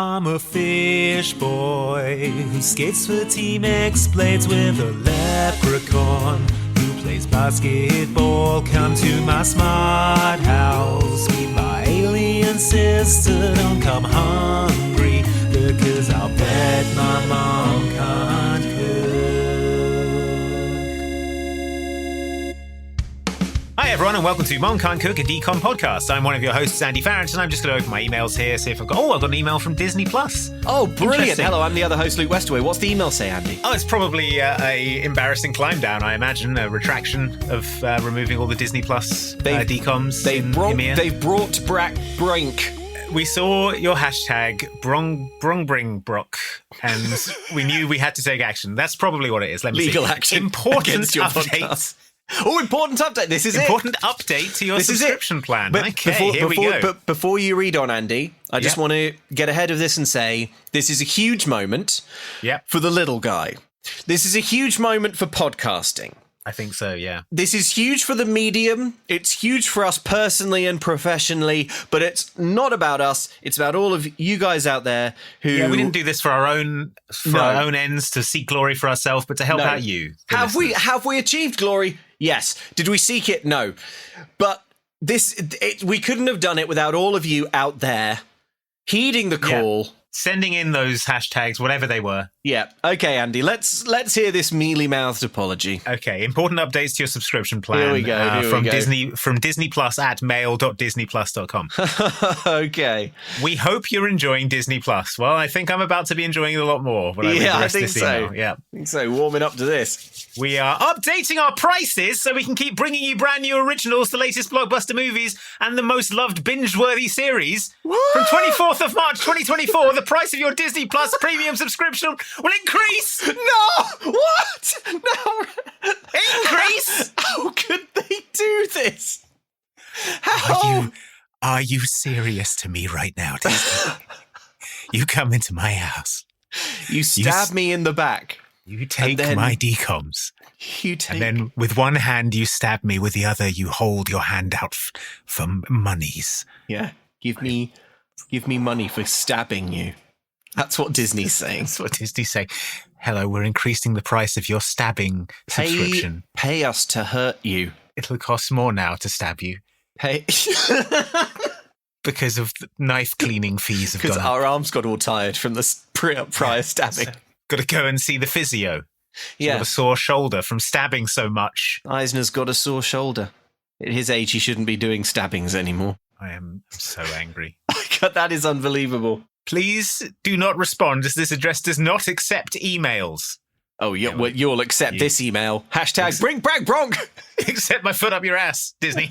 I'm a fish boy who skates for Team X Blades with a leprechaun who plays basketball. Come to my smart house, meet my alien sister. Don't come hungry, because I'll bet my mom can't cook. Hi everyone, and welcome to Mom Can't Cook, a DCOM podcast. I'm one of your hosts, Andy Farrant, and I'm just going to open my emails here, see if I've got an email from Disney Plus. Oh, brilliant. Hello, I'm the other host, Luke Westaway. What's the email say, Andy? Oh, it's probably a embarrassing climb down, I imagine, a retraction of removing all the Disney Plus DCOMs. They've brought back Brink. We saw your hashtag Brongbringbrook, and we knew we had to take action. That's probably what it is. Let me Legal see. action. Important updates. Oh, important update. This is important update to your subscription plan. But here we go. But before you read on, Andy, I just want to get ahead of this and say this is a huge moment for the little guy. This is a huge moment for podcasting. I think so, yeah. This is huge for the medium. It's huge for us personally and professionally, but it's not about us. It's about all of you guys out there who... Yeah, we didn't do this for our own ends to seek glory for ourselves, but to help out you. Have we achieved glory? Yes. Did we seek it? No. But we couldn't have done it without all of you out there heeding the call. Yeah. Sending in those hashtags, whatever they were. Yeah. Okay, Andy, let's hear this mealy-mouthed apology. Okay, important updates to your subscription plan. Here we go. From Disney Plus at mail.disneyplus.com. Okay. We hope you're enjoying Disney Plus. Well, I think I'm about to be enjoying it a lot more when I read the rest of this email. Yeah, I think so. Warming up to this. We are updating our prices so we can keep bringing you brand new originals, the latest blockbuster movies, and the most loved binge-worthy series. What? From 24th of March 2024, the price of your Disney Plus premium subscription will increase. No! What? No! Increase? How could they do this? How? Are you serious to me right now, Disney? You come into my house. You stab me in the back. You take my DCOMs. And then with one hand you stab me, with the other you hold your hand out for monies. Yeah, give me money for stabbing you. That's what Disney's saying. That's what Disney's saying. Hello, we're increasing the price of your stabbing subscription. Pay us to hurt you. It'll cost more now to stab you. Pay... because of the knife cleaning fees have gone up. Because our arms got all tired from the prior stabbing. So, got to go and see the physio. She's got a sore shoulder from stabbing so much. Eisner's got a sore shoulder. At his age, he shouldn't be doing stabbings anymore. I am so angry. That is unbelievable. Please do not respond, as this address does not accept emails. Oh, you'll accept this email. Hashtag bring back Bronk. Accept my foot up your ass, Disney.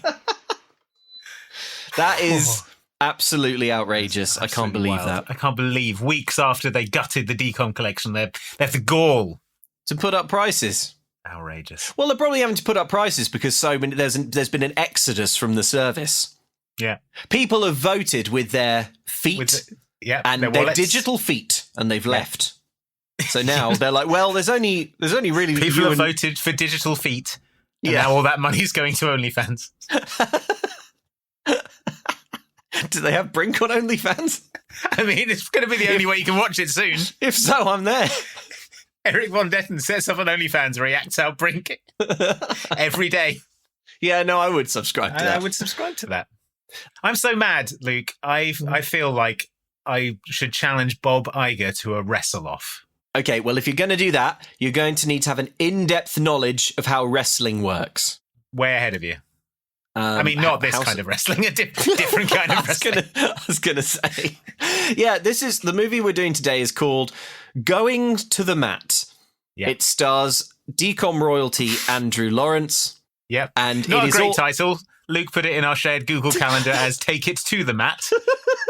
That is absolutely outrageous. I can't believe that. I can't believe weeks after they gutted the DCOM collection, they have the gall to put up prices. Outrageous. Well, they're probably having to put up prices because there's been an exodus from the service. Yeah, people have voted with their feet and their digital feet, and they've left. So now they're like, well, there's only really people have voted for digital feet. And now all that money's going to OnlyFans. Do they have Brink on OnlyFans? I mean, it's going to be the only way you can watch it soon. If so, I'm there. Eric Von Detten sets up on OnlyFans where he acts out Brink every day. Yeah, no, I would subscribe to that. I would subscribe to that. I'm so mad, Luke. I feel like I should challenge Bob Iger to a wrestle-off. Okay, well, if you're going to do that, you're going to need to have an in-depth knowledge of how wrestling works. Way ahead of you. I mean, not this kind of wrestling, a different kind of wrestling. I was going to say. Yeah, the movie we're doing today is called Going to the Mat. Yep. It stars DCOM royalty Andrew Lawrence. Yep. And not a great title. Luke put it in our shared Google Calendar as Take It to the Mat,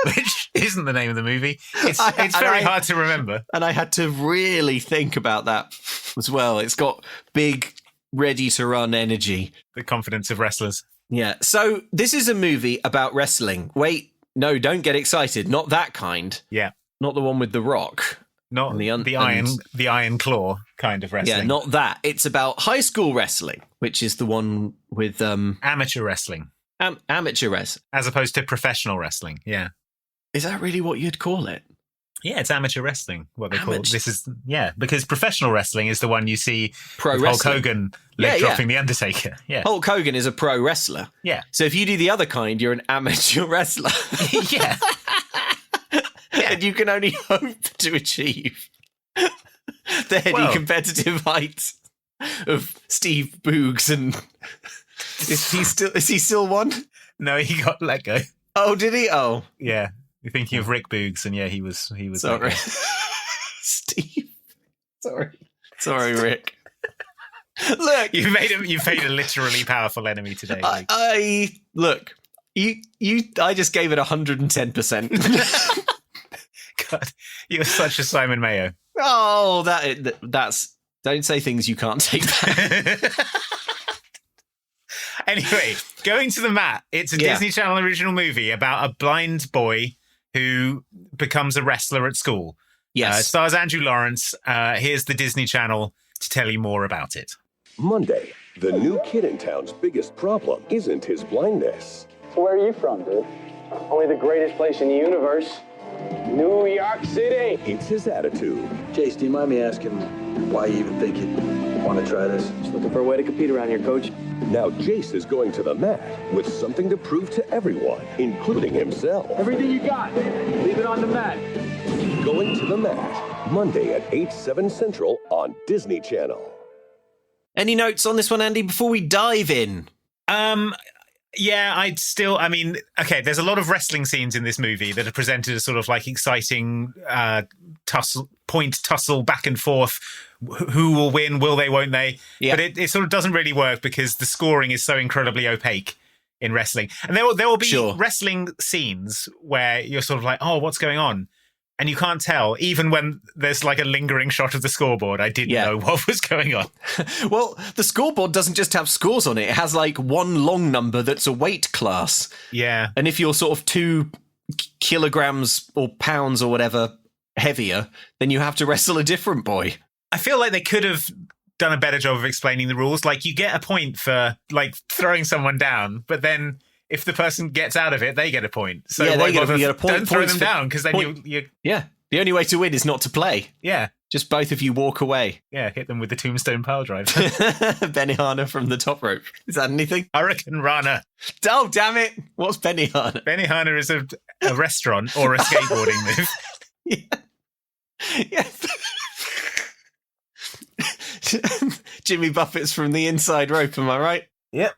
which isn't the name of the movie. It's very hard to remember. And I had to really think about that as well. It's got big, ready-to-run energy. The confidence of wrestlers. Yeah, so this is a movie about wrestling. Wait, no, don't get excited. Not that kind. Yeah. Not the one with The Rock. Not the Iron Claw kind of wrestling. Yeah, not that. It's about high school wrestling, which is the one with... amateur wrestling. Amateur wrestling. As opposed to professional wrestling, yeah. Is that really what you'd call it? Yeah, it's amateur wrestling, what they call it. Amateur. This is, because professional wrestling is the one you see Pro with wrestling. Hulk Hogan dropping The Undertaker. Yeah. Hulk Hogan is a pro wrestler. Yeah. So if you do the other kind, you're an amateur wrestler. Yeah. And you can only hope to achieve the heady competitive heights of Steve Boogs. And is he still one? No, he got let go. Oh, did he? Oh, yeah. You're thinking of Rick Boogs, and he was. Sorry, Steve. Sorry, Rick. Look, you've made a literally powerful enemy today. I look. I just gave it 110%. God, you're such a Simon Mayo. Oh, that's. Don't say things you can't take back. Anyway, going to the mat. It's a Disney Channel original movie about a blind boy who becomes a wrestler at school. Yes. Stars Andrew Lawrence. Here's the Disney Channel to tell you more about it. Monday, the new kid in town's biggest problem isn't his blindness. So where are you from, dude? Only the greatest place in the universe. New York City. It's his attitude. Jace, do you mind me asking why you even think you'd want to try this? Just looking for a way to compete around here, coach. Now Jace is going to the mat with something to prove to everyone, including himself. Everything you got, leave it on the mat. Going to the mat, Monday at 8/7 Central on Disney Channel. Any notes on this one, Andy, before we dive in? Yeah, there's a lot of wrestling scenes in this movie that are presented as sort of like exciting tussle back and forth. Who will win? Will they? Won't they? Yeah. But it sort of doesn't really work because the scoring is so incredibly opaque in wrestling. And there will be wrestling scenes where you're sort of like, oh, what's going on? And you can't tell, even when there's like a lingering shot of the scoreboard. I didn't know what was going on. Well, the scoreboard doesn't just have scores on it. It has like one long number that's a weight class. Yeah. And if you're sort of 2 kilograms or pounds or whatever heavier, then you have to wrestle a different boy. I feel like they could have done a better job of explaining the rules. Like, you get a point for like throwing someone down, but then if the person gets out of it, they get a point. So they get a point. Don't throw them down, because then you. Yeah, the only way to win is not to play. Yeah, just both of you walk away. Yeah, hit them with the tombstone pile driver. Benihana from the top rope. Is that anything? Hurricane Rana. Oh, damn it! What's Benihana? Benihana is a restaurant or a skateboarding move. Yeah. Jimmy Buffett's from the inside rope. Am I right? Yep,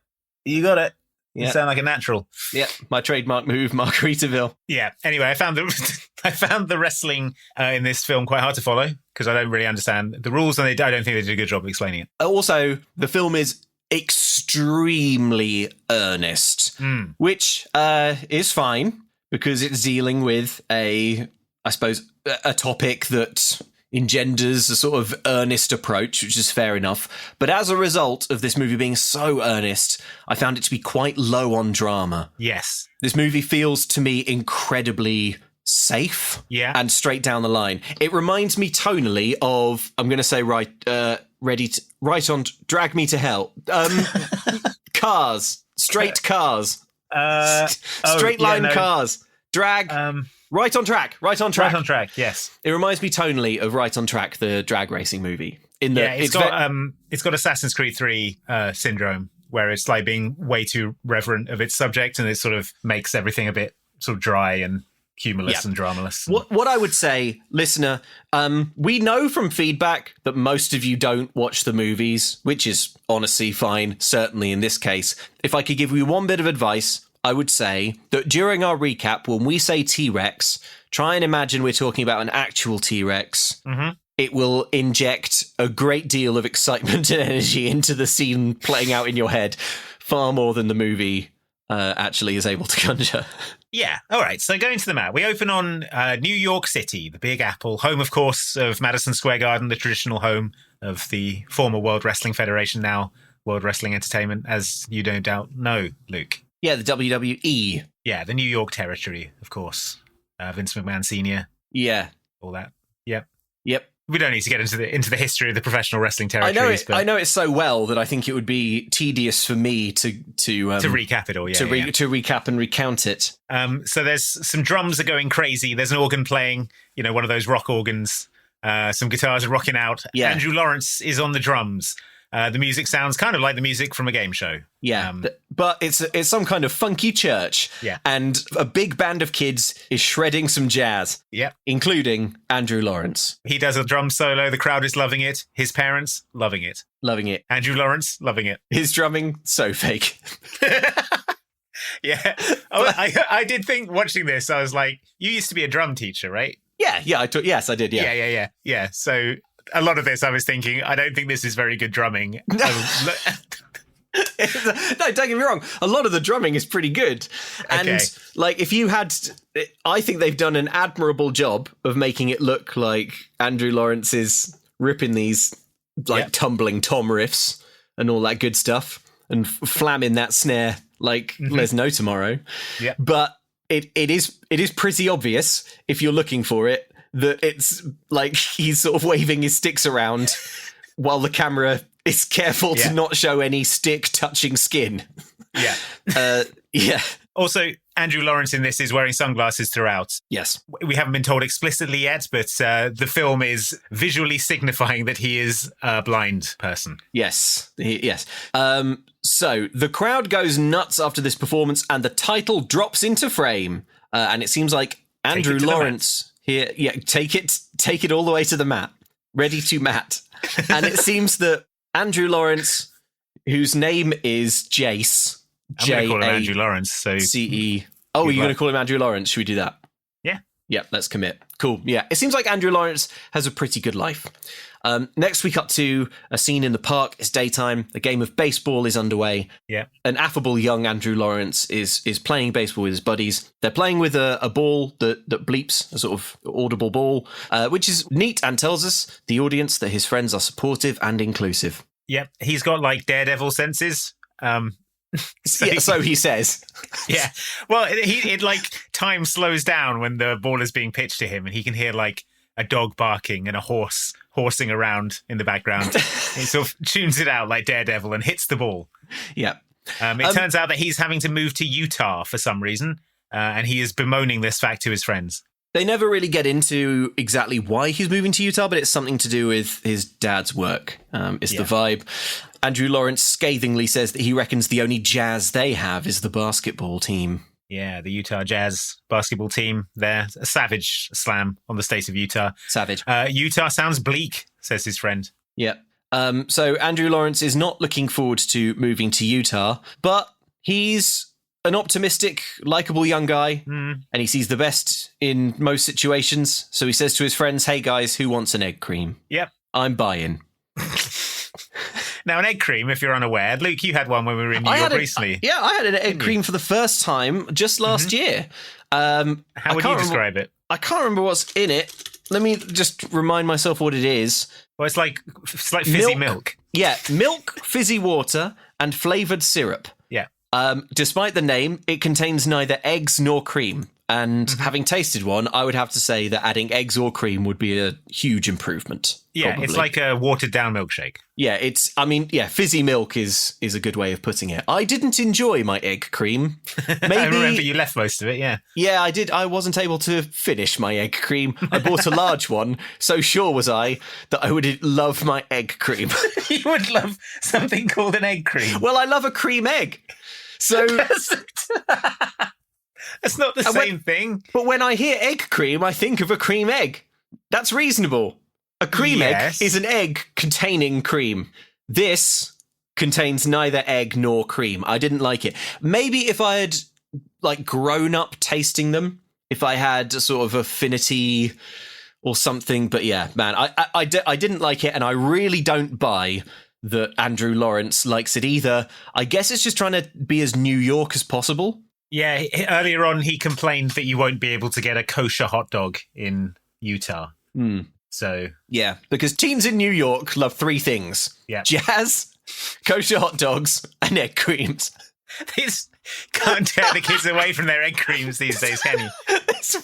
you got it. You sound like a natural. Yeah, my trademark move, Margaritaville. Yeah. Anyway, I found the wrestling in this film quite hard to follow because I don't really understand the rules, and I don't think they did a good job of explaining it. Also, the film is extremely earnest, which is fine because it's dealing with a topic that engenders a sort of earnest approach, which is fair enough. But as a result of this movie being so earnest, I found it to be quite low on drama. Yes. This movie feels to me incredibly safe and straight down the line. It reminds me tonally of, I'm going to say Drag Me to Hell. Cars. Straight cars. Straight line cars. Drag. Right on Track. Right on Track, yes. It reminds me tonally of Right on Track, the drag racing movie. It's got Assassin's Creed 3 syndrome, where it's like being way too reverent of its subject, and it sort of makes everything a bit sort of dry and humorless and dramaless. What I would say, listener, we know from feedback that most of you don't watch the movies, which is honestly fine, certainly in this case. If I could give you one bit of advice, I would say that during our recap, when we say T-Rex, try and imagine we're talking about an actual T-Rex. Mm-hmm. It will inject a great deal of excitement and energy into the scene playing out in your head, far more than the movie actually is able to conjure. Yeah. All right. So going to the mat, we open on New York City, the Big Apple, home, of course, of Madison Square Garden, the traditional home of the former World Wrestling Federation, now World Wrestling Entertainment, as you no doubt know, Luke. Yeah, the WWE. Yeah, the New York territory, of course. Vince McMahon Sr. Yeah. All that. Yep. We don't need to get into the history of the professional wrestling territories. I know it so well that I think it would be tedious for me to recap it all. To recap and recount it. So there's some drums are going crazy. There's an organ playing, one of those rock organs. Some guitars are rocking out. Yeah. Andrew Lawrence is on the drums. The music sounds kind of like the music from a game show. Yeah, but it's some kind of funky church. Yeah. And a big band of kids is shredding some jazz. Yep. Including Andrew Lawrence. He does a drum solo. The crowd is loving it. His parents, loving it. Loving it. Andrew Lawrence, loving it. His drumming, so fake. Yeah. I did think watching this, I was like, you used to be a drum teacher, right? Yeah. Yes, I did, yeah. Yeah. So a lot of this, I was thinking, I don't think this is very good drumming. No, don't get me wrong. A lot of the drumming is pretty good. And if you had, I think they've done an admirable job of making it look like Andrew Lawrence is ripping these tumbling tom riffs and all that good stuff and flamming that snare like there's no tomorrow. Yeah. But it is pretty obvious if you're looking for it that it's like he's sort of waving his sticks around while the camera is careful to not show any stick touching skin. Yeah. Yeah. Also, Andrew Lawrence in this is wearing sunglasses throughout. Yes. We haven't been told explicitly yet, but the film is visually signifying that he is a blind person. Yes. Yes. So the crowd goes nuts after this performance and the title drops into frame. And it seems like Andrew Lawrence here, take it all the way to the mat. Ready to mat. And it seems that Andrew Lawrence, whose name is Jace. I'm going to call him Andrew Lawrence. So C-E. Oh, you're going to call him Andrew Lawrence? Should we do that? Yeah. Yeah, let's commit. Cool. Yeah, it seems like Andrew Lawrence has a pretty good life. Next, we cut to a scene in the park. It's daytime. A game of baseball is underway. Yeah. An affable young Andrew Lawrence is playing baseball with his buddies. They're playing with a ball that bleeps, a sort of audible ball, which is neat and tells us, the audience, that his friends are supportive and inclusive. Yep. He's got like Daredevil senses. So he says. Yeah. Well, it like time slows down when the ball is being pitched to him and he can hear like a dog barking and a horse horsing around in the background. He sort of tunes it out like Daredevil and hits the ball. Yeah. It turns out that he's having to move to Utah for some reason, and he is bemoaning this fact to his friends. They never really get into exactly why he's moving to Utah, but it's something to do with his dad's work. It's the vibe. Andrew Lawrence scathingly says that he reckons the only jazz they have is the basketball team. Yeah, the Utah Jazz basketball team. They're a savage slam on the state of Utah. Savage. Utah sounds bleak, says his friend. Yeah. So Andrew Lawrence is not looking forward to moving to Utah, but he's an optimistic, likable young guy, and he sees the best in most situations. So he says to his friends, hey guys, who wants an egg cream? Yep. I'm buying. Now, an egg cream, if you're unaware, Luke, you had one when we were in New York recently. Yeah, I had an egg cream for the first time just last year. How would you describe it? I can't remember what's in it. Let me just remind myself what it is. Well, it's like fizzy milk. Yeah, milk, fizzy water, and flavoured syrup. Yeah. Despite the name, it contains neither eggs nor cream. And having tasted one, I would have to say that adding eggs or cream would be a huge improvement. Yeah, probably. It's like a watered-down milkshake. Yeah, fizzy milk is a good way of putting it. I didn't enjoy my egg cream. Maybe, I remember you left most of it, yeah. Yeah, I did. I wasn't able to finish my egg cream. I bought a large one, so sure was I that I would love my egg cream. You would love something called an egg cream. Well, I love a cream egg. So... That's not the same thing. But when I hear egg cream, I think of a cream egg. That's reasonable. A cream egg is an egg containing cream. This contains neither egg nor cream. I didn't like it. Maybe if I had grown up tasting them, if I had a sort of affinity or something. But yeah, man, I didn't like it, and I really don't buy that Andrew Lawrence likes it either. I guess it's just trying to be as New York as possible. Yeah, earlier on he complained that you won't be able to get a kosher hot dog in Utah. So yeah, because teens in New York love three things: jazz, kosher hot dogs, and egg creams. These can't tear the kids away from their egg creams these days, can you? It's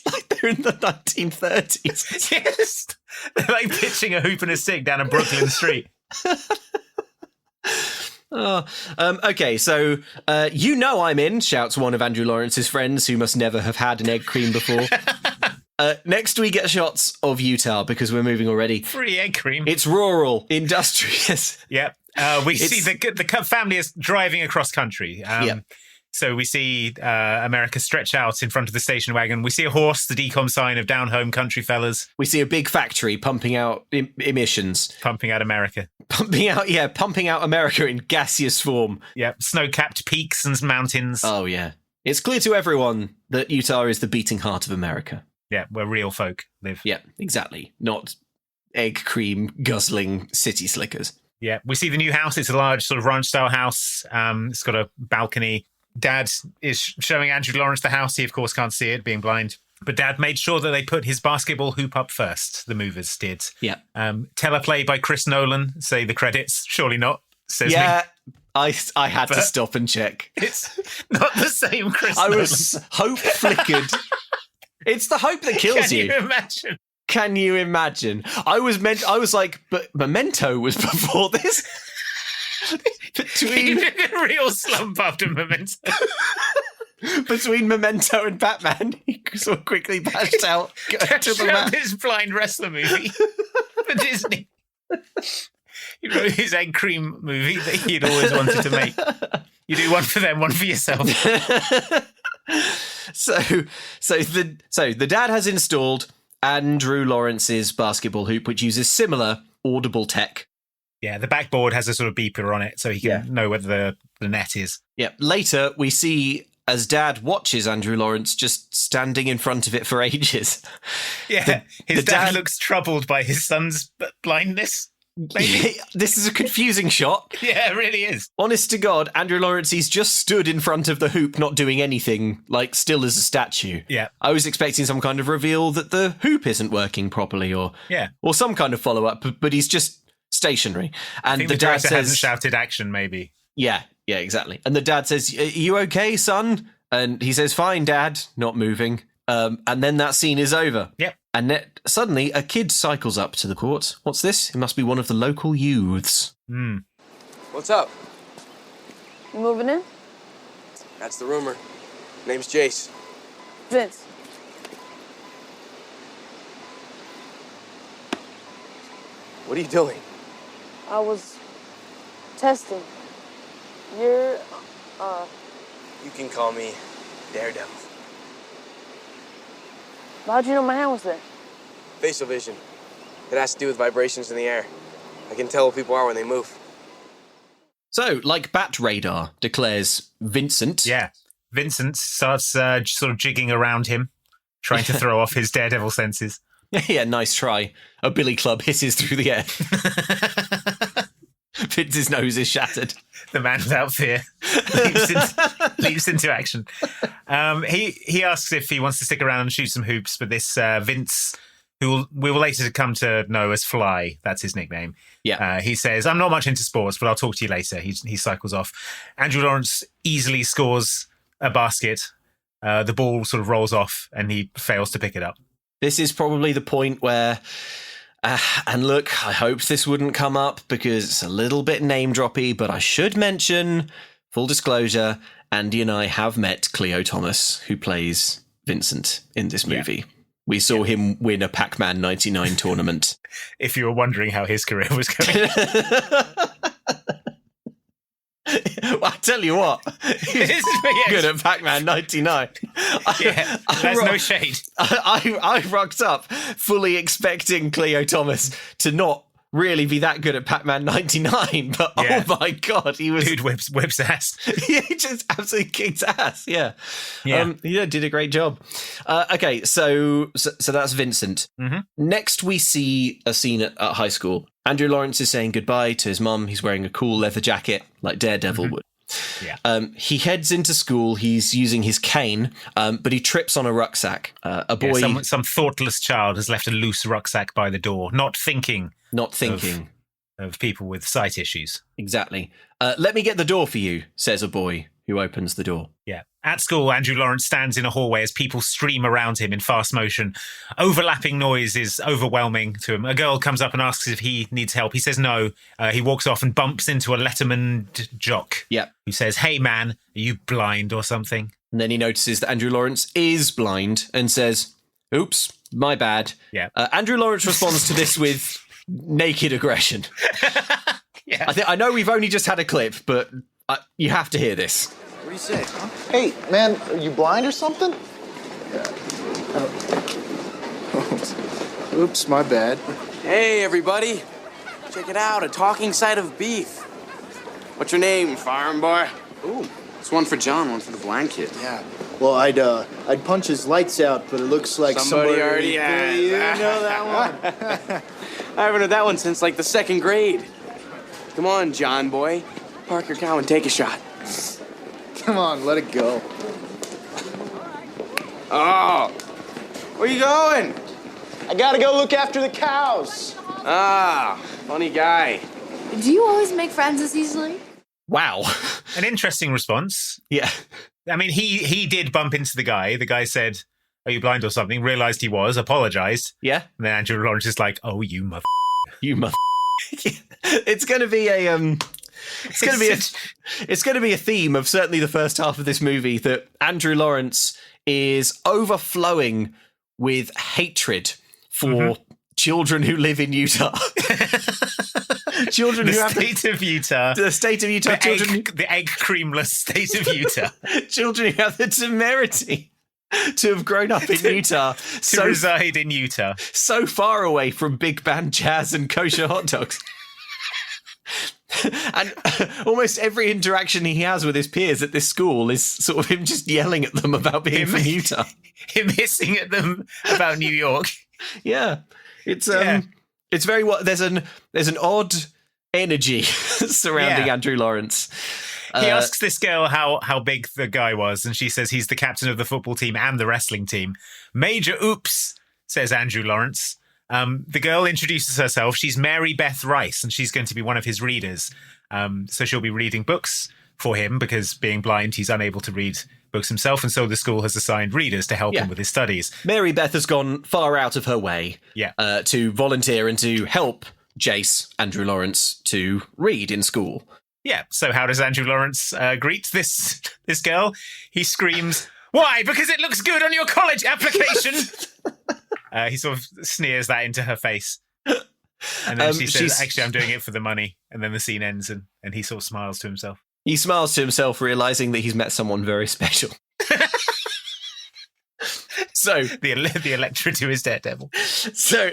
like America in the 1930s. Yes. They're like pitching a hoop and a stick down a Brooklyn street. Okay, so I'm in, shouts one of Andrew Lawrence's friends who must never have had an egg cream before. Next, we get shots of Utah because we're moving already. Free egg cream. It's rural, industrious. Yep. We see the family is driving across country. So we see America stretch out in front of the station wagon. We see a horse, the decom sign of down home country fellas. We see a big factory pumping out emissions. Pumping out America. Pumping out America in gaseous form. Yep. Snow-capped peaks and mountains. Oh, yeah. It's clear to everyone that Utah is the beating heart of America. Yeah, where real folk live. Yeah, exactly. Not egg cream guzzling city slickers. Yeah, we see the new house. It's a large sort of ranch-style house. It's got a balcony. Dad is showing Andrew Lawrence the house. He, of course, can't see it, being blind. But Dad made sure that they put his basketball hoop up first, the movers did. Yeah. Teleplay by Chris Nolan, say the credits. Surely not, says me. Yeah, I had to stop and check. It's not the same Chris Nolan. Hope flickered. It's the hope that kills you. Can you imagine? Can you imagine? I was like, but Memento was before this. Between a real slump after Memento. Between Memento and Batman, he sort of quickly bashed out to the map. This blind wrestler movie for Disney. He wrote his egg cream movie that he'd always wanted to make. You do one for them, one for yourself. So the dad has installed Andrew Lawrence's basketball hoop, which uses similar audible tech. Yeah, the backboard has a sort of beeper on it, so he can know whether the net is. Yeah. Later, we see as Dad watches Andrew Lawrence just standing in front of it for ages. Yeah, his dad looks troubled by his son's blindness. This is a confusing shot. Yeah, it really is. Honest to God, Andrew Lawrence, he's just stood in front of the hoop, not doing anything, like still as a statue. Yeah. I was expecting some kind of reveal that the hoop isn't working properly or some kind of follow-up, but he's just stationary. And I think the dad says, hasn't shouted action, maybe. Yeah, exactly. And the dad says, "Are you okay, son?" And he says, "Fine, Dad," not moving. And then that scene is over. Yep. And suddenly a kid cycles up to the court. What's this? It must be one of the local youths. What's up? You moving in? That's the rumor. Name's Jace. Vince. What are you doing? I was testing. You're, You can call me Daredevil. how'd you know my hand was there? Facial vision. It has to do with vibrations in the air. I can tell what people are when they move. So, like Bat Radar, declares Vincent. Yeah. Vincent starts sort of jigging around him, trying to throw off his Daredevil senses. Yeah, nice try. A billy club hisses through the air. Vince's nose is shattered. The man without fear leaps into action. He asks if he wants to stick around and shoot some hoops, but this Vince, who we will later come to know as Fly, that's his nickname. Yeah. He says, "I'm not much into sports, but I'll talk to you later." He cycles off. Andrew Lawrence easily scores a basket. The ball sort of rolls off, and he fails to pick it up. This is probably the point where, and look, I hoped this wouldn't come up because it's a little bit name-droppy, but I should mention, full disclosure, Andy and I have met Cleo Thomas, who plays Vincent in this movie. Yeah. We saw him win a Pac-Man 99 tournament. If you were wondering how his career was going. Well, I tell you what, he's good at Pac-Man 99. Yeah, there's no shade. I rocked up fully expecting Cleo Thomas to not really be that good at Pac-Man 99, but oh my God, he was... Dude whips ass. Yeah, he just absolutely kicked ass, yeah. Did a great job. Okay, so that's Vincent. Mm-hmm. Next, we see a scene at high school. Andrew Lawrence is saying goodbye to his mum. He's wearing a cool leather jacket, like Daredevil would. Yeah. He heads into school. He's using his cane, but he trips on a rucksack. A boy... Yeah, some thoughtless child has left a loose rucksack by the door, not thinking of people with sight issues. Exactly. Let me get the door for you, says a boy who opens the door. Yeah. At school, Andrew Lawrence stands in a hallway as people stream around him in fast motion. Overlapping noise is overwhelming to him. A girl comes up and asks if he needs help. He says no. He walks off and bumps into a Letterman jock. Yep. Who says, "Hey, man, are you blind or something?" And then he notices that Andrew Lawrence is blind and says, "Oops, my bad." Yeah. Andrew Lawrence responds to this with naked aggression. Yeah. I know we've only just had a clip, but you have to hear this. What do you say? Huh? Hey, man, are you blind or something? Oops, my bad. Hey, everybody. Check it out, a talking side of beef. What's your name, farm boy? Ooh, it's one for John, one for the blind kid. Yeah. Well, I'd punch his lights out, but it looks like Somebody already has. You know that one? I haven't heard that one since like the second grade. Come on, John boy. Park your cow and take a shot. Come on, let it go. Oh, where you going? I gotta go look after the cows. Ah, funny guy. Do you always make friends this easily? Wow. An interesting response. Yeah. I mean, he did bump into the guy. The guy said, "Are you blind or something?" Realised he was, apologised. Yeah. And then Andrew Lawrence is like, "Oh, you mother." You mother. It's going to be a it's going to be a theme of certainly the first half of this movie that Andrew Lawrence is overflowing with hatred for children who live in Utah. Children who have the state of Utah. The state of Utah. The egg creamless state of Utah. Children who have the temerity to have grown up in Utah. To reside in Utah. So far away from big band jazz and kosher hot dogs. And almost every interaction he has with his peers at this school is sort of him just yelling at them about being from Utah. Him hissing at them about New York. Yeah. It's very there's an odd energy surrounding Andrew Lawrence. He asks this girl how big the guy was, and she says he's the captain of the football team and the wrestling team. Major oops, says Andrew Lawrence. The girl introduces herself. She's Mary Beth Rice, and she's going to be one of his readers. So she'll be reading books for him because being blind, he's unable to read books himself, and so the school has assigned readers to help him with his studies. Mary Beth has gone far out of her way to volunteer and to help Jace, Andrew Lawrence, to read in school. Yeah, so how does Andrew Lawrence greet this girl? He screams, "Why? Because it looks good on your college application!" He sort of sneers that into her face. And then she says, "Actually, I'm doing it for the money." And then the scene ends and he sort of smiles to himself. He smiles to himself, realising that he's met someone very special. So the Electra to his Daredevil. So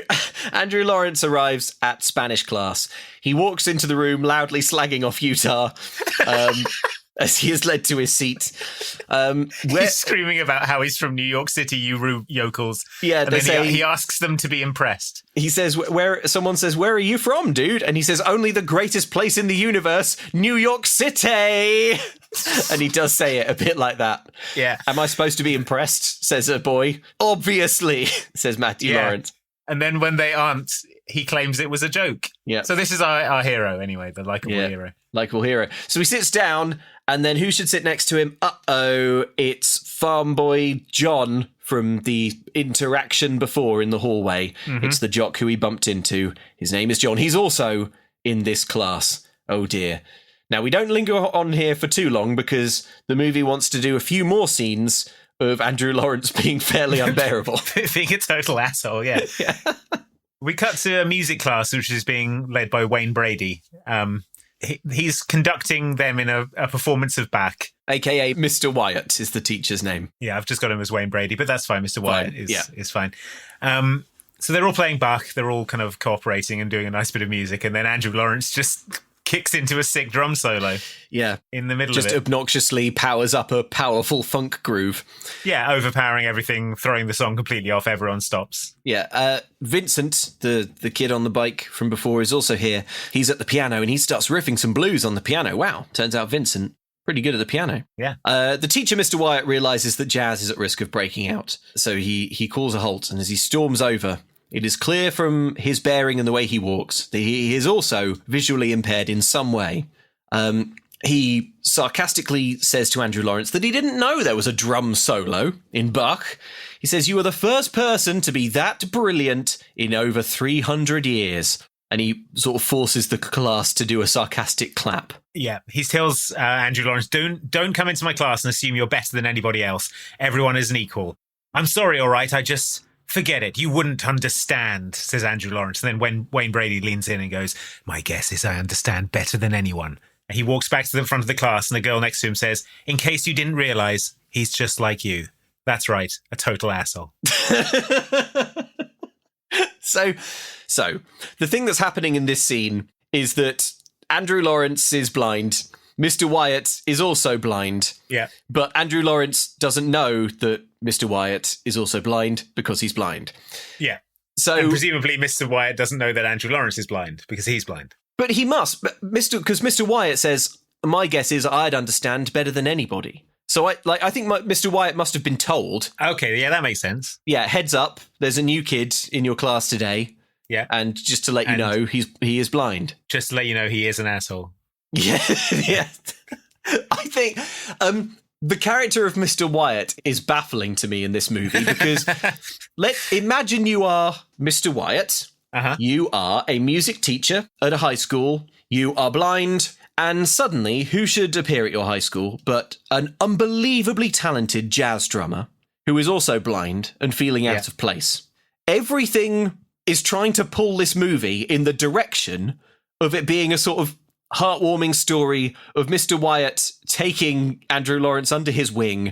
Andrew Lawrence arrives at Spanish class. He walks into the room loudly slagging off Utah as he is led to his seat. He's screaming about how he's from New York City, you yokels. Yeah, and then he asks them to be impressed. He says, someone says, "Where are you from, dude?" And he says, "Only the greatest place in the universe, New York City." And he does say it a bit like that. Yeah. "Am I supposed to be impressed?" says a boy. "Obviously," says Matthew Lawrence. And then when they aren't, he claims it was a joke. Yeah. So this is our hero anyway, the likeable hero. Likeable hero. So he sits down, and then who should sit next to him? It's farm boy John from the interaction before in the hallway. It's the jock who he bumped into. His name is John. He's also in this class. Oh dear. Now, we don't linger on here for too long because the movie wants to do a few more scenes of Andrew Lawrence being fairly unbearable. Being a total asshole, yeah. We cut to a music class, which is being led by Wayne Brady. He's conducting them in a performance of Bach. AKA Mr. Wyatt is the teacher's name. Yeah, I've just got him as Wayne Brady, but that's fine. Mr. Wyatt is fine. So they're all playing Bach. They're all kind of cooperating and doing a nice bit of music. And then Andrew Lawrence just kicks into a sick drum solo. Yeah. In the middle of it. Just obnoxiously powers up a powerful funk groove. Yeah, overpowering everything, throwing the song completely off. Everyone stops. Yeah. Vincent, the kid on the bike from before, is also here. He's at the piano and he starts riffing some blues on the piano. Wow. Turns out Vincent, pretty good at the piano. Yeah. The teacher, Mr. Wyatt, realises that Jazz is at risk of breaking out. So he calls a halt, and as he storms over, it is clear from his bearing and the way he walks that he is also visually impaired in some way. he sarcastically says to Andrew Lawrence that he didn't know there was a drum solo in Bach. He says, "You are the first person to be that brilliant in over 300 years." And he sort of forces the class to do a sarcastic clap. Yeah, he tells Andrew Lawrence, don't come into my class and assume you're better than anybody else. Everyone is an equal. I'm sorry, all right, I just... Forget it. You wouldn't understand, says Andrew Lawrence. And then when Wayne Brady leans in and goes, "My guess is I understand better than anyone." And he walks back to the front of the class and the girl next to him says, "In case you didn't realise, he's just like you." That's right, a total asshole. So the thing that's happening in this scene is that Andrew Lawrence is blind. Mr. Wyatt is also blind. Yeah. But Andrew Lawrence doesn't know that Mr. Wyatt is also blind because he's blind. Yeah. So and presumably Mr. Wyatt doesn't know that Andrew Lawrence is blind because he's blind. But he must, because Mr. Wyatt says, "My guess is I'd understand better than anybody." So I think Mr. Wyatt must have been told. Okay, yeah, that makes sense. Yeah, heads up, there's a new kid in your class today. Yeah. And just to let you know, he is blind. Just to let you know, he is an asshole. Yeah, yeah. I think the character of Mr. Wyatt is baffling to me in this movie because imagine you are Mr. Wyatt. Uh-huh. You are a music teacher at a high school. You are blind. And suddenly, who should appear at your high school but an unbelievably talented jazz drummer who is also blind and feeling out of place? Everything is trying to pull this movie in the direction of it being a sort of heartwarming story of Mr. Wyatt taking Andrew Lawrence under his wing.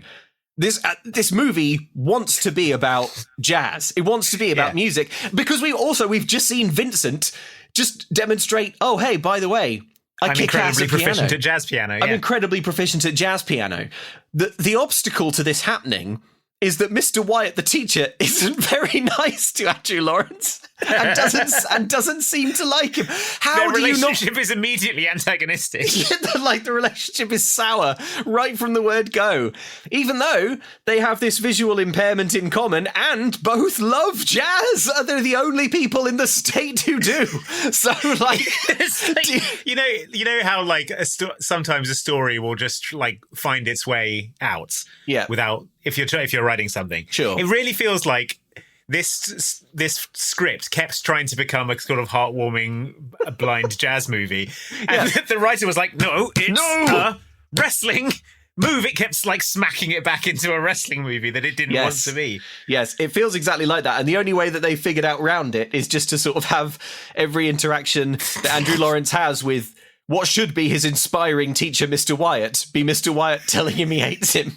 This movie wants to be about jazz. It wants to be about music because we've just seen Vincent just demonstrate, oh, hey, by the way, I'm incredibly proficient at jazz piano. Yeah. I'm incredibly proficient at jazz piano. The obstacle to this happening is that Mr. Wyatt, the teacher, isn't very nice to Andrew Lawrence and doesn't seem to like him. Their relationship is immediately antagonistic. The relationship is sour right from the word go. Even though they have this visual impairment in common and both love jazz. They're the only people in the state who do. So, you know how sometimes a story will just find its way out. Yeah. Without if you're writing something. Sure. It really feels like this script kept trying to become a sort of heartwarming blind jazz movie, and the writer was like, "No, it's a wrestling movie." It kept smacking it back into a wrestling movie that it didn't want to be. Yes, it feels exactly like that, and the only way that they figured out around it is just to sort of have every interaction that Andrew Lawrence has with what should be his inspiring teacher, Mr. Wyatt, be Mr. Wyatt telling him he hates him.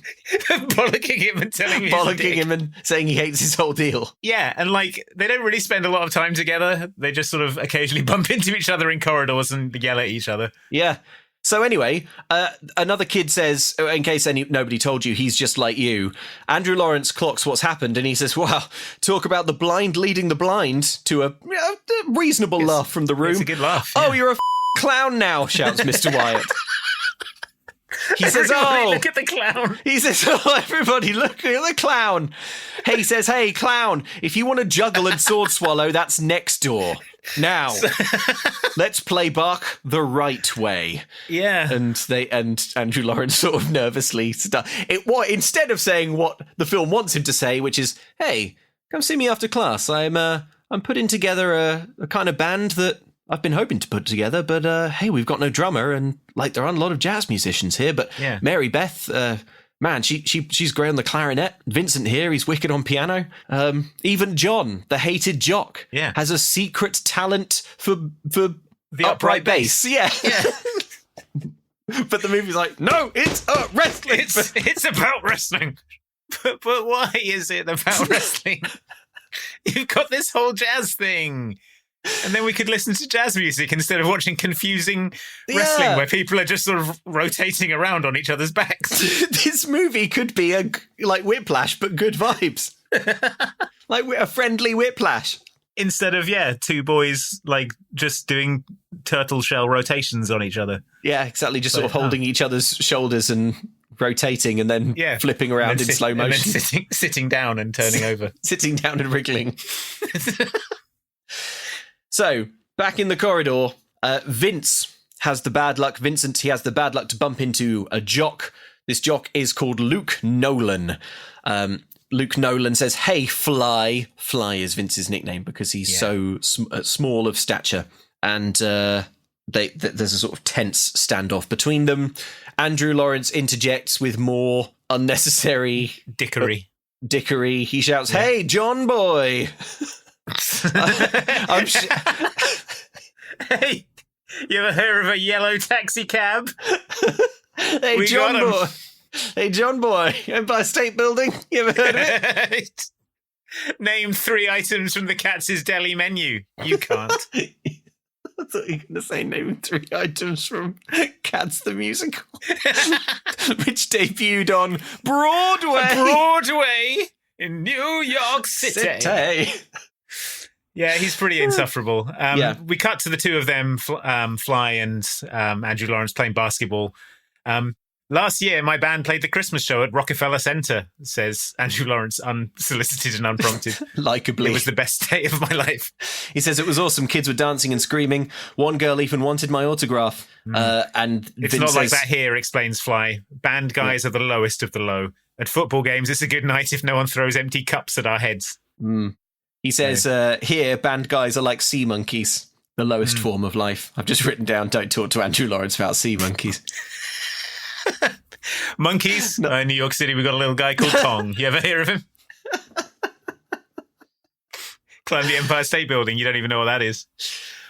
Bollocking him and telling him bollocking him and saying he hates his whole deal. Yeah, and they don't really spend a lot of time together. They just sort of occasionally bump into each other in corridors and yell at each other. Yeah. So anyway, another kid says, in case nobody told you, he's just like you. Andrew Lawrence clocks what's happened and he says, "Wow, talk about the blind leading the blind," to a reasonable laugh from the room. It's a good laugh. Oh, you're a clown now, shouts Mr. Wyatt. He says, look at the clown. He says, "Oh, everybody, look at the clown." He says, "Hey, clown, if you want to juggle and sword swallow, that's next door. Now, let's play Bach the right way." Yeah. And Andrew Lawrence sort of nervously instead of saying what the film wants him to say, which is, "Hey, come see me after class. I'm putting together a kind of band that I've been hoping to put together, but hey, we've got no drummer, and there aren't a lot of jazz musicians here, but Mary Beth, man, she's great on the clarinet. Vincent here, he's wicked on piano. Even John, the hated jock, has a secret talent for the upright bass." Yeah. But the movie's like, "No, it's wrestling. It's about wrestling." But why is it about wrestling? You've got this whole jazz thing. And then we could listen to jazz music instead of watching confusing wrestling where people are just sort of rotating around on each other's backs. This movie could be like Whiplash, but good vibes. Like a friendly Whiplash. Instead of, two boys just doing turtle shell rotations on each other. Yeah, exactly. Just sort of holding each other's shoulders and rotating and then flipping around in slow motion. And then sitting down and turning over. Sitting down and wriggling. So, back in the corridor, Vince has the bad luck, Vincent, he has the bad luck to bump into a jock. This jock is called Luke Nolan. Luke Nolan says, "Hey, Fly." Fly is Vince's nickname because he's so small of stature. And there's a sort of tense standoff between them. Andrew Lawrence interjects with more unnecessary dickery. He shouts, "Hey, John boy." Hey, you ever heard of a yellow taxi cab? Hey, John boy. Hey, John boy. Empire State Building. You ever heard of it? Name 3 items from the Katz's Deli menu. You can't. I thought you were going to say name 3 items from Cats the Musical, which debuted on Broadway in New York City. Yeah, he's pretty insufferable. We cut to the two of them, Fly and Andrew Lawrence, playing basketball. Last year, my band played the Christmas show at Rockefeller Center, says Andrew Lawrence, unsolicited and unprompted. Likeably. It was the best day of my life. He says it was awesome. Kids were dancing and screaming. One girl even wanted my autograph. And it's not like that here, explains Fly. Band guys are the lowest of the low. At football games, it's a good night if no one throws empty cups at our heads. He says, here, band guys are like sea monkeys, the lowest form of life. I've just written down, don't talk to Andrew Lawrence about sea monkeys. Monkeys? No. In New York City, we've got a little guy called Tong. You ever hear of him? Climb the Empire State Building. You don't even know what that is.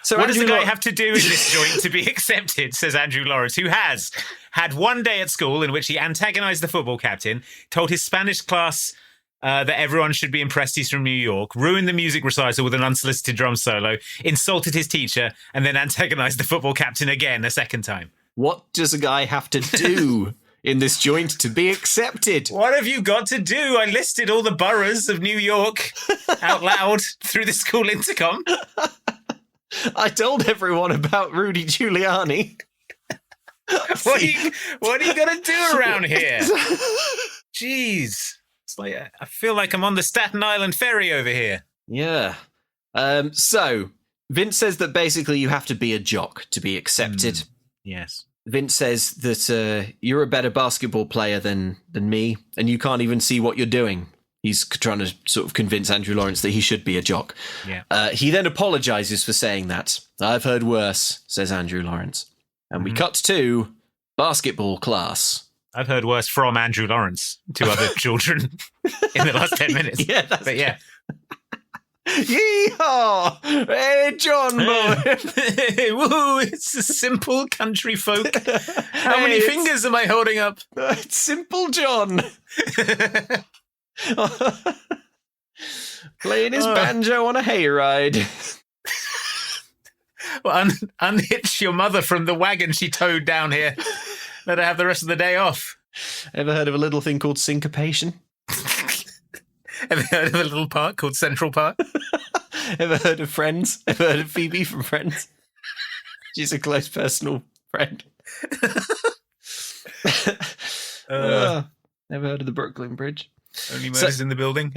So what does the guy have to do in this joint to be accepted, says Andrew Lawrence, who has had one day at school in which he antagonized the football captain, told his Spanish class that everyone should be impressed he's from New York, ruined the music recital with an unsolicited drum solo, insulted his teacher, and then antagonized the football captain again a second time. What does a guy have to do in this joint to be accepted? What have you got to do? I listed all the boroughs of New York out loud through the school intercom. I told everyone about Rudy Giuliani. What are you going to do around here? Jeez. It's like, I feel like I'm on the Staten Island ferry over here. Yeah. So, Vince says that basically you have to be a jock to be accepted. Yes. Vince says that you're a better basketball player than me, and you can't even see what you're doing. He's trying to sort of convince Andrew Lawrence that he should be a jock. Yeah. He then apologizes for saying that. I've heard worse, says Andrew Lawrence. And we cut to basketball class. I've heard worse from Andrew Lawrence to other children in the last 10 minutes. Yeah, that's but yeah. Yeehaw! Hey, John boy! Woo! It's a simple country folk. How many fingers am I holding up? It's Simple John. Playing his banjo on a hayride. Well, unhitch your mother from the wagon she towed down here. Let her have the rest of the day off. Ever heard of a little thing called syncopation? Ever heard of a little park called Central Park? Ever heard of Friends? Ever heard of Phoebe from Friends? She's a close personal friend. Never heard of the Brooklyn Bridge? Only murders in the building.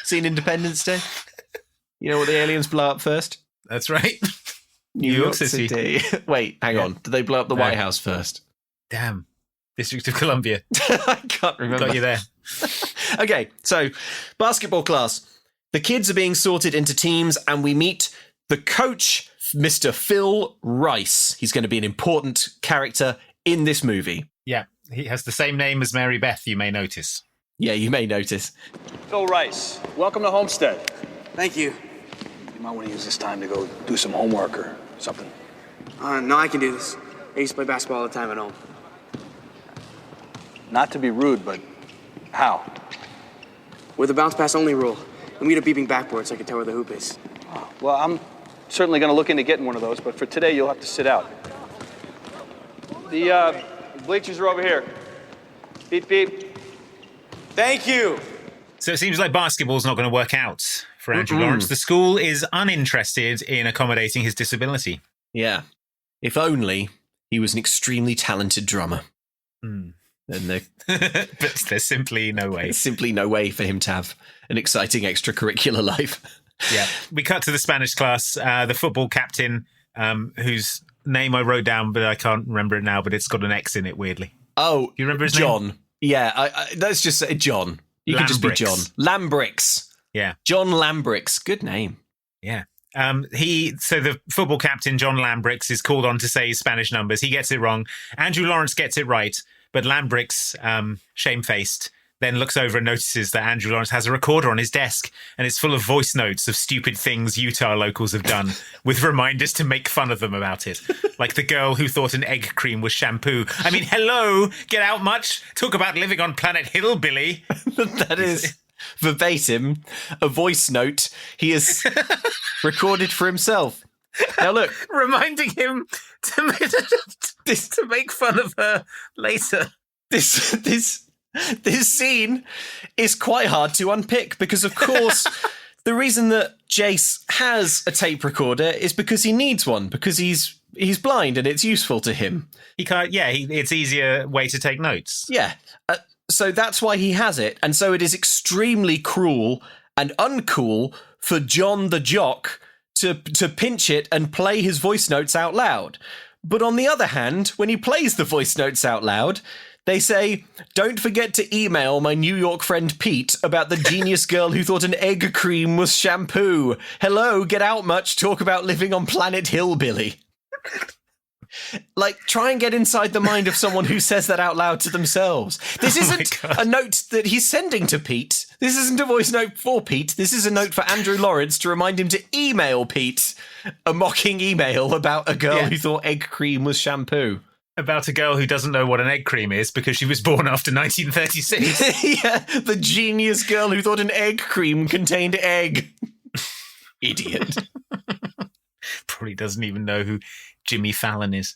Seen Independence Day? You know what the aliens blow up first? That's right. New York City. Wait, hang on. Did they blow up the White House first? Damn. District of Columbia. I can't remember. Got you there. Okay, so basketball class. The kids are being sorted into teams, and we meet the coach, Mr. Phil Rice. He's going to be an important character in this movie. Yeah, he has the same name as Mary Beth, you may notice. Yeah, you may notice. Phil Rice, welcome to Homestead. Thank you. You might want to use this time to go do some homework or something. No, I can do this. I used to play basketball all the time at home. Not to be rude, but how? With a bounce pass only rule. And we need a beeping backboard so I can tell where the hoop is. Oh, well, I'm certainly going to look into getting one of those, but for today, you'll have to sit out. The bleachers are over here. Beep, beep. Thank you. So it seems like basketball's not going to work out for Andrew Lawrence. The school is uninterested in accommodating his disability. Yeah. If only he was an extremely talented drummer. Mm. And but there's simply no way. There's simply no way for him to have an exciting extracurricular life. Yeah. We cut to the Spanish class. The football captain, whose name I wrote down, but I can't remember it now, but it's got an X in it, weirdly. Oh, do you remember his John. name? Yeah, let's just say John. You can just be John. Lambrix. Yeah. John Lambrix. Good name. Yeah. So the football captain, John Lambrix, is called on to say his Spanish numbers. He gets it wrong. Andrew Lawrence gets it right, but Lambrix, shamefaced, then looks over and notices that Andrew Lawrence has a recorder on his desk, and it's full of voice notes of stupid things Utah locals have done, with reminders to make fun of them about it. Like the girl who thought an egg cream was shampoo. I mean, hello, get out much? Talk about living on planet Hillbilly. That is verbatim a voice note he has recorded for himself. Now look, reminding him to make fun of her later. This scene is quite hard to unpick because, of course, the reason that Jace has a tape recorder is because he needs one, because he's blind and it's useful to him. He can't. Yeah, it's easier way to take notes. Yeah. So that's why he has it. And so it is extremely cruel and uncool for John the jock to pinch it and play his voice notes out loud. But on the other hand, when he plays the voice notes out loud, they say, don't forget to email my New York friend Pete about the genius girl who thought an egg cream was shampoo. Hello, get out much, talk about living on planet Hillbilly. Like, try and get inside the mind of someone who says that out loud to themselves. This isn't a note that he's sending to Pete. This isn't a voice note for Pete. This is a note for Andrew Lawrence to remind him to email Pete a mocking email about a girl who thought egg cream was shampoo. About a girl who doesn't know what an egg cream is because she was born after 1936. Yeah, the genius girl who thought an egg cream contained egg. Idiot. Probably doesn't even know who Jimmy Fallon is.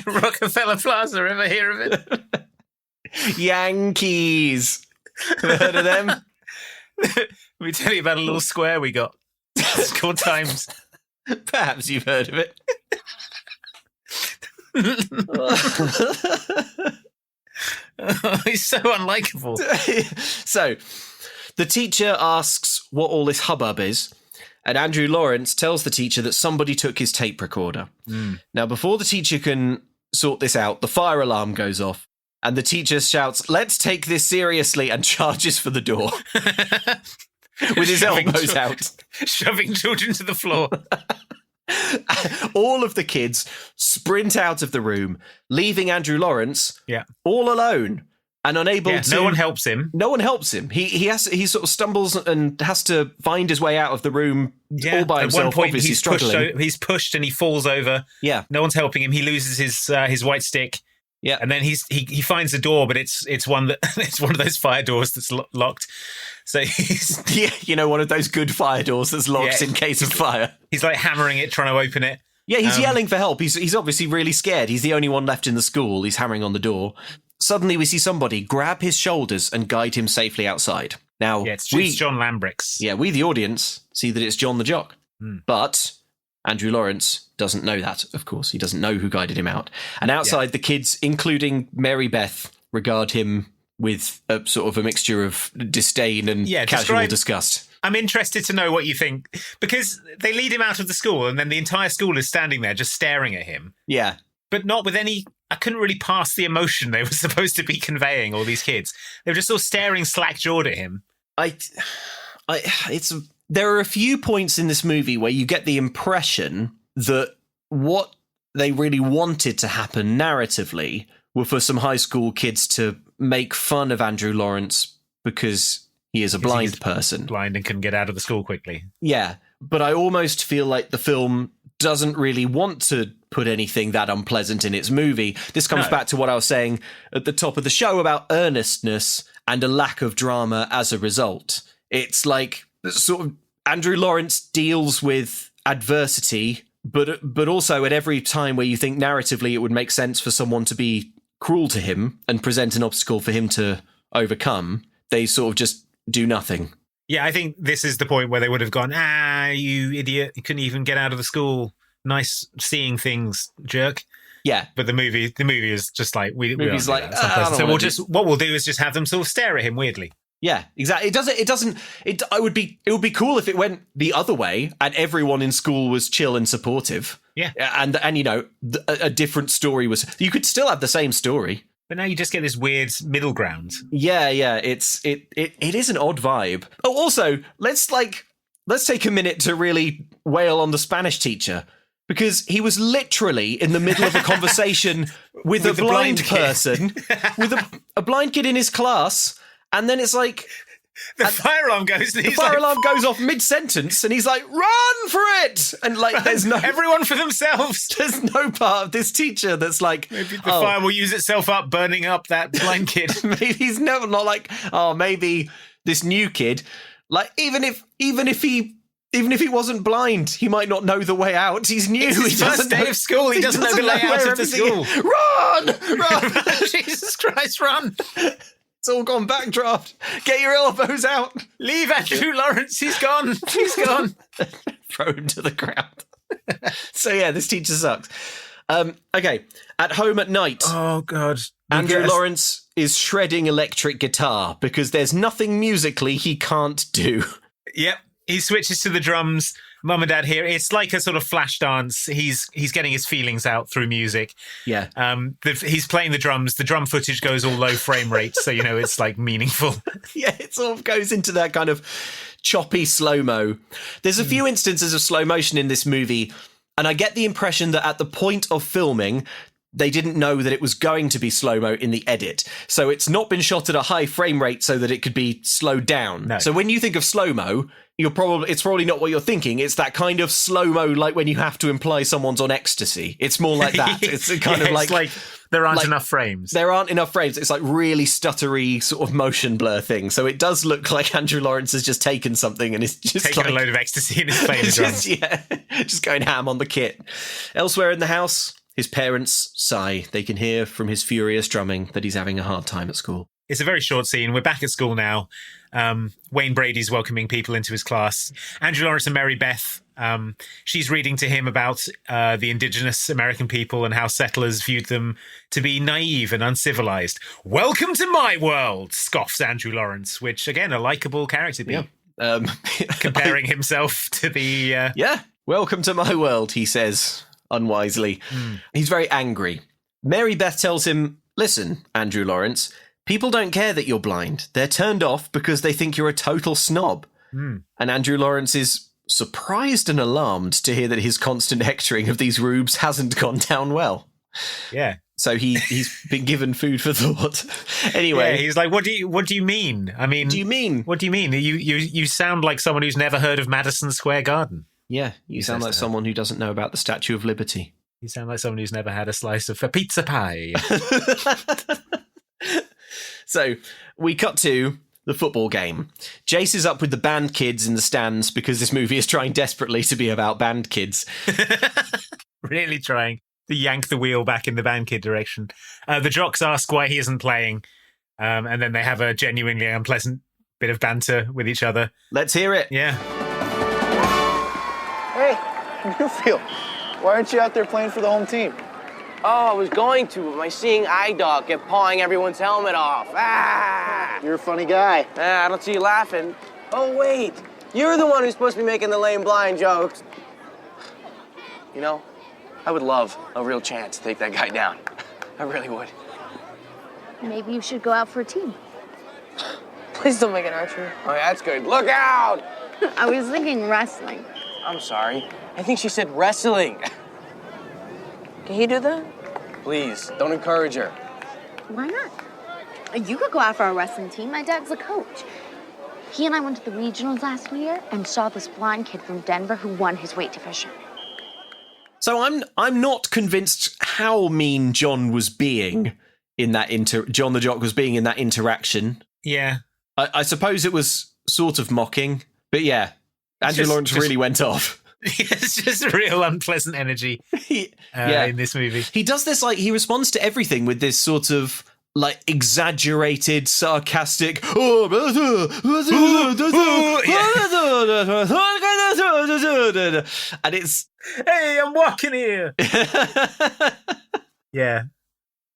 Rockefeller Plaza, ever hear of it? Yankees. Ever heard of them? Let me tell you about a little square we got. It's called Times. Perhaps you've heard of it. He's so unlikable. So, the teacher asks what all this hubbub is, and Andrew Lawrence tells the teacher that somebody took his tape recorder. Now, before the teacher can sort this out, the fire alarm goes off, and the teacher shouts, "Let's take this seriously," and charges for the door. With his elbows out. Shoving children to the floor. All of the kids sprint out of the room, leaving Andrew Lawrence all alone and unable to... No one helps him. No one helps him. He sort of stumbles and has to find his way out of the room all by himself. At one point, obviously struggling. he's pushed and he falls over. Yeah. No one's helping him. He loses his white stick. Yeah. And then he finds the door, but it's one of those fire doors that's locked. So he's one of those good fire doors that's locked in case of fire. He's like hammering it, trying to open it. Yeah, he's yelling for help. He's obviously really scared. He's the only one left in the school. He's hammering on the door. Suddenly we see somebody grab his shoulders and guide him safely outside. Now, it's John Lambrix. Yeah, we, the audience, see that it's John the jock. But Andrew Lawrence doesn't know that, of course. He doesn't know who guided him out. And outside, the kids, including Mary Beth, regard him with a sort of a mixture of disdain and casual disgust. I'm interested to know what you think, because they lead him out of the school and then the entire school is standing there just staring at him. Yeah. But not with any... I couldn't really pass the emotion they were supposed to be conveying, all these kids. They were just all staring slack-jawed at him. There are a few points in this movie where you get the impression that what they really wanted to happen narratively were for some high school kids to make fun of Andrew Lawrence because he is a blind person. Blind and can get out of the school quickly. Yeah, but I almost feel like the film doesn't really want to put anything that unpleasant in its movie. This comes back to what I was saying at the top of the show about earnestness and a lack of drama as a result. It's like sort of Andrew Lawrence deals with adversity, but also at every time where you think narratively it would make sense for someone to be cruel to him and present an obstacle for him to overcome, they sort of just do nothing. Yeah, I think this is the point where they would have gone, you idiot, you couldn't even get out of the school. Nice seeing things, jerk. Yeah. But the movie is just like, Movie's like, what we'll do is just have them sort of stare at him weirdly. Yeah, exactly. It would be cool if it went the other way and everyone in school was chill and supportive. Yeah. And a different story was, you could still have the same story. But now you just get this weird middle ground. Yeah, it is an odd vibe. Oh, also, let's take a minute to really wail on the Spanish teacher, because he was literally in the middle of a conversation with a blind person, with a blind kid in his class. And then it's like... The fire alarm goes. The fire alarm goes off mid-sentence and he's like, run for it! And like, there's no... Everyone for themselves. There's no part of this teacher that's like... Maybe the fire will use itself up, burning up that blind kid. Maybe he's never not like, maybe this new kid... Like, even if he wasn't blind, he might not know the way out. He's new. It's his first day of school. He doesn't know the layout of the school. Run! Jesus Christ, run! It's all gone backdraft. Get your elbows out. Leave Andrew Lawrence. He's gone. He's gone. Throw him to the ground. So yeah, this teacher sucks. Okay, at home at night. Oh God. Andrew Lawrence is shredding electric guitar because there's nothing musically he can't do. Yep. He switches to the drums. Mum and Dad here. It's like a sort of flash dance. He's getting his feelings out through music. Yeah. He's playing the drums. The drum footage goes all low frame rate, so it's like meaningful. Yeah, it sort of goes into that kind of choppy slow-mo. There's a few instances of slow motion in this movie, and I get the impression that at the point of filming, they didn't know that it was going to be slow-mo in the edit. So it's not been shot at a high frame rate so that it could be slowed down. No. So when you think of slow-mo, it's probably not what you're thinking. It's that kind of slow-mo, like when you have to imply someone's on ecstasy. It's more like that. It's kind of like there aren't enough frames. There aren't enough frames. It's like really stuttery sort of motion blur thing. So it does look like Andrew Lawrence has just taken something and is just taking a load of ecstasy and is playing the drums. Just going ham on the kit. Elsewhere in the house, his parents sigh. They can hear from his furious drumming that he's having a hard time at school. It's a very short scene. We're back at school now. Wayne Brady's welcoming people into his class. Andrew Lawrence and Mary Beth, she's reading to him about the indigenous American people and how settlers viewed them to be naive and uncivilized. Welcome to my world, scoffs Andrew Lawrence, which, again, a likable character beat. Yeah. Comparing himself to the... Yeah, welcome to my world, he says, unwisely. He's very angry. Mary Beth tells him, listen, Andrew Lawrence... People don't care that you're blind. They're turned off because they think you're a total snob. And Andrew Lawrence is surprised and alarmed to hear that his constant hectoring of these rubes hasn't gone down well. Yeah. So he's been given food for thought. Anyway, yeah, he's like, "What do you mean? I mean, What do you mean? You sound like someone who's never heard of Madison Square Garden." Yeah, you sound like someone who doesn't know about the Statue of Liberty. You sound like someone who's never had a slice of a pizza pie. So we cut to the football game. Jace is up with the band kids in the stands because this movie is trying desperately to be about band kids. Really trying to yank the wheel back in the band kid direction. The jocks ask why he isn't playing, and then they have a genuinely unpleasant bit of banter with each other. Let's hear it. Yeah. Hey, Newfield, why aren't you out there playing for the home team? Oh, I was going to, but my seeing eye dog kept pawing everyone's helmet off. Ah! You're a funny guy. I don't see you laughing. Oh, wait. You're the one who's supposed to be making the lame blind jokes. You know, I would love a real chance to take that guy down. I really would. Maybe you should go out for a team. Please don't make it archery. Oh, yeah, that's good. Look out! I was thinking wrestling. I'm sorry. I think she said wrestling. Can he do that? Please, don't encourage her. Why not? You could go out for a wrestling team. My dad's a coach. He and I went to the regionals last year and saw this blind kid from Denver who won his weight division. So I'm not convinced how mean John was being in that John the Jock was being in that interaction. Yeah. I suppose it was sort of mocking, but yeah, Andrew Lawrence really went off. It's just real unpleasant energy in this movie. He does this, like, he responds to everything with this sort of, like, exaggerated, sarcastic, and it's... Hey, I'm walking here! Yeah.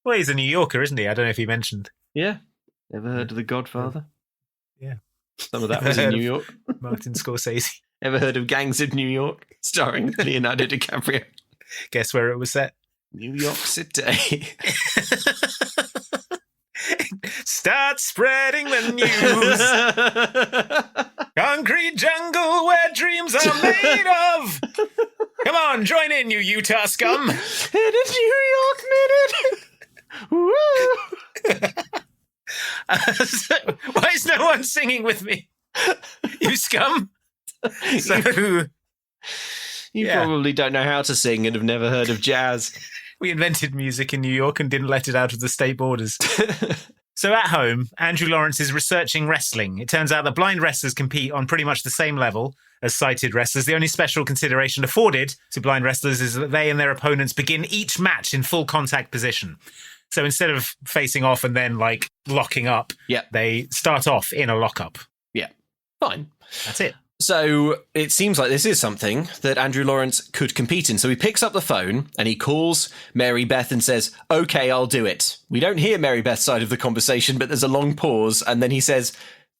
Well, he's a New Yorker, isn't he? I don't know if he mentioned. Yeah. Ever heard of The Godfather? Yeah. Some of that was in New York. Martin Scorsese. Ever heard of Gangs of New York? Starring Leonardo DiCaprio. Guess where it was set? New York City. Start spreading the news. Concrete jungle where dreams are made of. Come on, join in, you Utah scum. It is New York Minute. Why is no one singing with me? You scum. So, you probably don't know how to sing and have never heard of jazz. We invented music in New York and didn't let it out of the state borders. So at home, Andrew Lawrence is researching wrestling. It turns out that blind wrestlers compete on pretty much the same level as sighted wrestlers. The only special consideration afforded to blind wrestlers is that they and their opponents begin each match in full contact position. So instead of facing off and then locking up, they start off in a lockup. Yeah, fine. That's it. So it seems like this is something that Andrew Lawrence could compete in. So he picks up the phone and he calls Mary Beth and says, "Okay, I'll do it." We don't hear Mary Beth's side of the conversation, but there's a long pause. And then he says,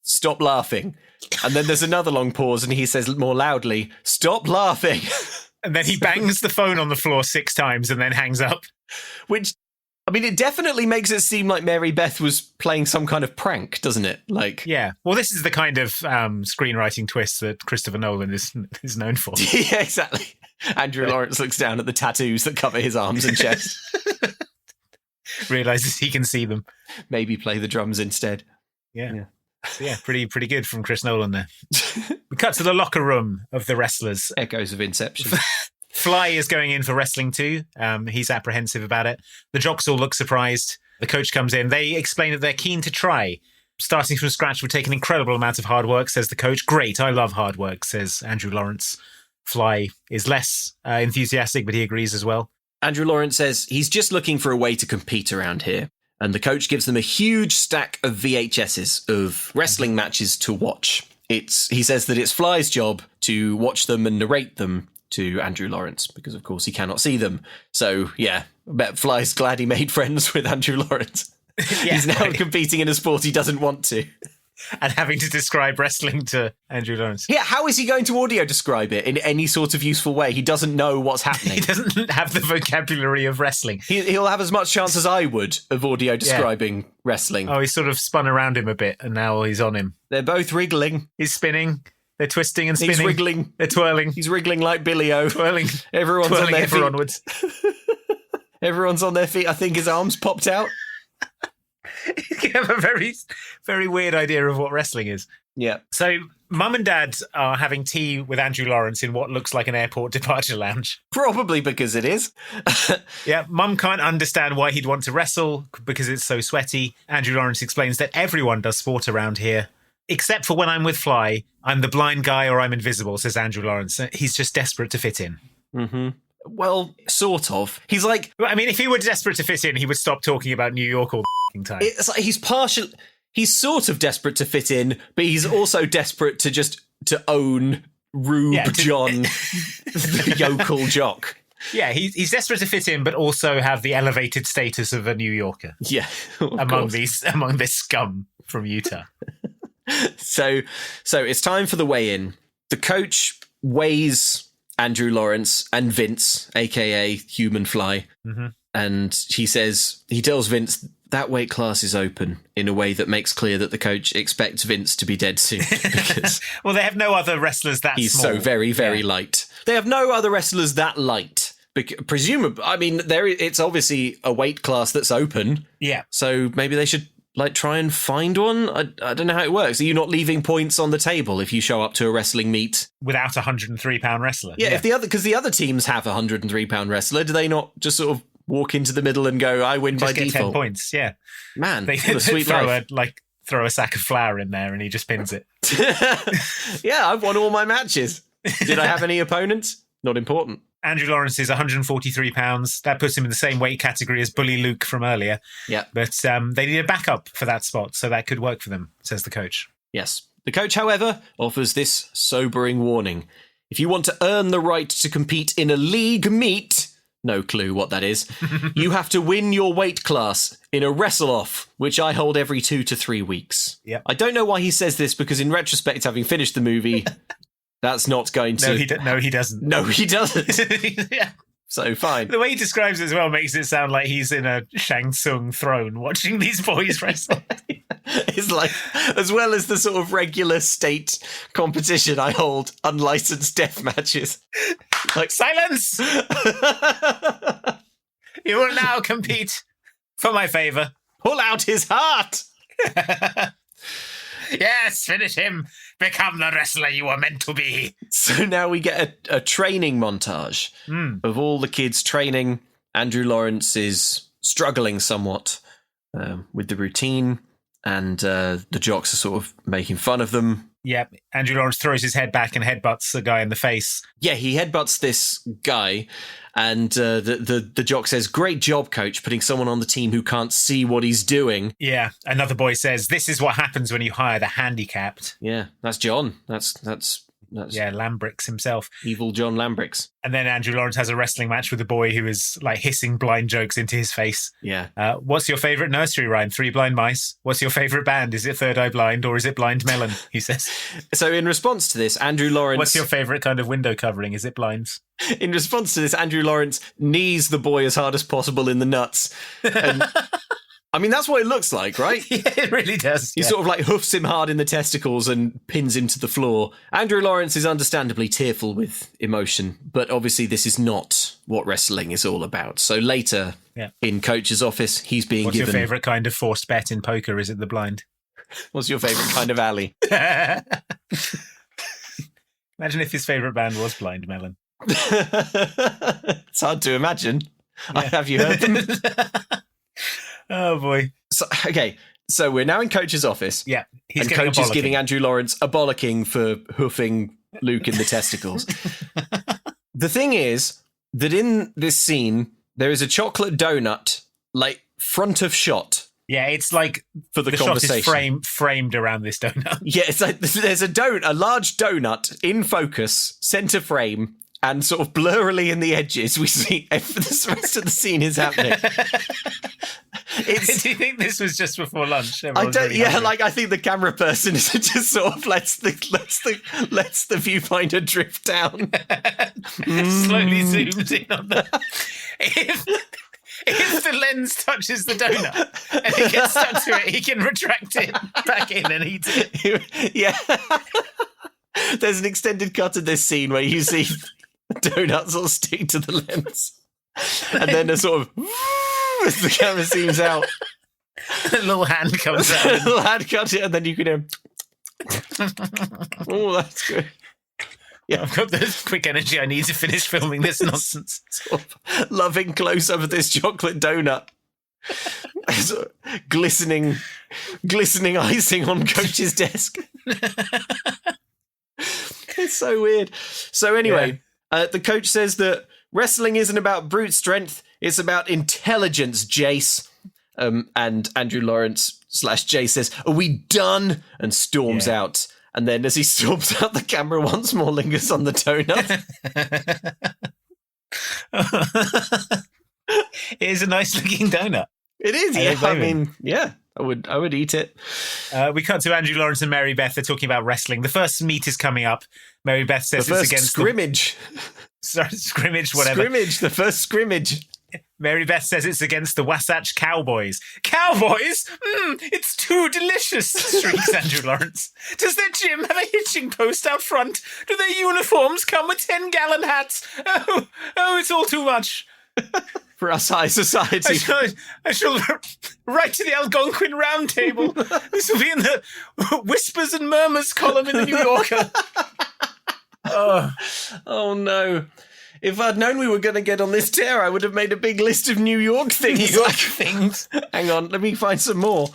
"Stop laughing." And then there's another long pause and he says more loudly, "Stop laughing." And then he bangs the phone on the floor 6 times and then hangs up. Which, I mean, it definitely makes it seem like Mary Beth was playing some kind of prank, doesn't it? Yeah. Well, this is the kind of screenwriting twist that Christopher Nolan is known for. Yeah, exactly. Andrew Lawrence looks down at the tattoos that cover his arms and chest. Realizes he can see them. Maybe play the drums instead. Yeah. So pretty good from Chris Nolan there. We cut to the locker room of the wrestlers. Echoes of Inception. Fly is going in for wrestling too. He's apprehensive about it. The jocks all look surprised. The coach comes in. They explain that they're keen to try. Starting from scratch would take an incredible amount of hard work, says the coach. Great, I love hard work, says Andrew Lawrence. Fly is less enthusiastic, but he agrees as well. Andrew Lawrence says he's just looking for a way to compete around here. And the coach gives them a huge stack of VHSs of wrestling matches to watch. He says that it's Fly's job to watch them and narrate them to Andrew Lawrence, because of course he cannot see them. So yeah, I bet Fly's glad he made friends with Andrew Lawrence. He's now competing in a sport he doesn't want to. And having to describe wrestling to Andrew Lawrence. Yeah, how is he going to audio describe it in any sort of useful way? He doesn't know what's happening. He doesn't have the vocabulary of wrestling. He'll have as much chance as I would of audio describing wrestling. Oh, he's sort of spun around him a bit, and now he's on him. They're both wriggling. He's spinning. They're twisting and spinning. He's wriggling. They're twirling. He's wriggling like Billy-O. Twirling. Everyone's twirling on their ever feet. Onwards. Everyone's on their feet. I think his arms popped out. You have a very, very weird idea of what wrestling is. Yeah. So Mum and Dad are having tea with Andrew Lawrence in what looks like an airport departure lounge. Probably because it is. Yeah, Mum can't understand why he'd want to wrestle because it's so sweaty. Andrew Lawrence explains that everyone does sport around here. Except for when I'm with Fly, I'm the blind guy or I'm invisible, says Andrew Lawrence. He's just desperate to fit in. Mm-hmm. Well, sort of. He's like... I mean, if he were desperate to fit in, he would stop talking about New York all the time. It's like he's sort of desperate to fit in, but he's also desperate to own Rube John, the yokel jock. Yeah, he's desperate to fit in, but also have the elevated status of a New Yorker. Yeah, among this scum from Utah. So it's time for the weigh-in. The coach weighs Andrew Lawrence and Vince, aka Human Fly, and he tells Vince that weight class is open in a way that makes clear that the coach expects Vince to be dead soon. Because well, they have no other wrestlers that he's small. so very, very light. They have no other wrestlers that light. Presumably, I mean, it's obviously a weight class that's open. Yeah. So maybe they should try and find one. I don't know how it works. Are you not leaving points on the table if you show up to a wrestling meet without a 103-pound wrestler? Yeah. If because the other teams have a 103-pound wrestler, do they not just sort of walk into the middle and go, "I win by get default"? 10 points. Yeah. Man, they what a sweet throw a sack of flour in there and he just pins it. Yeah, I've won all my matches. Did I have any opponents? Not important. Andrew Lawrence is 143 pounds. That puts him in the same weight category as Bully Luke from earlier. Yeah. But they need a backup for that spot, so that could work for them, says the coach. Yes. The coach, however, offers this sobering warning. If you want to earn the right to compete in a league meet, No clue what that is. You have to win your weight class in a wrestle-off, which I hold every 2 to 3 weeks. Yep. I don't know why he says this, because in retrospect, having finished the movie, that's not going to... No, he doesn't. No, he doesn't. Yeah. So, fine. The way he describes it as well makes it sound like he's in a Shang Tsung throne watching these boys wrestle. It's like, as well as the sort of regular state competition, I hold unlicensed death matches. Like, silence! You will now compete for my favour. Pull out his heart! Yes, finish him. Become the wrestler you were meant to be. So now we get a training montage of all the kids training. Andrew Lawrence is struggling somewhat with the routine, and the jocks are sort of making fun of them. Yep, Andrew Lawrence throws his head back and headbutts the guy in the face. Yeah, he headbutts this guy, and the jock says, "Great job, coach, putting someone on the team who can't see what he's doing." Yeah, another boy says, "This is what happens when you hire the handicapped." Yeah, that's John. That's yeah, Lambrix himself. Evil John Lambrix. And then Andrew Lawrence has a wrestling match with a boy who is like hissing blind jokes into his face. Yeah. What's your favourite nursery rhyme? 3 blind mice. What's your favourite band? Is it Third Eye Blind or is it Blind Melon? He says. So in response to this, Andrew Lawrence... What's your favourite kind of window covering? Is it blinds? In response to this, Andrew Lawrence knees the boy as hard as possible in the nuts. And... I mean, that's what it looks like, right? Yeah, it really does. He sort of like hoofs him hard in the testicles and pins him to the floor. Andrew Lawrence is understandably tearful with emotion, but obviously this is not what wrestling is all about. So later, in Coach's office, he's being given... What's your favourite kind of forced bet in poker? Is it the blind? What's your favourite kind of alley? Imagine if his favourite band was Blind Melon. It's hard to imagine. Yeah. Have you heard them? Oh, boy. So we're now in Coach's office. Yeah. And Coach is giving Andrew Lawrence a bollocking for hoofing Luke in the testicles. The thing is that in this scene, there is a chocolate donut, like, front of shot. Yeah, it's like for the conversation. Shot is framed around this donut. Yeah, it's like there's a large donut in focus, center frame, and sort of blurrily in the edges, we see the rest of the scene is happening. Do you think this was just before lunch? I don't. Yeah, hungry. I think the camera person just sort of lets the viewfinder drift down, slowly zooms in on the. If the lens touches the donut and it gets stuck to it, he can retract it back in and eat it. Yeah. There's an extended cut of this scene where you see donuts all stick to the lens, and then a sort of as the camera zooms out, a little hand comes out. A little hand cuts it, and then you can hear. Oh, that's good. Yeah, I've got the quick energy I need to finish filming this nonsense. Sort of loving close up of this chocolate donut. Sort of glistening icing on Coach's desk. It's so weird. So anyway, the coach says that wrestling isn't about brute strength, it's about intelligence, Jace. And Andrew Lawrence / Jace says, "Are we done?" and storms out. And then as he storms out, the camera once more lingers on the donut. It is a nice looking donut. It is, yeah. I mean, yeah, I would eat it. We cut to Andrew Lawrence and Mary Beth. They're talking about wrestling. The first meet is coming up. Mary Beth says the first it's against scrimmage. Scrimmage, whatever. The first scrimmage. Mary Beth says it's against the Wasatch Cowboys. Cowboys? It's too delicious, shrieks Andrew Lawrence. Does their gym have a hitching post out front? Do their uniforms come with 10-gallon hats? Oh, it's all too much. For us high society. I shall write to the Algonquin Round Table. This will be in the Whispers and Murmurs column in the New Yorker. Oh no. If I'd known we were going to get on this tear, I would have made a big list of New York things. New York things. Hang on, let me find some more.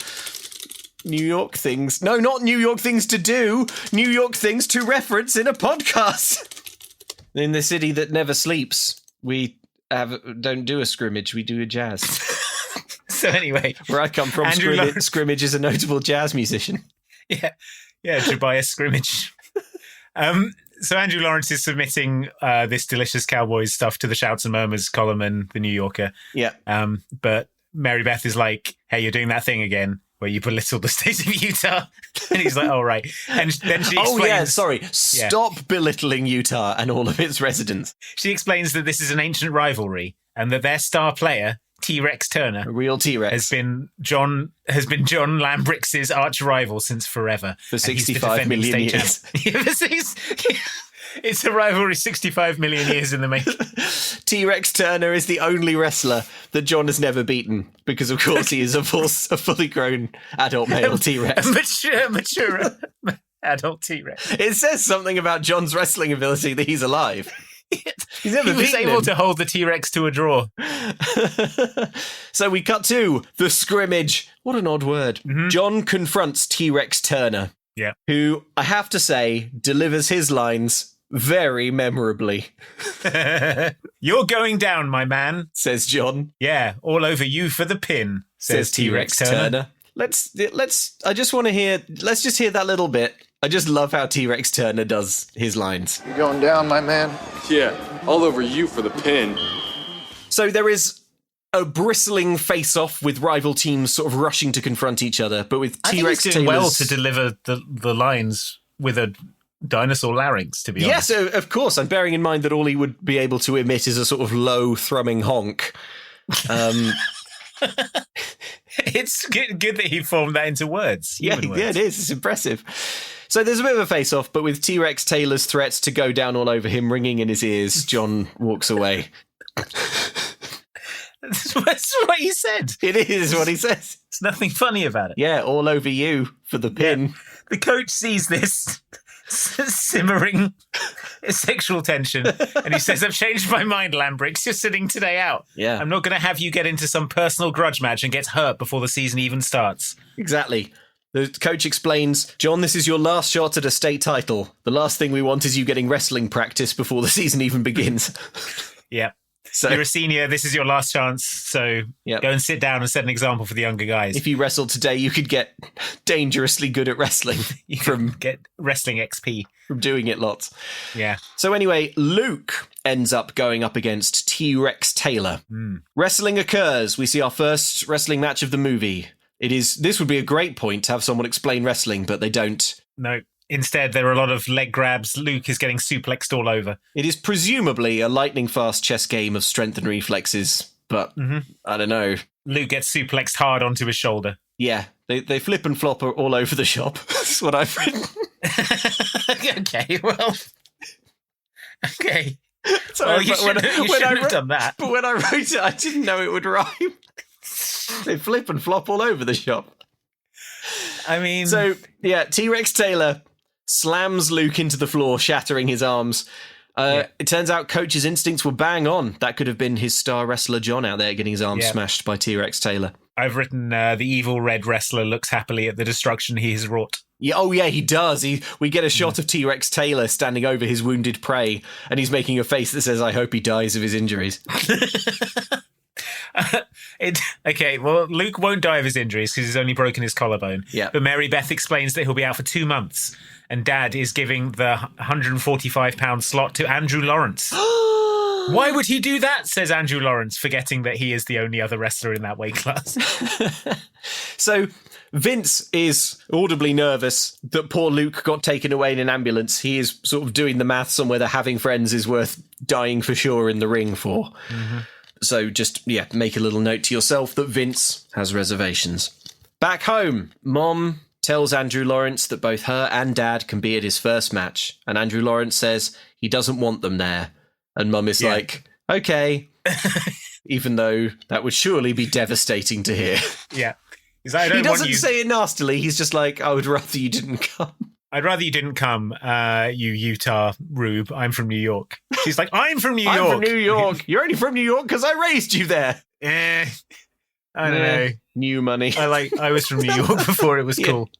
New York things. No, not New York things to do. New York things to reference in a podcast. In the city that never sleeps, we don't do a scrimmage, we do a jazz. So anyway. Where I come from, Scrimmage is a notable jazz musician. Yeah, Tobias Scrimmage. So Andrew Lawrence is submitting this delicious Cowboys stuff to the Shouts and Murmurs column in The New Yorker. Yeah. But Mary Beth is like, hey, you're doing that thing again where you belittle the state of Utah. And he's like, oh, right. And then she explains... Oh, yeah, sorry. Stop belittling Utah and all of its residents. She explains that this is an ancient rivalry and that their star player, T-Rex Turner, a real T-Rex, has been John Lambrix's arch rival since forever. For 65 million years. It's a rivalry 65 million years in the making. T-Rex Turner is the only wrestler that John has never beaten because, of course, he is a fully grown adult male T-Rex. Mature adult T-Rex. It says something about John's wrestling ability that he's alive. He was able to hold the T-Rex to a draw. So we cut to the scrimmage. What an odd word. Mm-hmm. John confronts T-Rex Turner. Yeah. Who, I have to say, delivers his lines very memorably. You're going down, my man, says John. Yeah, all over you for the pin, says T-Rex Turner. Let's just hear that little bit. I just love how T-Rex Turner does his lines. You're going down, my man. Yeah, all over you for the pin. So there is a bristling face-off with rival teams sort of rushing to confront each other, but with T-Rex doing well to deliver the lines with a dinosaur larynx, to be honest. Yes, of course. I'm bearing in mind that all he would be able to emit is a sort of low thrumming honk. It's good that he formed that into words. Yeah, it is. It's impressive. So there's a bit of a face-off, but with T-Rex Taylor's threats to go down all over him ringing in his ears, John walks away. That's what he said. It is what he says. There's nothing funny about it. Yeah, all over you for the pin. Yeah. The coach sees this simmering sexual tension and he says, I've changed my mind, Lambrix. You're sitting today out. Yeah. I'm not going to have you get into some personal grudge match and get hurt before the season even starts. Exactly. The coach explains, John, this is your last shot at a state title. The last thing we want is you getting wrestling practice before the season even begins. Yeah. So, you're a senior, this is your last chance, so go and sit down and set an example for the younger guys. If you wrestled today, you could get dangerously good at wrestling. You can get wrestling XP. From doing it lots. Yeah. So anyway, Luke ends up going up against T-Rex Taylor. Wrestling occurs. We see our first wrestling match of the movie. This would be a great point to have someone explain wrestling, but they don't. No. Instead, there are a lot of leg grabs. Luke is getting suplexed all over. It is presumably a lightning-fast chess game of strength and reflexes, but I don't know. Luke gets suplexed hard onto his shoulder. Yeah, they flip and flop all over the shop. That's what I've written. Okay, well... Okay. Sorry, well, you shouldn't have done that. But when I wrote it, I didn't know it would rhyme. They flip and flop all over the shop. I mean... So, yeah, T-Rex Taylor slams Luke into the floor, shattering his arms. It turns out Coach's instincts were bang on. That could have been his star wrestler John out there getting his arm smashed by T-Rex Taylor. I've written the evil red wrestler looks happily at the destruction he has wrought. Yeah, oh yeah, he does. We get a shot of T-Rex Taylor standing over his wounded prey, and he's making a face that says, I hope he dies of his injuries. Okay, well, Luke won't die of his injuries because he's only broken his collarbone. Yeah. But Mary Beth explains that he'll be out for 2 months, and Dad is giving the £145 slot to Andrew Lawrence. Why would he do that, says Andrew Lawrence, forgetting that he is the only other wrestler in that weight class. So Vince is audibly nervous that poor Luke got taken away in an ambulance. He is sort of doing the maths on whether having friends is worth dying for sure in the ring for. Mm-hmm. So just, make a little note to yourself that Vince has reservations. Back home, Mom tells Andrew Lawrence that both her and Dad can be at his first match. And Andrew Lawrence says he doesn't want them there. And Mum is like, okay. Even though that would surely be devastating to hear. Yeah. He doesn't say it nastily. He's just like, I would rather you didn't come. I'd rather you didn't come, you Utah rube. I'm from New York. She's like, I'm from New York. I'm from New York. You're only from New York because I raised you there. I don't know. New money. I was from New York before it was cool.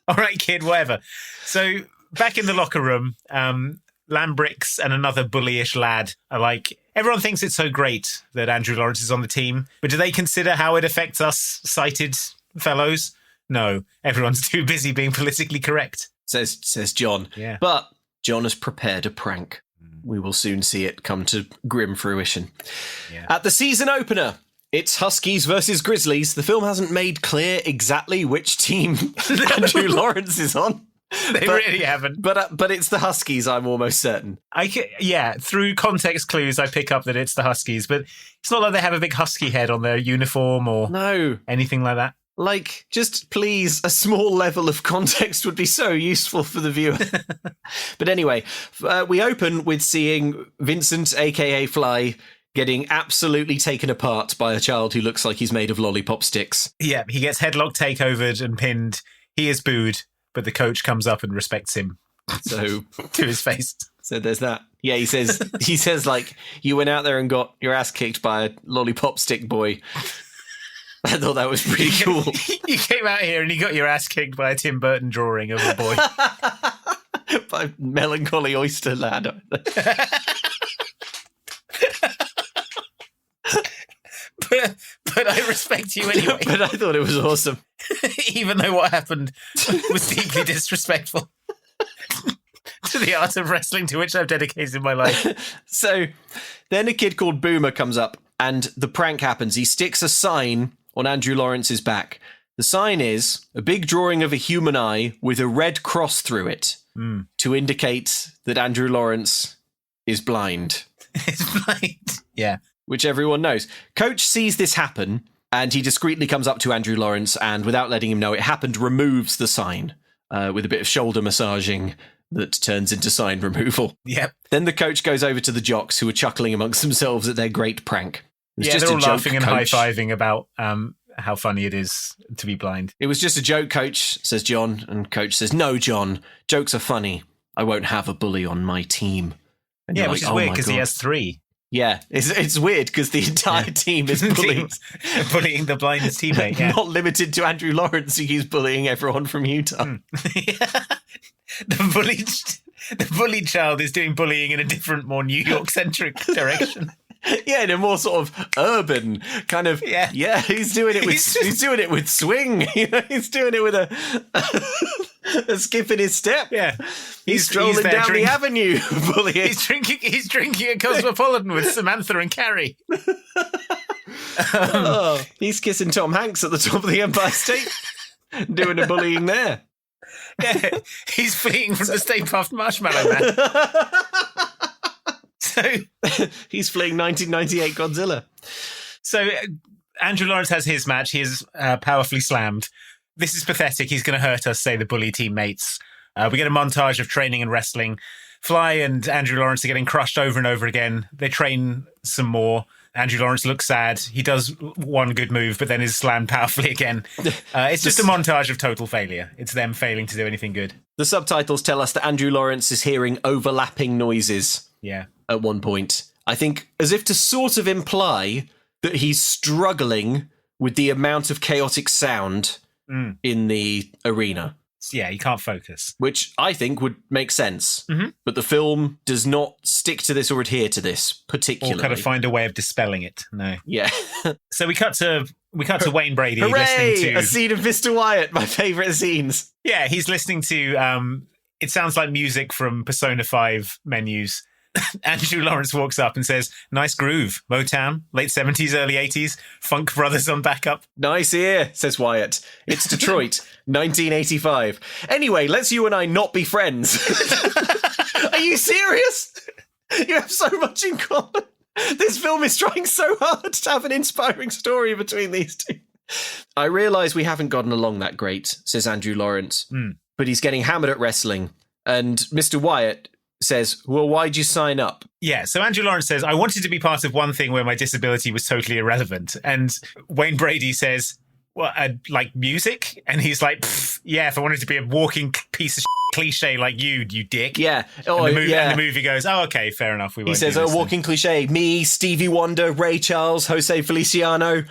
All right, kid, whatever. So back in the locker room, Lambrix and another bullyish lad are like, everyone thinks it's so great that Andrew Lawrence is on the team, but do they consider how it affects us sighted fellows? No, everyone's too busy being politically correct. Says John. Yeah. But John has prepared a prank. We will soon see it come to grim fruition. Yeah. At the season opener, it's Huskies versus Grizzlies. The film hasn't made clear exactly which team Andrew Lawrence is on. They really haven't. But it's the Huskies, I'm almost certain. Through context clues, I pick up that it's the Huskies, but it's not like they have a big husky head on their uniform or anything like that. Like, just please, a small level of context would be so useful for the viewer. But anyway, we open with seeing Vincent, a.k.a. Fly, getting absolutely taken apart by a child who looks like he's made of lollipop sticks. Yeah, he gets headlock takeovered and pinned. He is booed, but the coach comes up and respects him. So to his face. So there's that. Yeah, he says like, you went out there and got your ass kicked by a lollipop stick boy. I thought that was pretty cool. You came out here and you got your ass kicked by a Tim Burton drawing of a boy. By melancholy oyster lad. But I respect you anyway. But I thought it was awesome. Even though what happened was deeply disrespectful to the art of wrestling to which I've dedicated my life. So then a kid called Boomer comes up and the prank happens. He sticks a sign on Andrew Lawrence's back. The sign is a big drawing of a human eye with a red cross through it to indicate that Andrew Lawrence is blind. He's blind. Yeah. Which everyone knows. Coach sees this happen and he discreetly comes up to Andrew Lawrence and without letting him know it happened, removes the sign with a bit of shoulder massaging that turns into sign removal. Yep. Then the coach goes over to the jocks who are chuckling amongst themselves at their great prank. They're all laughing and high-fiving about how funny it is to be blind. It was just a joke, Coach, says John. And Coach says, no, John, jokes are funny. I won't have a bully on my team. And which is weird because he has 3. Yeah, it's weird because the entire team is bullying the blind teammate. Yeah. Not limited to Andrew Lawrence, who's bullying everyone from Utah. The bullied child is doing bullying in a different, more New York-centric direction. Yeah, in a more sort of urban kind of. Yeah. He's doing it with swing. He's doing it with a skip in his step. Yeah, he's strolling down the avenue, bullying. He's drinking a Cosmopolitan with Samantha and Carrie. He's kissing Tom Hanks at the top of the Empire State, doing a bullying there. Yeah, he's fleeing from the Stay Puft Marshmallow Man. So he's fleeing 1998 Godzilla. So Andrew Lawrence has his match. He is powerfully slammed. This is pathetic. He's going to hurt us, say the bully teammates. We get a montage of training and wrestling. Fly and Andrew Lawrence are getting crushed over and over again. They train some more. Andrew Lawrence looks sad. He does one good move, but then is slammed powerfully again. It's just a montage of total failure. It's them failing to do anything good. The subtitles tell us that Andrew Lawrence is hearing overlapping noises. Yeah. At one point, I think, as if to sort of imply that he's struggling with the amount of chaotic sound in the arena. Yeah, he can't focus. Which I think would make sense. Mm-hmm. But the film does not stick to this or adhere to this particularly. Or kind of find a way of dispelling it. No. Yeah. So we cut to Wayne Brady Hooray! listening to a scene of Mr. Wyatt, my favourite scenes. Yeah, he's listening to it sounds like music from Persona 5 menus. Andrew Lawrence walks up and says, nice groove, Motown, late 70s, early 80s, Funk Brothers on backup. Nice ear, says Wyatt. It's Detroit, 1985. Anyway, let's you and I not be friends. Are you serious? You have so much in common. This film is trying so hard to have an inspiring story between these two. I realise we haven't gotten along that great, says Andrew Lawrence, but he's getting hammered at wrestling. And Mr. Wyatt says, well, why'd you sign up? Yeah, so Andrew Lawrence says, I wanted to be part of one thing where my disability was totally irrelevant. And Wayne Brady says, well, like music? And he's like, yeah, if I wanted to be a walking piece of cliche like you dick. Yeah. And the movie goes, oh, okay, fair enough. He says, walking cliche. Me, Stevie Wonder, Ray Charles, Jose Feliciano.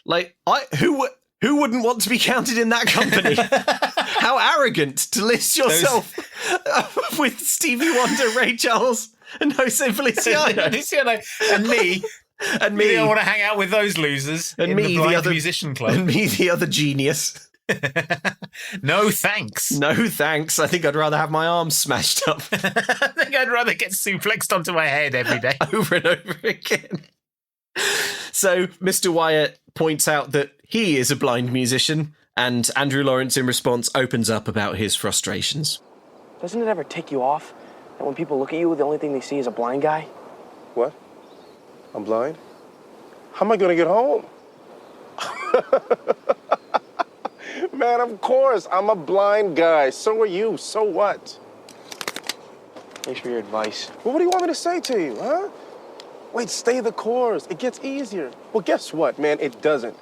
Like, who wouldn't want to be counted in that company? How arrogant to list yourself with Stevie Wonder, Ray Charles, and Jose Feliciano. and me. And me. You don't want to hang out with those losers and in me, the other musician club. And me, the other genius. No thanks. No thanks. I think I'd rather have my arms smashed up. I think I'd rather get suplexed onto my head every day. Over and over again. So Mr. Wyatt points out that he is a blind musician, and Andrew Lawrence in response opens up about his frustrations. Doesn't it ever tick you off that when people look at you, the only thing they see is a blind guy? What? I'm blind? How am I gonna get home? Man, of course, I'm a blind guy. So are you. So what? Thanks for your advice. Well, what do you want me to say to you, huh? Wait, stay the course. It gets easier. Well, guess what, man? It doesn't.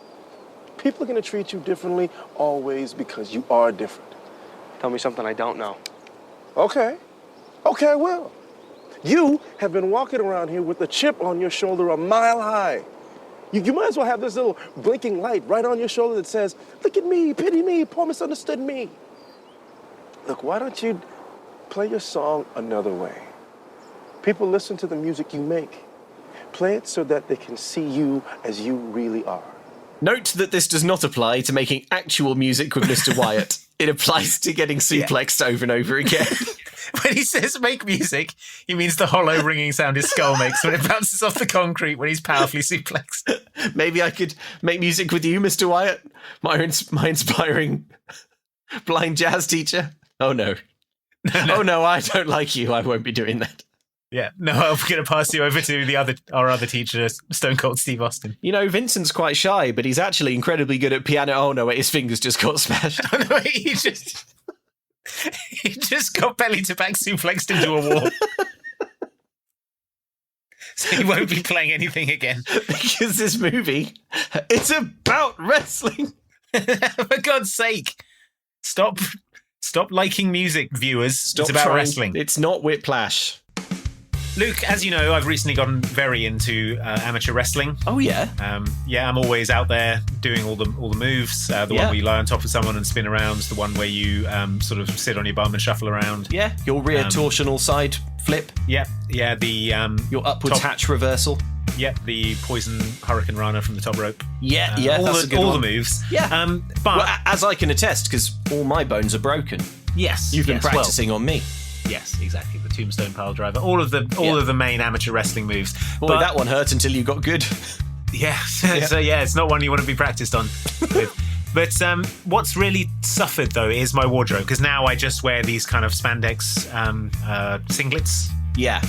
People are gonna treat you differently always because you are different. Tell me something I don't know. Okay. Okay, I will. You have been walking around here with a chip on your shoulder a mile high. You might as well have this little blinking light right on your shoulder that says, look at me, pity me, poor misunderstood me. Look, why don't you play your song another way? People listen to the music you make. Play it so that they can see you as you really are. Note that this does not apply to making actual music with Mr. Wyatt. It applies to getting suplexed over and over again. When he says make music, he means the hollow ringing sound his skull makes when it bounces off the concrete when he's powerfully suplexed. Maybe I could make music with you, Mr. Wyatt, my inspiring blind jazz teacher. Oh, no. Oh, no, I don't like you. I won't be doing that. Yeah, no, I'm going to pass you over to our other teacher, Stone Cold Steve Austin. You know, Vincent's quite shy, but he's actually incredibly good at piano. Oh, no, wait, his fingers just got smashed. Oh, no, he just got belly to back suplexed into a wall. So he won't be playing anything again. Because this movie, it's about wrestling. For God's sake. Stop liking music, viewers. It's about wrestling. It's not whiplash. Luke, as you know, I've recently gotten very into amateur wrestling. Oh, yeah? Yeah, I'm always out there doing all the moves. The one where you lie on top of someone and spin around. The one where you sort of sit on your bum and shuffle around. Yeah, your rear torsional side flip. Yeah, the... your upwards hatch reversal. Yep, the poison hurricane rana from the top rope. Yeah, all the moves. Yeah. But well, as I can attest, because all my bones are broken. Yes. You've been practicing on me. Yes, exactly. The tombstone pile driver. All of the main amateur wrestling moves. Boy, that one hurt until you got good. Yeah. So it's not one you want to be practiced on with. But what's really suffered though is my wardrobe, because now I just wear these kind of spandex singlets. Yeah,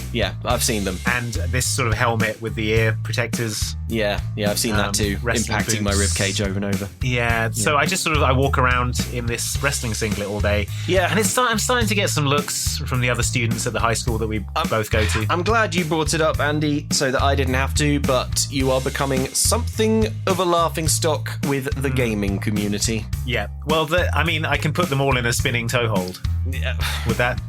I've seen them. And this sort of helmet with the ear protectors. Yeah, I've seen that too, impacting boots. my rib cage over and over. Yeah, so I just I walk around in this wrestling singlet all day. Yeah. And I'm starting to get some looks from the other students at the high school that we both go to. I'm glad you brought it up, Andy, so that I didn't have to, but you are becoming something of a laughingstock with the gaming community. Yeah, well, I can put them all in a spinning toe hold. Yeah.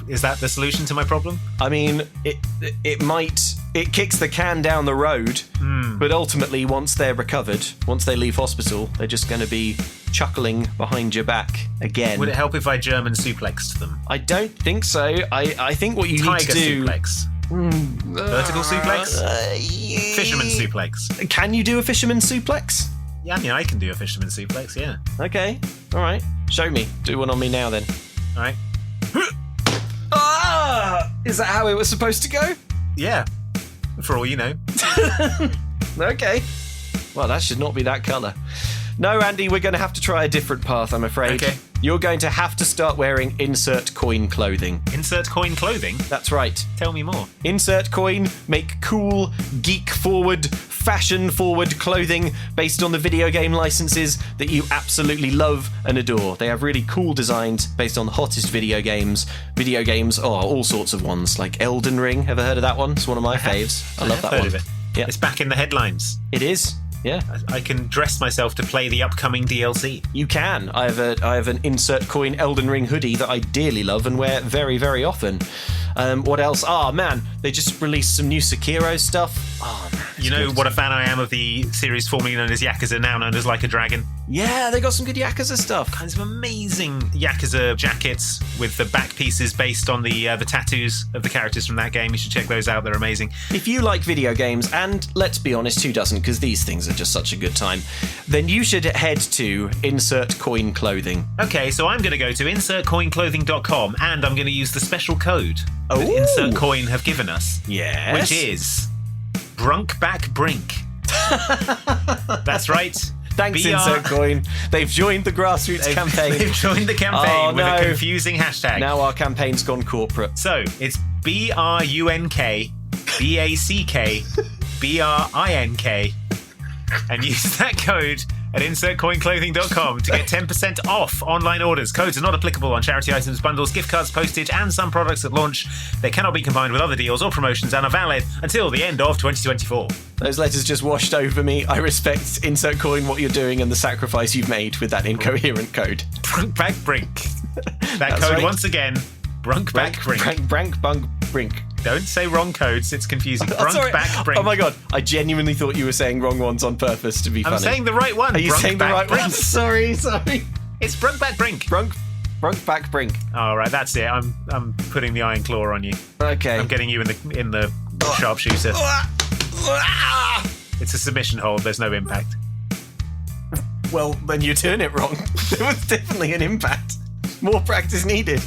Is that the solution to my problem? I mean, it kicks the can down the road, but ultimately once they're recovered, once they leave hospital, they're just going to be chuckling behind your back again. Would it help if I German suplexed them? I don't think so. I think what you need to do... suplex. Vertical suplex? Fisherman suplex. Can you do a fisherman suplex? Yeah, I mean, I can do a fisherman suplex, yeah. Okay, all right. Show me. Do one on me now then. All right. Is that how it was supposed to go? Yeah, for all you know. Okay. Well, that should not be that colour. No, Andy, we're going to have to try a different path, I'm afraid. Okay. You're going to have to start wearing insert coin clothing. Insert coin clothing? That's right. Tell me more. Insert coin, make cool, geek-forward, fashion-forward clothing based on the video game licenses that you absolutely love and adore. They have really cool designs based on the hottest video games. Video games, all sorts of ones, like Elden Ring. Ever heard of that one? It's one of my faves. I love that one. I've heard of it. Yeah. It's back in the headlines. It is. Yeah, I can dress myself to play the upcoming DLC. You can. I have an insert coin Elden Ring hoodie that I dearly love and wear very, very often. What else? Oh, man, they just released some new Sekiro stuff. Oh, man. You know what a fan I am of the series formerly known as Yakuza, now known as Like a Dragon? Yeah, they got some good Yakuza stuff. Kinds of amazing Yakuza jackets with the back pieces based on the tattoos of the characters from that game. You should check those out. They're amazing. If you like video games, and let's be honest, who doesn't, because these things are just such a good time, then you should head to Insert Coin Clothing. Okay, so I'm going to go to insertcoinclothing.com and I'm going to use the special code that Insert Coin have given us. Yes. Which is Brunkbackbrink. That's right. Thanks, Insert Coin. They've joined the grassroots campaign. They've joined the campaign with a confusing hashtag. Now our campaign's gone corporate. So it's BRUNKBACKBRINK and use that code at insertcoinclothing.com to get 10% off online orders. Codes are not applicable on charity items, bundles, gift cards, postage, and some products at launch. They cannot be combined with other deals or promotions and are valid until the end of 2024. Those letters just washed over me. I respect Insert Coin, what you're doing, and the sacrifice you've made with that incoherent code. Brunkbackbrink. That code, right. Once again, Brunkbackbrink. Don't say wrong codes, it's confusing. Brunkbackbrink. Oh my god, I genuinely thought you were saying wrong ones on purpose to be funny. I'm saying the right one. Are you saying the right one? Sorry. It's Brunkbackbrink. Brunkbackbrink. All right, that's it. I'm putting the iron claw on you. Okay. I'm getting you in the sharpshooter. It's a submission hold. There's no impact. Well, then you turn it wrong. There was definitely an impact. More practice needed.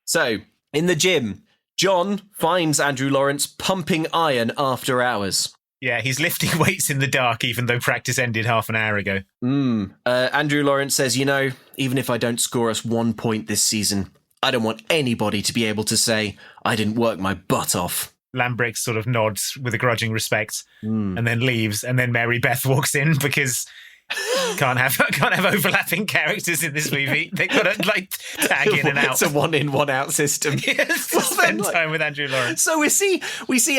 So, in the gym, John finds Andrew Lawrence pumping iron after hours. Yeah, he's lifting weights in the dark, even though practice ended half an hour ago. Andrew Lawrence says, even if I don't score us 1 point this season, I don't want anybody to be able to say I didn't work my butt off. Lambrick sort of nods with a grudging respect and then leaves, and then Mary Beth walks in because can't have overlapping characters in this movie. They've got to tag in and out. It's a 1-in, 1-out system. Yes, spend time with Andrew Lawrence. So we see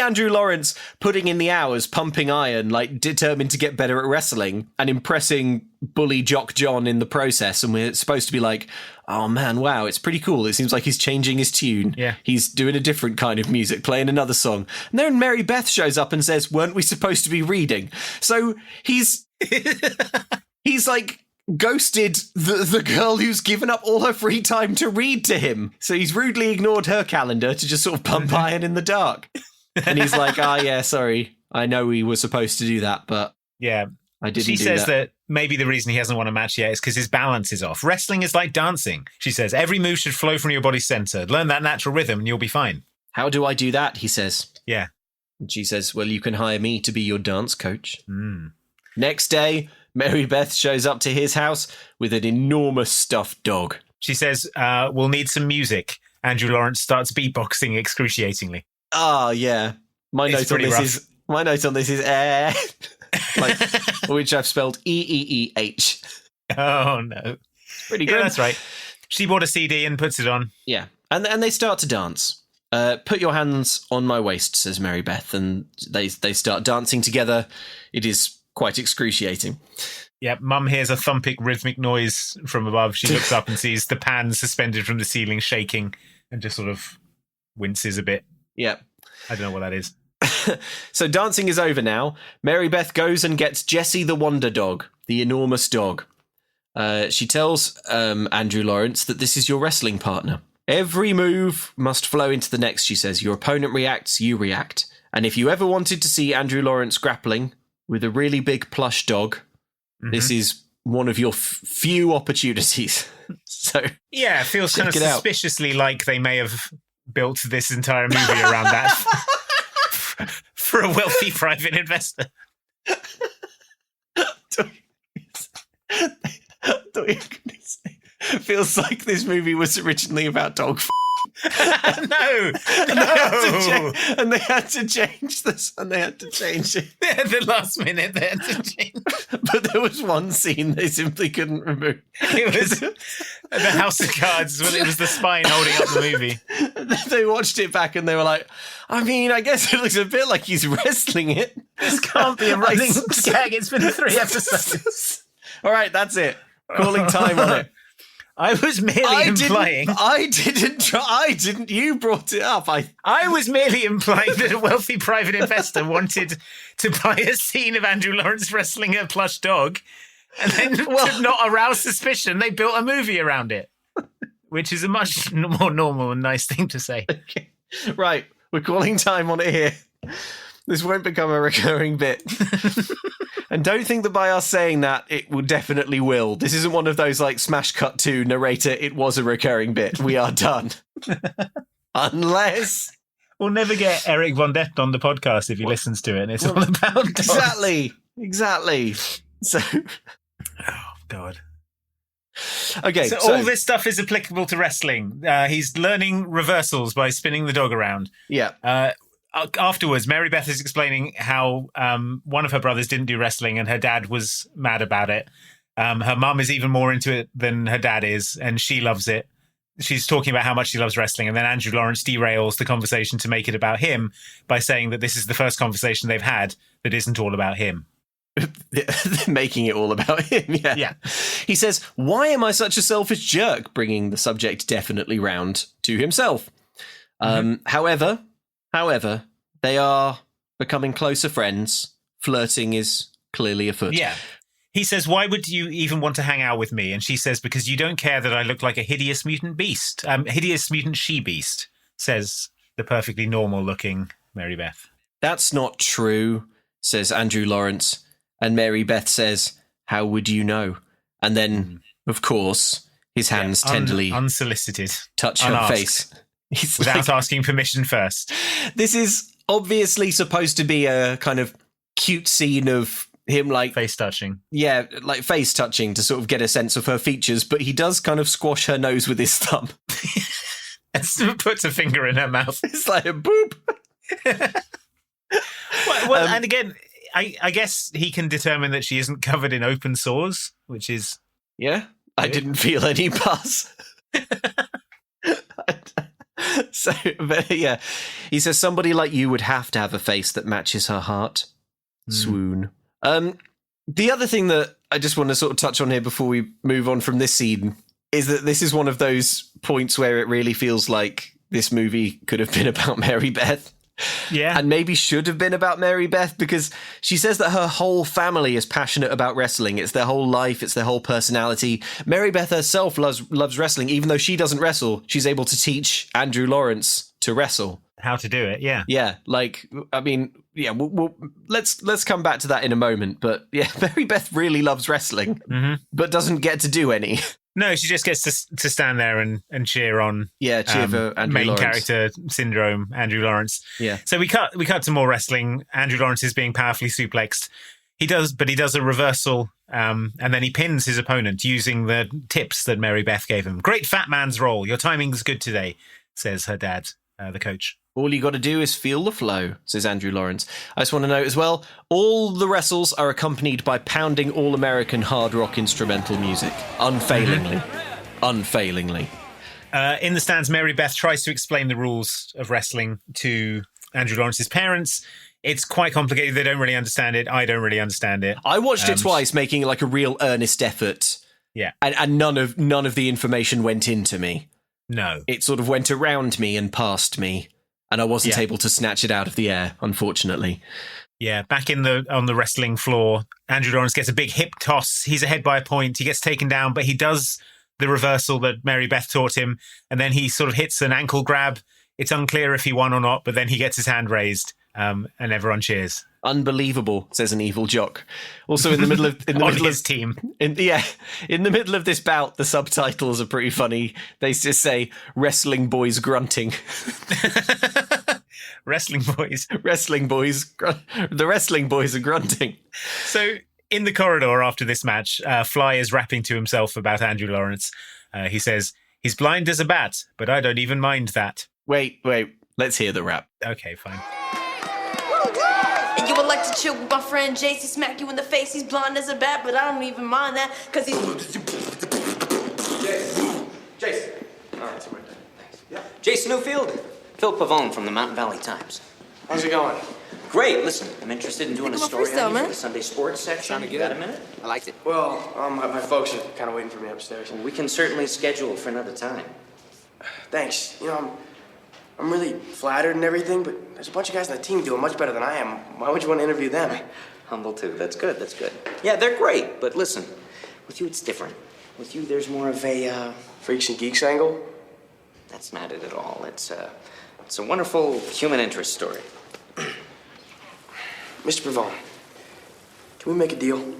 Andrew Lawrence putting in the hours, pumping iron, determined to get better at wrestling and impressing bully jock John in the process. And we're supposed to be like, oh man, wow, it's pretty cool. It seems like he's changing his tune. Yeah. He's doing a different kind of music, playing another song. And then Mary Beth shows up and says, weren't we supposed to be reading? So he's ghosted the girl who's given up all her free time to read to him. So he's rudely ignored her calendar to just sort of pump iron in the dark. And he's like, yeah, sorry. I know we were supposed to do that, but yeah, I didn't do that. She says that maybe the reason he hasn't won a match yet is because his balance is off. Wrestling is like dancing. She says, every move should flow from your body's center. Learn that natural rhythm and you'll be fine. How do I do that? He says. Yeah. And she says, well, you can hire me to be your dance coach. Next day, Mary Beth shows up to his house with an enormous stuffed dog. She says, we'll need some music. Andrew Lawrence starts beatboxing excruciatingly. Oh, yeah. My note on this is which I've spelled EEEH. Oh, no. Pretty good. Yeah, that's right. She bought a CD and puts it on. Yeah. And they start to dance. Put your hands on my waist, says Mary Beth, and they start dancing together. It is quite excruciating. Yeah, Mum hears a thumping rhythmic noise from above. She looks up and sees the pan suspended from the ceiling shaking and just sort of winces a bit. Yeah. I don't know what that is. So dancing is over now. Mary Beth goes and gets Jessie the Wonder Dog, the enormous dog. She tells Andrew Lawrence that this is your wrestling partner. Every move must flow into the next, she says. Your opponent reacts, you react. And if you ever wanted to see Andrew Lawrence grappling with a really big plush dog, this is one of your few opportunities. So yeah, it feels kind of suspiciously like they may have built this entire movie around that for a wealthy private investor. Feels like this movie was originally about dog No. And they had to change this, and they had to change it. At the last minute, they had to change. But there was one scene they simply couldn't remove. It was the House of Cards, when it was the spine holding up the movie. They watched it back and they were like, I mean, I guess it looks a bit like he's wrestling it. This can't be a running gag. It's been 3 episodes. All right, that's it. Calling time on it. I was merely implying. I didn't. You brought it up. I was merely implying that a wealthy private investor wanted to buy a scene of Andrew Lawrence wrestling a plush dog, and then to not arouse suspicion, they built a movie around it, which is a much more normal and nice thing to say. Okay. Right, we're calling time on it here. This won't become a recurring bit. And don't think that by us saying that, it will definitely will. This isn't one of those like smash cut to narrator, it was a recurring bit. We are done. Unless... We'll never get Eric Von Detten on the podcast if he listens to it and it's all about dogs. Exactly. So... Oh, God. Okay, so all this stuff is applicable to wrestling. He's learning reversals by spinning the dog around. Yeah. Afterwards, Mary Beth is explaining how one of her brothers didn't do wrestling and her dad was mad about it. Her mum is even more into it than her dad is, and she loves it. She's talking about how much she loves wrestling, and then Andrew Lawrence derails the conversation to make it about him by saying that this is the first conversation they've had that isn't all about him. Making it all about him, yeah. He says, "Why am I such a selfish jerk?" Bringing the subject definitely round to himself. However, they are becoming closer friends. Flirting is clearly afoot. Yeah. He says, "Why would you even want to hang out with me?" And she says, "Because you don't care that I look like a hideous mutant beast. Hideous mutant she-beast," says the perfectly normal-looking Mary Beth. "That's not true," says Andrew Lawrence. And Mary Beth says, "How would you know?" And then, of course, his hands tenderly... unsolicited. Touch unasked, her face. Without asking permission first. This is obviously supposed to be a kind of cute scene of him like... face touching. Yeah, like face touching to sort of get a sense of her features, but he does kind of squash her nose with his thumb. And puts a finger in her mouth. It's like a boop. Well, and again... I guess he can determine that she isn't covered in open sores, which is... Yeah, I didn't feel any buzz. So, but yeah, he says somebody like you would have to have a face that matches her heart. Swoon. The other thing that I just want to sort of touch on here before we move on from this scene is that this is one of those points where it really feels like this movie could have been about Mary Beth. Yeah. And maybe should have been about Mary Beth, because she says that her whole family is passionate about wrestling. It's their whole life. It's their whole personality. Mary Beth herself loves wrestling. Even though she doesn't wrestle, she's able to teach Andrew Lawrence to wrestle. How to do it, yeah. Yeah, like, I mean, yeah, let's come back to that in a moment. But yeah, Mary Beth really loves wrestling, but doesn't get to do any. No, she just gets to stand there and cheer on. Yeah, cheer for Andrew main Lawrence. character syndrome, Andrew Lawrence. Yeah. So we cut to more wrestling. Andrew Lawrence is being powerfully suplexed. He does a reversal, and then he pins his opponent using the tips that Mary Beth gave him. Great fat man's roll. Your timing's good today, says her dad, the coach. All you got to do is feel the flow, says Andrew Lawrence. I just want to note as well, all the wrestles are accompanied by pounding all-American hard rock instrumental music. Unfailingly. Unfailingly. In the stands, Mary Beth tries to explain the rules of wrestling to Andrew Lawrence's parents. It's quite complicated. They don't really understand it. I don't really understand it. I watched it twice, making like a real earnest effort. Yeah. And none of the information went into me. No. It sort of went around me and past me. And I wasn't able to snatch it out of the air, unfortunately. Yeah, back on the wrestling floor, Andrew Lawrence gets a big hip toss. He's ahead by a point. He gets taken down, but he does the reversal that Mary Beth taught him. And then he sort of hits an ankle grab. It's unclear if he won or not, but then he gets his hand raised, and everyone cheers. Unbelievable, says an evil jock. Also, in the middle of his team, in the middle of this bout, the subtitles are pretty funny. They just say "Wrestling boys grunting." Wrestling boys. The wrestling boys are grunting. So in the corridor after this match, Fly is rapping to himself about Andrew Lawrence. He says, "He's blind as a bat, but I don't even mind that." Wait. Let's hear the rap. Okay, fine. You would like to chill with my friend Jace. He smack you in the face. He's blind as a bat, but I don't even mind that because he's... Jace. All right, so right there. Thanks. Yeah. Jace Newfield. Phil Pavone from the Mountain Valley Times. How's it going? Great. Listen, I'm interested in doing a story freestyle, on you man. for the Sunday sports section. Sounded You good. got a minute? I liked it. Well, my folks are kind of waiting for me upstairs. Well, we can certainly schedule it for another time. Thanks. You know, I'm really flattered and everything, but there's a bunch of guys on the team doing much better than I am. Why would you want to interview them? Humble too. That's good. That's good. Yeah, they're great. But listen, with you, it's different. With you, there's more of a Freaks and geeks angle? That's not it at all. It's a wonderful human interest story. Mr. Pavone, can we make a deal?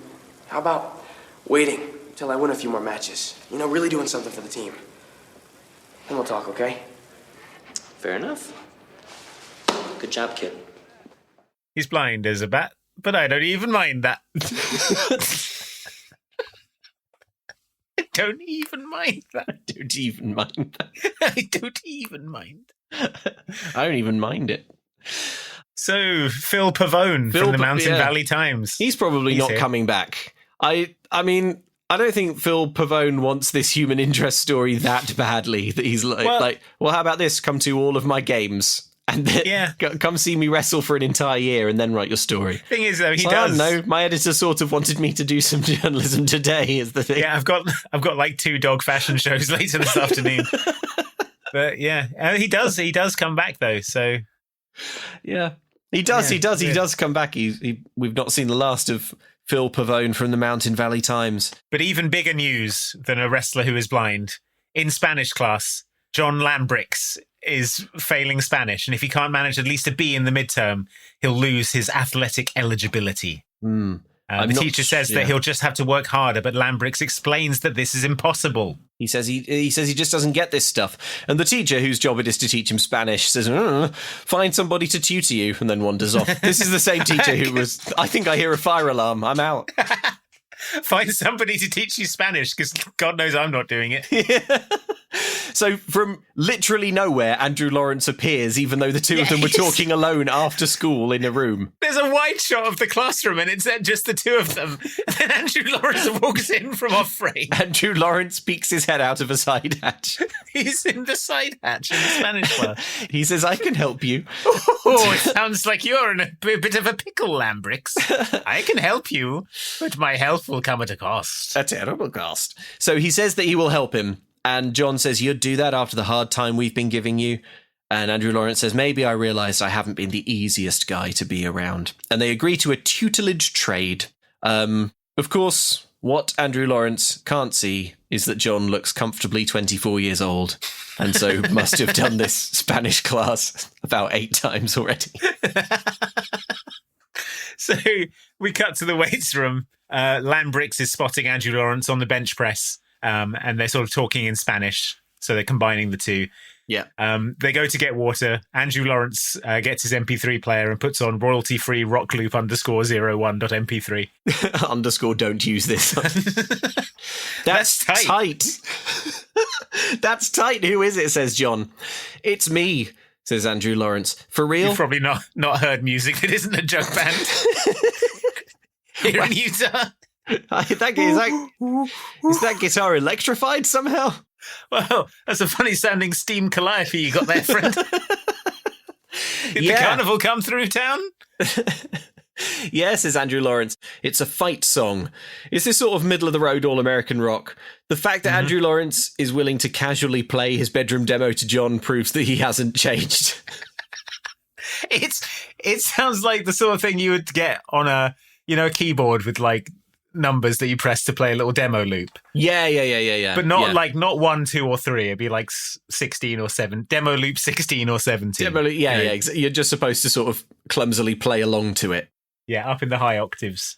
How about waiting till I win a few more matches? You know, really doing something for the team. Then we'll talk, okay? Fair enough. Good job, kid. He's blind as a bat, but I don't even mind that. I don't even mind that. I don't even mind that. I don't even mind. I don't even mind it. So, Phil Pavone from the Mountain Valley Times. He's probably not here. coming back. I mean, I don't think Phil Pavone wants this human interest story that badly that he's like, well, how about this? Come to all of my games. And then come see me wrestle for an entire year and then write your story. Thing is, though, he so does. I don't know. My editor sort of wanted me to do some journalism today, is the thing. Yeah, I've got like 2 dog fashion shows later this afternoon. But yeah, he does come back though. So yeah, he does. He does come back. We've not seen the last of Phil Pavone from the Mountain Valley Times. But even bigger news than a wrestler who is blind. In Spanish class, John Lambrix is failing Spanish, and if he can't manage at least a B in the midterm, he'll lose his athletic eligibility. The teacher says that he'll just have to work harder, but Lambrix explains that this is impossible. He says he just doesn't get this stuff. And the teacher, whose job it is to teach him Spanish, says, find somebody to tutor you, and then wanders off. This is the same teacher who was, I think I hear a fire alarm, I'm out. Find somebody to teach you Spanish, because God knows I'm not doing it. Yeah. So from literally nowhere, Andrew Lawrence appears, even though the two of them were talking alone after school in a room. There's a wide shot of the classroom, and it's just the two of them. And then Andrew Lawrence walks in from off frame. Andrew Lawrence peeks his head out of a side hatch. He's in the side hatch in the Spanish class. He says, I can help you. Oh, it sounds like you're in a bit of a pickle, Lambrix. I can help you, but my help will come at a cost. A terrible cost. So he says that he will help him. And John says, you'd do that after the hard time we've been giving you. And Andrew Lawrence says, maybe I realised I haven't been the easiest guy to be around. And they agree to a tutelage trade. Of course, what Andrew Lawrence can't see is that John looks comfortably 24 years old. And so must have done this Spanish class about 8 times already. So we cut to the weights room. Lambrix is spotting Andrew Lawrence on the bench press. And they're sort of talking in Spanish, so they're combining the two. Yeah. They go to get water. Andrew Lawrence gets his MP3 player and puts on royalty-free rockloop _01.mp3. Underscore don't use this. That's tight. That's tight. Who is it, says John. It's me, says Andrew Lawrence. For real? You've probably not heard music that isn't a jug band. Here in Utah. Is that guitar electrified somehow? Well, that's a funny sounding steam calliope you got there, friend. Did the carnival come through town? Yes, says Andrew Lawrence. It's a fight song. It's this sort of middle of the road all American rock. The fact that Andrew Lawrence is willing to casually play his bedroom demo to John proves that he hasn't changed. It sounds like the sort of thing you would get on a keyboard with like numbers that you press to play a little demo loop. Yeah. But not 1, 2, or 3. It'd be like 16 or 7. Demo loop 16 or 17. Demo loop, yeah. You're just supposed to sort of clumsily play along to it. Yeah, up in the high octaves.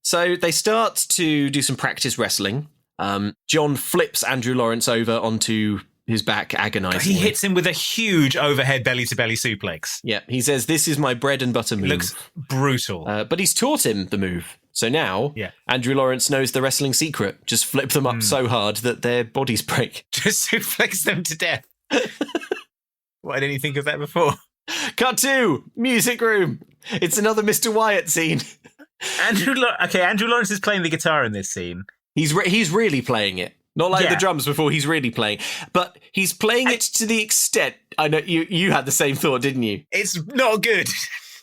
So they start to do some practice wrestling. John flips Andrew Lawrence over onto his back agonizingly. He hits him with a huge overhead belly-to-belly suplex. Yeah, he says, this is my bread and butter move. Looks brutal. But he's taught him the move. So now, Andrew Lawrence knows the wrestling secret. Just flip them up so hard that their bodies break. Just suplex them to death. Why didn't you think of that before? Cut 2, music room. It's another Mr. Wyatt scene. Andrew Lawrence is playing the guitar in this scene. He's really playing it. Not like the drums before, he's really playing. But he's playing it to the extent... I know you had the same thought, didn't you? It's not good.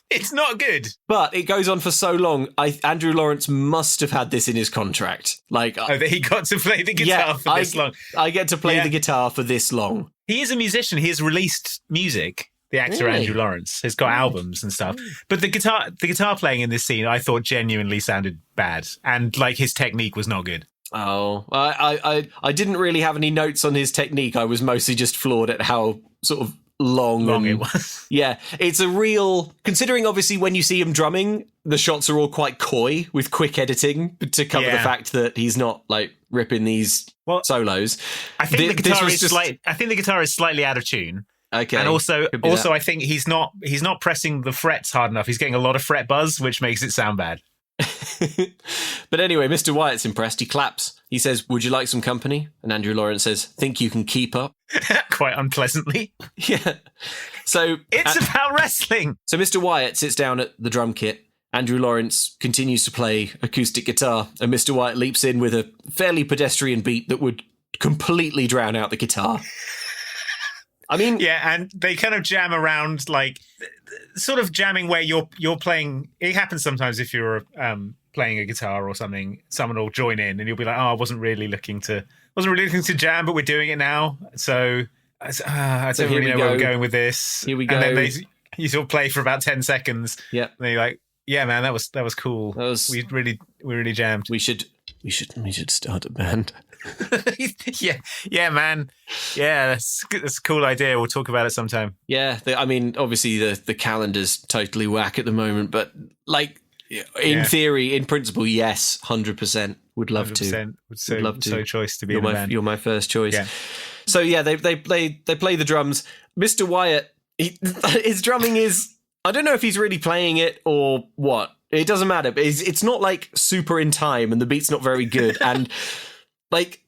It's not good. But it goes on for so long. Andrew Lawrence must have had this in his contract. Like, that he got to play the guitar for this long. I get to play the guitar for this long. He is a musician. He has released music. The actor Andrew Lawrence has got albums and stuff. But the guitar playing in this scene, I thought genuinely sounded bad, and like his technique was not good. Oh, I didn't really have any notes on his technique. I was mostly just floored at how sort of long it was. Yeah, it's a real, considering obviously when you see him drumming, the shots are all quite coy with quick editing to cover the fact that he's not like ripping these solos. I think the guitar is slightly out of tune. Okay, and also I think he's not pressing the frets hard enough. He's getting a lot of fret buzz, which makes it sound bad. But anyway, Mr. Wyatt's impressed. He claps. He says, "Would you like some company?" And Andrew Lawrence says, "Think you can keep up?" Quite unpleasantly. Yeah. So it's about wrestling. So Mr. Wyatt sits down at the drum kit. Andrew Lawrence continues to play acoustic guitar, and Mr. Wyatt leaps in with a fairly pedestrian beat that would completely drown out the guitar. I mean, and they kind of jam around, like sort of jamming where you're playing. It happens sometimes if you're playing a guitar or something. Someone will join in, and you'll be like, "Oh, I wasn't really looking to jam, but we're doing it now." So I don't really know where we're going with this. Here we go. And then you sort of play for about 10 seconds. Yeah, and you're like, "Yeah, man, that was cool. We really jammed. We should start a band." yeah, man. Yeah, that's a cool idea. We'll talk about it sometime. Yeah, I mean, obviously the calendar's totally whack at the moment, but like in theory, in principle, yes, 100%. Would love 100%. To. Would love to. So choice to be in a band. You're my first choice. Yeah. So yeah, they play the drums. Mr. Wyatt, his drumming is, I don't know if he's really playing it or what. It doesn't matter. But it's not like super in time, and the beat's not very good. And like,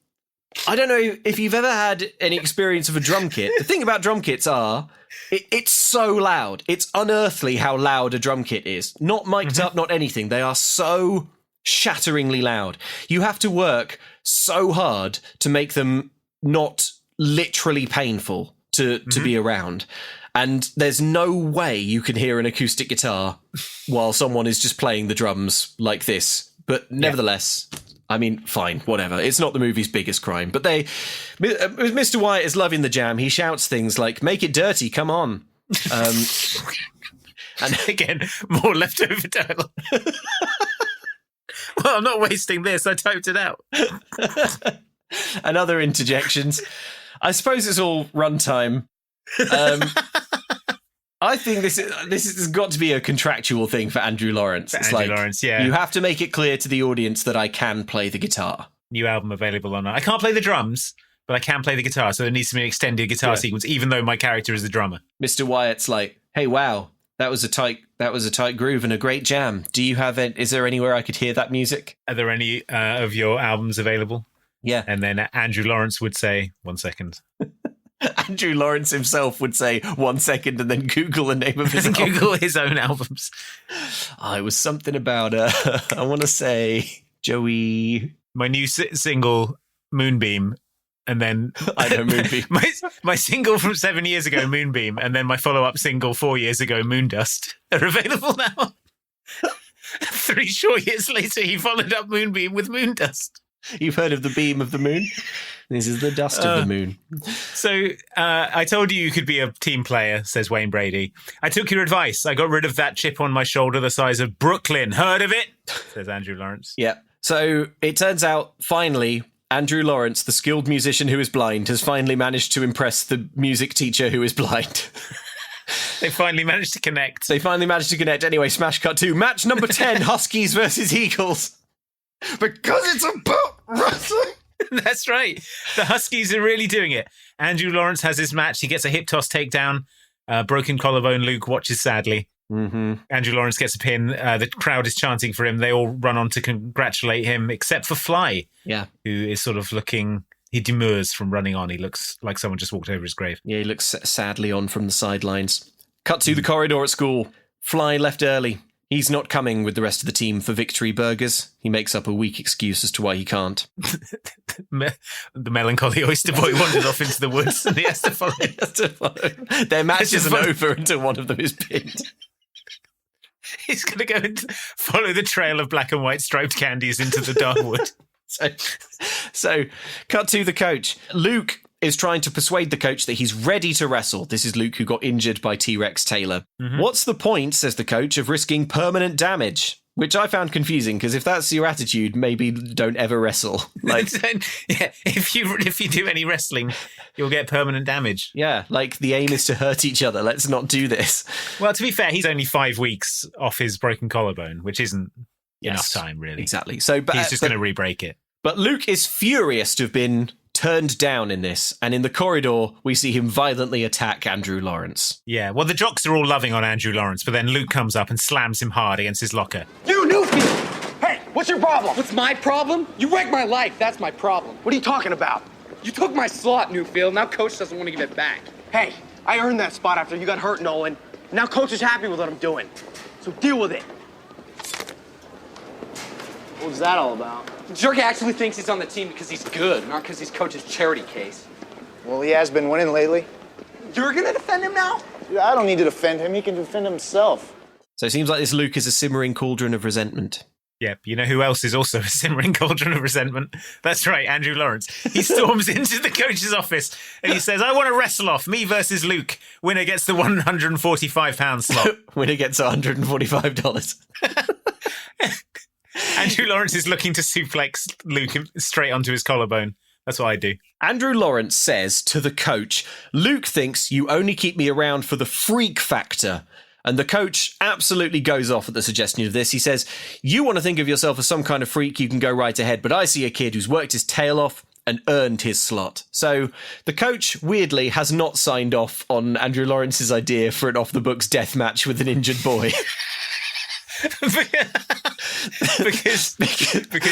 I don't know if you've ever had any experience of a drum kit. The thing about drum kits are, it's so loud. It's unearthly how loud a drum kit is. Not mic'd up, not anything. They are so shatteringly loud. You have to work so hard to make them not literally painful to be around. And there's no way you can hear an acoustic guitar while someone is just playing the drums like this. But nevertheless, I mean, fine, whatever. It's not the movie's biggest crime. But Mr. Wyatt is loving the jam. He shouts things like, "Make it dirty, come on." And again, more leftover dialogue. Well, I'm not wasting this. I typed it out. And other interjections. I suppose it's all runtime. I think this has got to be a contractual thing for Andrew Lawrence. Lawrence, yeah. You have to make it clear to the audience that I can play the guitar. New album available on. I can't play the drums, but I can play the guitar, so there needs to be an extended guitar sequence, even though my character is the drummer. Mr. Wyatt's like, "Hey, wow, that was a tight groove and a great jam. Do you have it? Is there anywhere I could hear that music? Are there any of your albums available?" Yeah. And then Andrew Lawrence would say, "1 second." Andrew Lawrence himself would say 1 second and then Google the name of his album. Google his own albums. It was something about, I want to say, Joey. My new single, Moonbeam. And then I know Moonbeam. my single from 7 years ago, Moonbeam. And then my follow-up single 4 years ago, Moondust, are available now. 3 short years later, he followed up Moonbeam with Moondust. You've heard of the beam of the moon? This is the dust of the moon. So I told you could be a team player, says Wayne Brady. I took your advice. I got rid of that chip on my shoulder the size of Brooklyn. Heard of it? Says Andrew Lawrence. Yeah. So it turns out, finally, Andrew Lawrence, the skilled musician who is blind, has finally managed to impress the music teacher who is blind. They finally managed to connect. Anyway, smash cut to match number 10, Huskies versus Eagles. Because it's about wrestling. That's right. The Huskies are really doing it. Andrew Lawrence has his match. He gets a hip toss takedown. Broken collarbone. Luke watches sadly. Mm-hmm. Andrew Lawrence gets a pin. The crowd is chanting for him. They all run on to congratulate him, except for Fly, who is sort of looking... He demurs from running on. He looks like someone just walked over his grave. Yeah, he looks sadly on from the sidelines. Cut to the corridor at school. Fly left early. He's not coming with the rest of the team for victory burgers. He makes up a weak excuse as to why he can't. The melancholy oyster boy wandered off into the woods and he has to follow. Their match isn't over until one of them is pinned. He's going to go and follow the trail of black and white striped candies into the darkwood. So, cut to the coach. Luke is trying to persuade the coach that he's ready to wrestle. This is Luke, who got injured by T-Rex Taylor. Mm-hmm. What's the point, says the coach, of risking permanent damage? Which I found confusing, because if that's your attitude, maybe don't ever wrestle. Like, yeah, if you do any wrestling, you'll get permanent damage. Yeah, like the aim is to hurt each other. Let's not do this. Well, to be fair, he's only 5 weeks off his broken collarbone, which isn't enough time, really. Exactly. So, he's just going to re-break it. But Luke is furious to have been turned down in this, and in the corridor, we see him violently attack Andrew Lawrence. Yeah, well, the jocks are all loving on Andrew Lawrence, but then Luke comes up and slams him hard against his locker. You, Newfield! Hey, what's your problem? What's my problem? You wrecked my life, that's my problem. What are you talking about? You took my slot, Newfield, now Coach doesn't want to give it back. Hey, I earned that spot after you got hurt, Nolan. Now Coach is happy with what I'm doing. So deal with it. What was that all about? Jerk actually thinks he's on the team because he's good, not because he's Coach's charity case. Well, he has been winning lately. You're gonna defend him now? I don't need to defend him. He can defend himself. So it seems like this Luke is a simmering cauldron of resentment. Yep, you know who else is also a simmering cauldron of resentment? That's right, Andrew Lawrence. He storms into the coach's office and he says, I want to wrestle off, me versus Luke. Winner gets the £145 slot. Winner gets $145. Andrew Lawrence is looking to suplex Luke straight onto his collarbone. That's what I do. Andrew Lawrence says to the coach, Luke thinks you only keep me around for the freak factor. And the coach absolutely goes off at the suggestion of this. He says, you want to think of yourself as some kind of freak, you can go right ahead. But I see a kid who's worked his tail off and earned his slot. So the coach, weirdly, has not signed off on Andrew Lawrence's idea for an off-the-books death match with an injured boy. because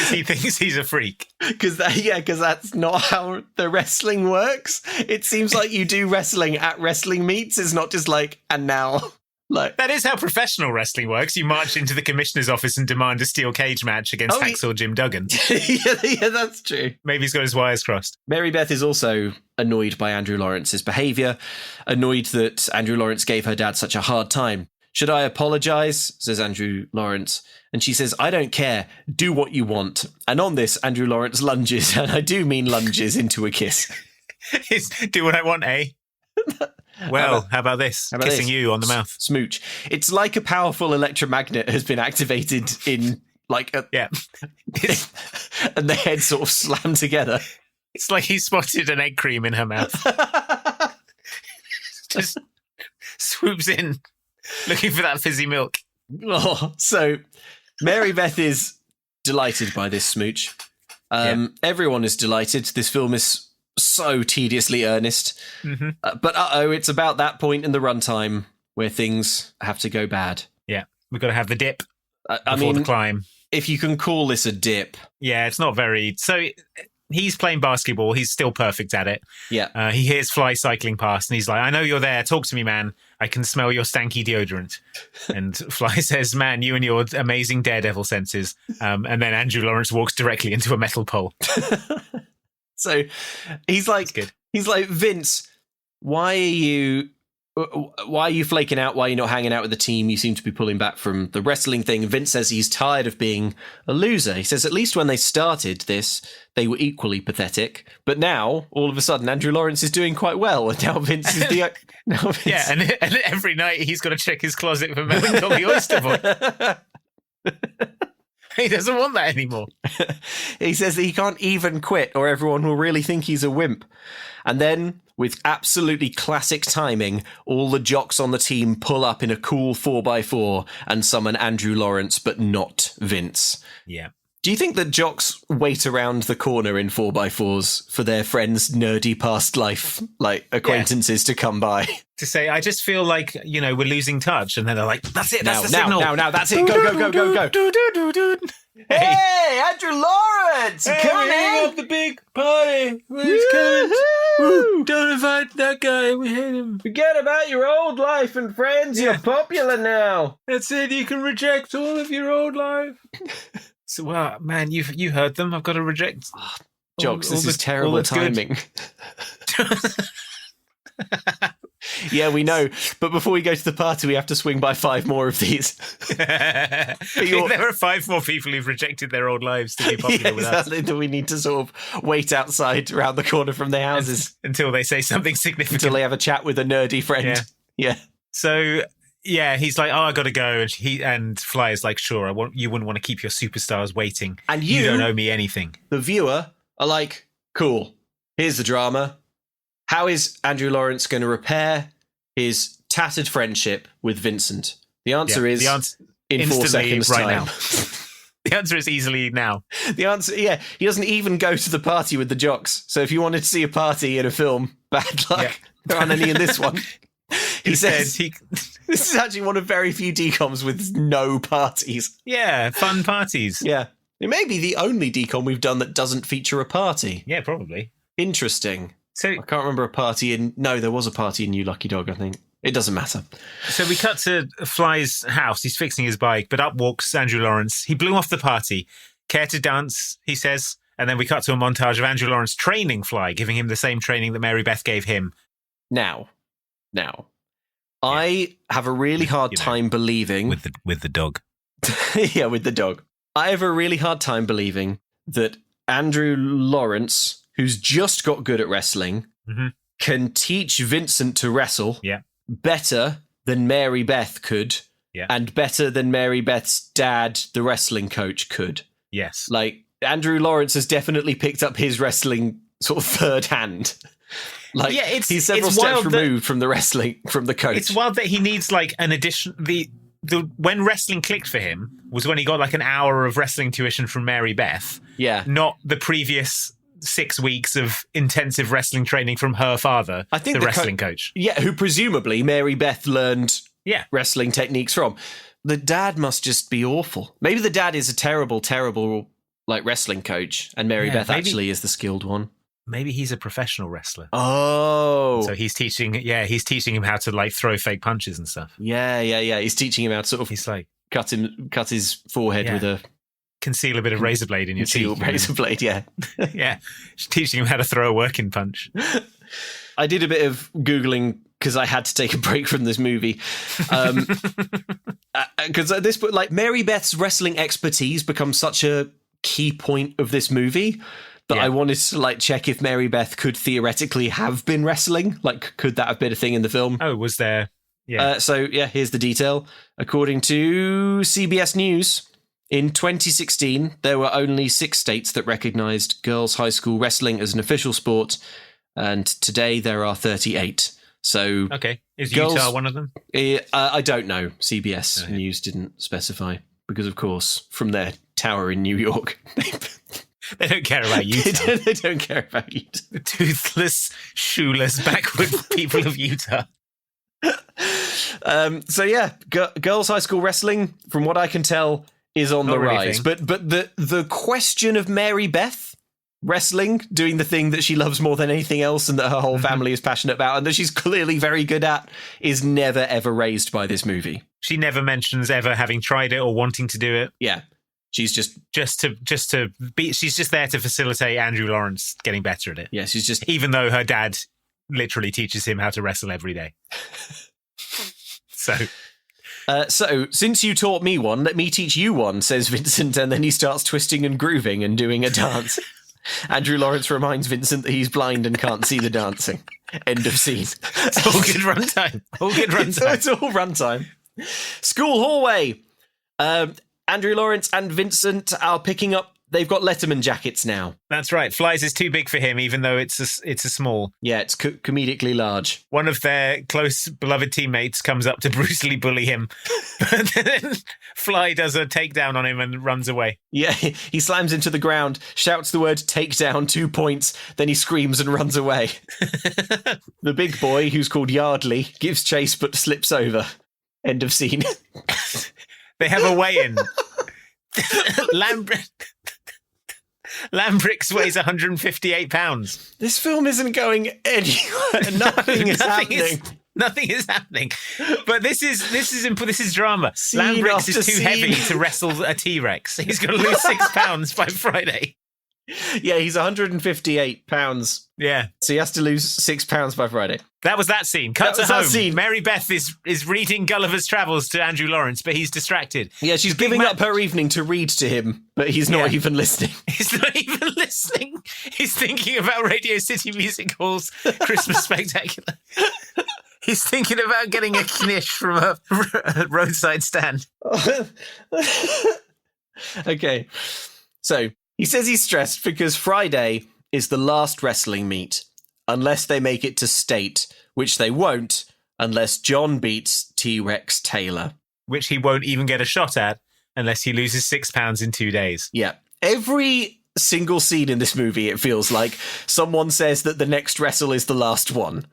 he thinks he's a freak. Because that's not how the wrestling works. It seems like you do wrestling at wrestling meets. It's not just like, and now. Like, that is how professional wrestling works. You march into the commissioner's office and demand a steel cage match against Hacksaw Jim Duggan. yeah, that's true. Maybe he's got his wires crossed. Mary Beth is also annoyed by Andrew Lawrence's behaviour, annoyed that Andrew Lawrence gave her dad such a hard time. Should I apologise? Says Andrew Lawrence. And she says, I don't care. Do what you want. And on this, Andrew Lawrence lunges, and I do mean lunges, into a kiss. Do what I want, eh? Well, how about this? Kissing you on the mouth. Smooch. It's like a powerful electromagnet has been activated in, like, yeah. And the heads sort of slam together. It's like he spotted an egg cream in her mouth. Just swoops in, looking for that fizzy milk. Oh, so Mary Beth is delighted by this smooch. Everyone is delighted. This film is so tediously earnest. Mm-hmm. But it's about that point in the runtime where things have to go bad. Yeah, we've got to have the dip before the climb. If you can call this a dip. Yeah, it's not very... So he's playing basketball. He's still perfect at it. Yeah. He hears Fly cycling past and he's like, I know you're there. Talk to me, man. I can smell your stanky deodorant. And Fly says, man, you and your amazing daredevil senses. And then Andrew Lawrence walks directly into a metal pole. So he's like, Vince, why are you flaking out? Why are you not hanging out with the team? You seem to be pulling back from the wrestling thing. And Vince says he's tired of being a loser. He says at least when they started this, they were equally pathetic. But now, all of a sudden, Andrew Lawrence is doing quite well. And now Vince is the... Yeah, and every night he's got to check his closet for Melancholy Oyster Boy. He doesn't want that anymore. He says that he can't even quit or everyone will really think he's a wimp. And then, with absolutely classic timing, all the jocks on the team pull up in a cool 4x4 and summon Andrew Lawrence, but not Vince. Yeah. Do you think that jocks wait around the corner in 4x4s for their friends' nerdy past life, like acquaintances, to come by? To say, I just feel like, we're losing touch. And then they're like, that's it, that's the signal. Now, that's it. Go. Hey, Andrew Lawrence! Hey, coming in! Up the big party. He's coming. Woo. Don't invite that guy. We hate him. Forget about your old life and friends. Yeah. You're popular now. That's it. You can reject all of your old life. So, well, man, you heard them. I've got to reject. Jocks, this is terrible timing. Yeah, we know. But before we go to the party, we have to swing by 5 more of these. There are 5 more people who've rejected their old lives to be popular with us. That we need to sort of wait outside around the corner from their houses. Until they say something significant. Until they have a chat with a nerdy friend. Yeah. So, yeah, he's like, I got to go. And Fly is like, sure, you wouldn't want to keep your superstars waiting. And you don't owe me anything. The viewer are like, cool, here's the drama. How is Andrew Lawrence going to repair his tattered friendship with Vincent? The answer is in 4 seconds right time. Now. The answer is easily now. The answer, he doesn't even go to the party with the jocks. So if you wanted to see a party in a film, bad luck. There aren't any in this one. He says this is actually one of very few DCOMs with no parties. Yeah, fun parties. Yeah. It may be the only DCOM we've done that doesn't feature a party. Yeah, probably. Interesting. So I can't remember a party in... No, there was a party in You Lucky Dog, I think. It doesn't matter. So we cut to Fly's house. He's fixing his bike, but up walks Andrew Lawrence. He blew off the party. Care to dance, he says. And then we cut to a montage of Andrew Lawrence training Fly, giving him the same training that Mary Beth gave him. Now, I have a really hard time believing... With the dog. Yeah, with the dog. I have a really hard time believing that Andrew Lawrence, who's just got good at wrestling, can teach Vincent to wrestle better than Mary Beth could, and better than Mary Beth's dad, the wrestling coach, could. Yes. Like, Andrew Lawrence has definitely picked up his wrestling sort of third hand. Like, he's several steps removed from the wrestling, from the coach. It's wild that he needs, like, an addition... when wrestling clicked for him was when he got, like, an hour of wrestling tuition from Mary Beth. Yeah. Not the previous 6 weeks of intensive wrestling training from her father, I think the wrestling coach. Yeah, who presumably Mary Beth learned wrestling techniques from. The dad must just be awful. Maybe the dad is a terrible, terrible, like, wrestling coach, and Mary Beth actually is the skilled one. Maybe he's a professional wrestler. Oh. So he's teaching him how to, like, throw fake punches and stuff. Yeah. He's teaching him how to sort of... He's like... Cut his forehead with a... Conceal a bit of razor blade in your teeth. Razor blade, yeah. Yeah. Just teaching him how to throw a working punch. I did a bit of Googling because I had to take a break from this movie. Because at this point, like, Mary Beth's wrestling expertise becomes such a key point of this movie that I wanted to, like, check if Mary Beth could theoretically have been wrestling. Like, could that have been a thing in the film? Oh, was there? Yeah. Here's the detail. According to CBS News, in 2016, there were only 6 states that recognised girls' high school wrestling as an official sport, and today there are 38. So, okay, is Utah one of them? I don't know. CBS News didn't specify because, of course, from their tower in New York, they don't care about Utah. They don't care about Utah. The toothless, shoeless, backward people of Utah. Girls' high school wrestling, from what I can tell, is on the rise. But the question of Mary Beth wrestling, doing the thing that she loves more than anything else and that her whole family is passionate about and that she's clearly very good at, is never ever raised by this movie. She never mentions ever having tried it or wanting to do it. Yeah. She's just to be. She's just there to facilitate Andrew Lawrence getting better at it. Yeah, she's just... Even though her dad literally teaches him how to wrestle every day. So, since you taught me one, let me teach you one, says Vincent, and then he starts twisting and grooving and doing a dance. Andrew Lawrence reminds Vincent that he's blind and can't see the dancing. End of scene. It's all good runtime. It's all runtime. School hallway. Andrew Lawrence and Vincent are picking up... They've got Letterman jackets now. That's right. Fly's is too big for him, even though it's a small. Yeah, it's comedically large. One of their close, beloved teammates comes up to brutally bully him. But then Fly does a takedown on him and runs away. Yeah, he slams into the ground, shouts the word takedown 2 points, then he screams and runs away. The big boy, who's called Yardley, gives chase but slips over. End of scene. They have a weigh-in. Lambrix weighs 158 pounds. This film isn't going anywhere. Nothing is happening. Nothing is happening. But this is drama. Lambrix is too heavy to wrestle a T-Rex. He's going to lose 6 pounds by Friday. Yeah, he's 158 pounds. Yeah. So he has to lose 6 pounds by Friday. That was that scene. Cut That to was that home. scene. Mary Beth is reading Gulliver's Travels to Andrew Lawrence, but he's distracted. Yeah, she's giving up her evening to read to him, but he's not even listening. He's not even listening. He's thinking about Radio City Music Hall's Christmas Spectacular. He's thinking about getting a knish from a roadside stand. Okay. So he says he's stressed because Friday is the last wrestling meet, unless they make it to state, which they won't unless John beats T-Rex Taylor. Which he won't even get a shot at unless he loses 6 pounds in 2 days. Yeah. Every single scene in this movie, it feels like someone says that the next wrestle is the last one.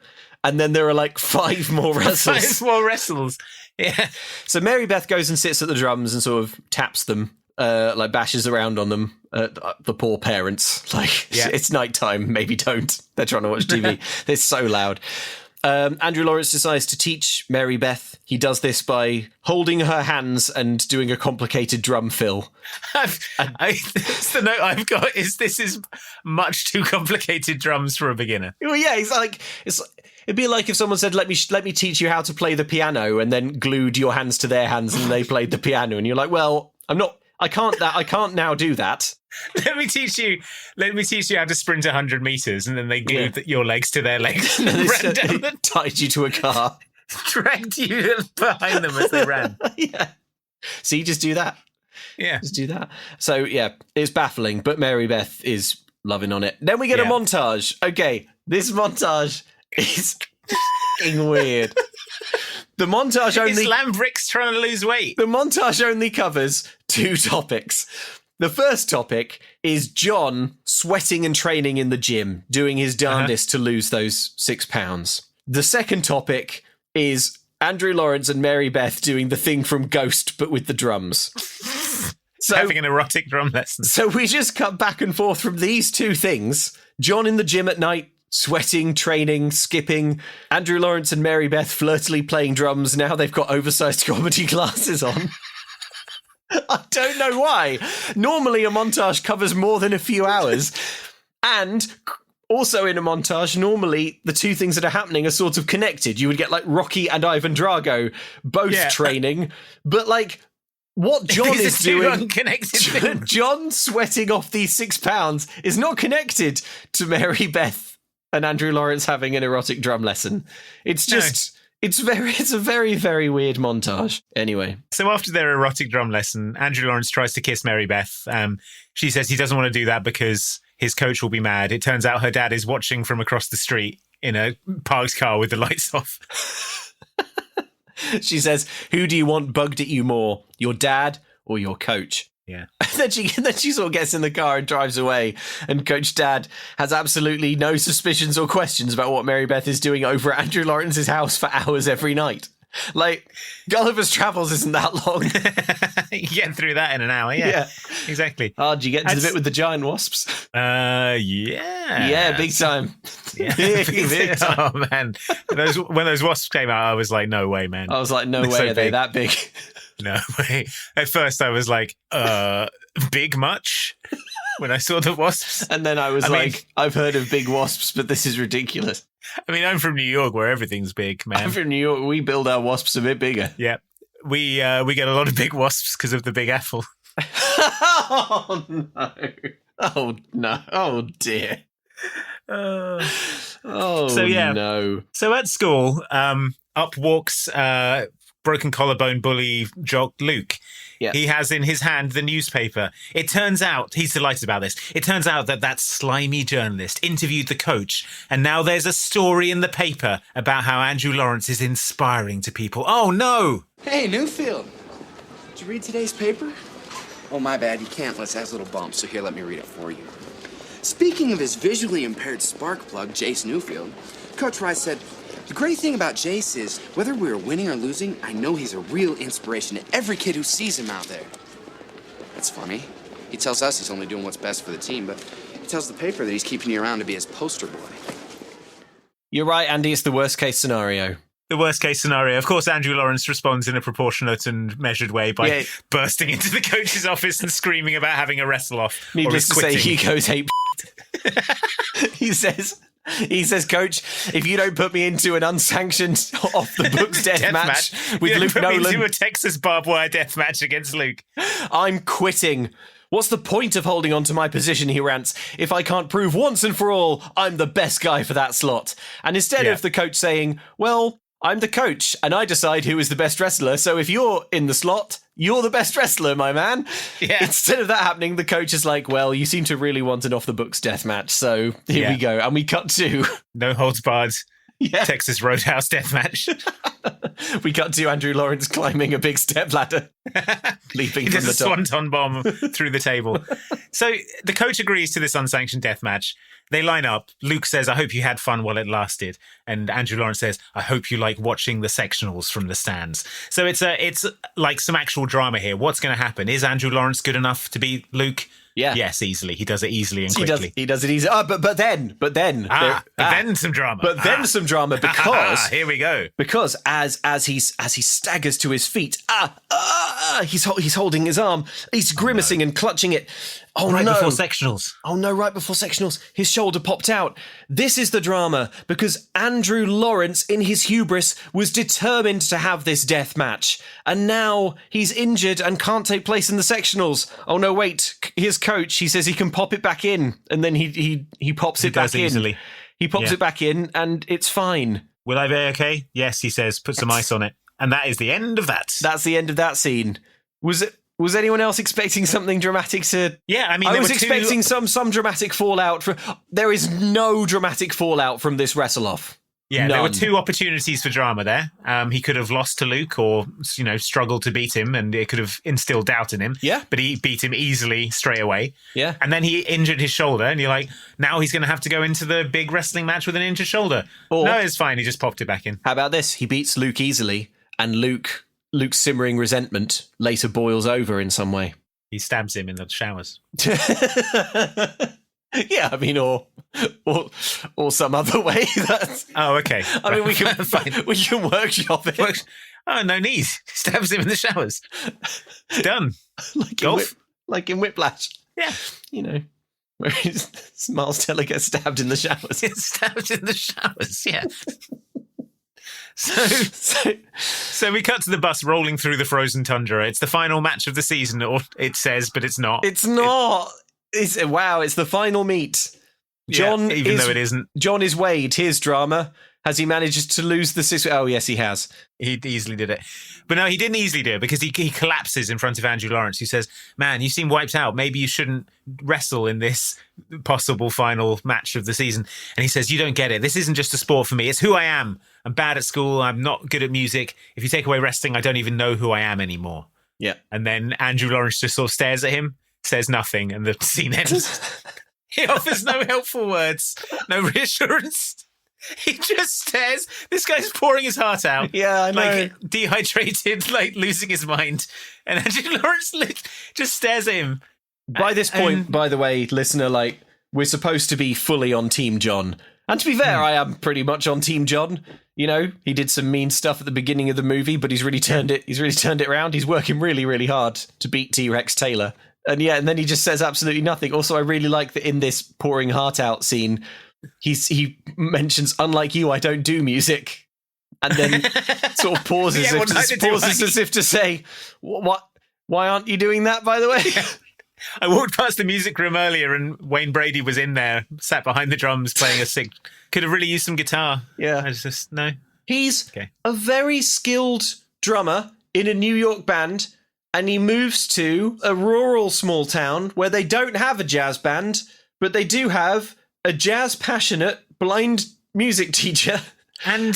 And then there are like 5 more wrestles. 5 more wrestles. Yeah. So Mary Beth goes and sits at the drums and sort of taps them, like bashes around on them, the poor parents. Like, It's nighttime, maybe don't. They're trying to watch TV. It's so loud. Andrew Lawrence decides to teach Mary Beth. He does this by holding her hands and doing a complicated drum fill. The note I've got is this is much too complicated drums for a beginner. Well, yeah, it'd be like if someone said, let me teach you how to play the piano, and then glued your hands to their hands and they played the piano, and you're like, well, I can't now do that. Let me teach you how to sprint 100 meters, and then they glued your legs to their legs and they tied you to a car. Dragged you behind them as they ran. Yeah. So you just do that. Yeah. Just do that. So, yeah, it's baffling, but Mary Beth is loving on it. Then we get a montage. Okay, this montage is fucking weird. The montage only... Is Lambricks trying to lose weight? The montage only covers 2 topics. The first topic is John sweating and training in the gym, doing his darndest to lose those 6 pounds. The second topic is Andrew Lawrence and Mary Beth doing the thing from Ghost, but with the drums. So, having an erotic drum lesson. So we just cut back and forth from these 2 things. John in the gym at night, sweating, training, skipping. Andrew Lawrence and Mary Beth flirtily playing drums. Now they've got oversized comedy glasses on. I don't know why. Normally a montage covers more than a few hours. And also in a montage, normally the 2 things that are happening are sort of connected. You would get like Rocky and Ivan Drago both training. But like what John is doing, John sweating off these 6 pounds is not connected to Mary Beth and Andrew Lawrence having an erotic drum lesson. It's just... It's a very, very weird montage. Anyway. So after their erotic drum lesson, Andrew Lawrence tries to kiss Mary Beth. She says he doesn't want to do that because his coach will be mad. It turns out her dad is watching from across the street in a parked car with the lights off. She says, who do you want bugged at you more, your dad or your coach? Yeah. Then she sort of gets in the car and drives away, and Coach Dad has absolutely no suspicions or questions about what Mary Beth is doing over at Andrew Lawrence's house for hours every night. Like, Gulliver's Travels isn't that long. You get through that in an hour, yeah. Exactly. Oh, did you get to the bit with the giant wasps? Yeah. Yeah, big time. Yeah. big time. Oh, man. When those wasps came out, I was like, no way, man. I was like, no way are they that big. No way. At first I was like, big much? When I saw the wasps. And then I mean, I've heard of big wasps, but this is ridiculous. I mean, I'm from New York where everything's big, man. I'm from New York. We build our wasps a bit bigger. Yeah. We get a lot of big wasps because of the Big Apple. Oh, no. Oh, no. Oh, dear. So, no. So at school, up walks... broken collarbone bully jock Luke. Yeah. He has in his hand the newspaper. It turns out, he's delighted about this, it turns out that slimy journalist interviewed the coach, and now there's a story in the paper about how Andrew Lawrence is inspiring to people. Oh, no! Hey, Newfield. Did you read today's paper? Oh, my bad, you can't. It has little bumps, so here, let me read it for you. Speaking of his visually impaired spark plug, Jace Newfield, Coach Rice said, the great thing about Jace is, whether we're winning or losing, I know he's a real inspiration to every kid who sees him out there. That's funny. He tells us he's only doing what's best for the team, but he tells the paper that he's keeping you around to be his poster boy. You're right, Andy. It's the worst case scenario. The worst case scenario. Of course, Andrew Lawrence responds in a proportionate and measured way by bursting into the coach's office and screaming about having a wrestle off. Needless to say, he goes ape. He says, Coach, if you don't put me into an unsanctioned off the books death match with Luke Nolan, into a Texas barbed wire death match against Luke, I'm quitting. What's the point of holding on to my position, he rants, if I can't prove once and for all I'm the best guy for that slot? And instead of the coach saying, well, I'm the coach and I decide who is the best wrestler, so if you're in the slot, you're the best wrestler, my man. Yeah. Instead of that happening, the coach is like, well, you seem to really want an off-the-books death match, so here we go. And we cut to... No holds barred. Texas Roadhouse death match. We cut to Andrew Lawrence climbing a big step ladder, leaping from the top. A swanton bomb through the table. So the coach agrees to this unsanctioned death match. They line up. Luke says, I hope you had fun while it lasted. And Andrew Lawrence says, I hope you like watching the sectionals from the stands. So it's like some actual drama here. What's going to happen? Is Andrew Lawrence good enough to beat Luke? Yeah. Yes, easily. He does it easily and quickly. He does it easily. But then some drama. But then some drama because here we go. Because as he staggers to his feet, he's holding his arm, he's grimacing and clutching it. Oh right no! Before sectionals. Oh no! Right before sectionals, his shoulder popped out. This is the drama because Andrew Lawrence, in his hubris, was determined to have this death match, and now he's injured and can't take place in the sectionals. Oh no! Wait, his coach. He says he can pop it back in, and then he pops it back in. Easily. He pops it back in, and it's fine. Will I be okay? Yes, he says. Put some ice on it, and that is the end of that. That's the end of that scene. Was anyone else expecting something dramatic to... Yeah, I mean... I was expecting some dramatic fallout. There is no dramatic fallout from this wrestle-off. Yeah, None. There were two opportunities for drama there. He could have lost to Luke or, struggled to beat him, and it could have instilled doubt in him. Yeah. But he beat him easily straight away. Yeah. And then he injured his shoulder, and you're like, now he's going to have to go into the big wrestling match with an injured shoulder. No, it's fine. He just popped it back in. How about this? He beats Luke easily, and Luke's simmering resentment later boils over in some way. He stabs him in the showers. Yeah, I mean, or some other way. Oh, okay. I mean, we can workshop it. Oh, no need. Stabs him in the showers. Done. Golf, like in Whiplash. Yeah, where Miles Teller gets stabbed in the showers. Stabbed in the showers. Yeah. So we cut to the bus rolling through the frozen tundra. It's the final match of the season, or it says, but it's not. It's not. It's the final meet. John, even though it isn't. John is Wade. Here's drama. Has he managed to lose the situation? Oh, yes, he has. He easily did it. But no, he didn't easily do it because he collapses in front of Andrew Lawrence, who says, man, you seem wiped out. Maybe you shouldn't wrestle in this possible final match of the season. And he says, you don't get it. This isn't just a sport for me. It's who I am. I'm bad at school. I'm not good at music. If you take away wrestling, I don't even know who I am anymore. Yeah. And then Andrew Lawrence just sort of stares at him, says nothing, and the scene ends. He offers no helpful words, no reassurance. He just stares. This guy's pouring his heart out. Yeah, I know. Like dehydrated, like losing his mind. And Andrew Lawrence just stares at him. By this point, by the way, listener, we're supposed to be fully on Team John. And to be fair, I am pretty much on Team John. He did some mean stuff at the beginning of the movie, but he's really turned it. He's really turned it around. He's working really, really hard to beat T-Rex Taylor. And then he just says absolutely nothing. Also, I really like that in this pouring heart out scene, he mentions, unlike you, I don't do music. And then sort of pauses, as if to say, what? Why aren't you doing that, by the way? Yeah. I walked past the music room earlier and Wayne Brady was in there, sat behind the drums playing a sick. Could have really used some guitar. Yeah. I just, no. He's a very skilled drummer in a New York band, and he moves to a rural small town where they don't have a jazz band, but they do have a jazz passionate blind music teacher. And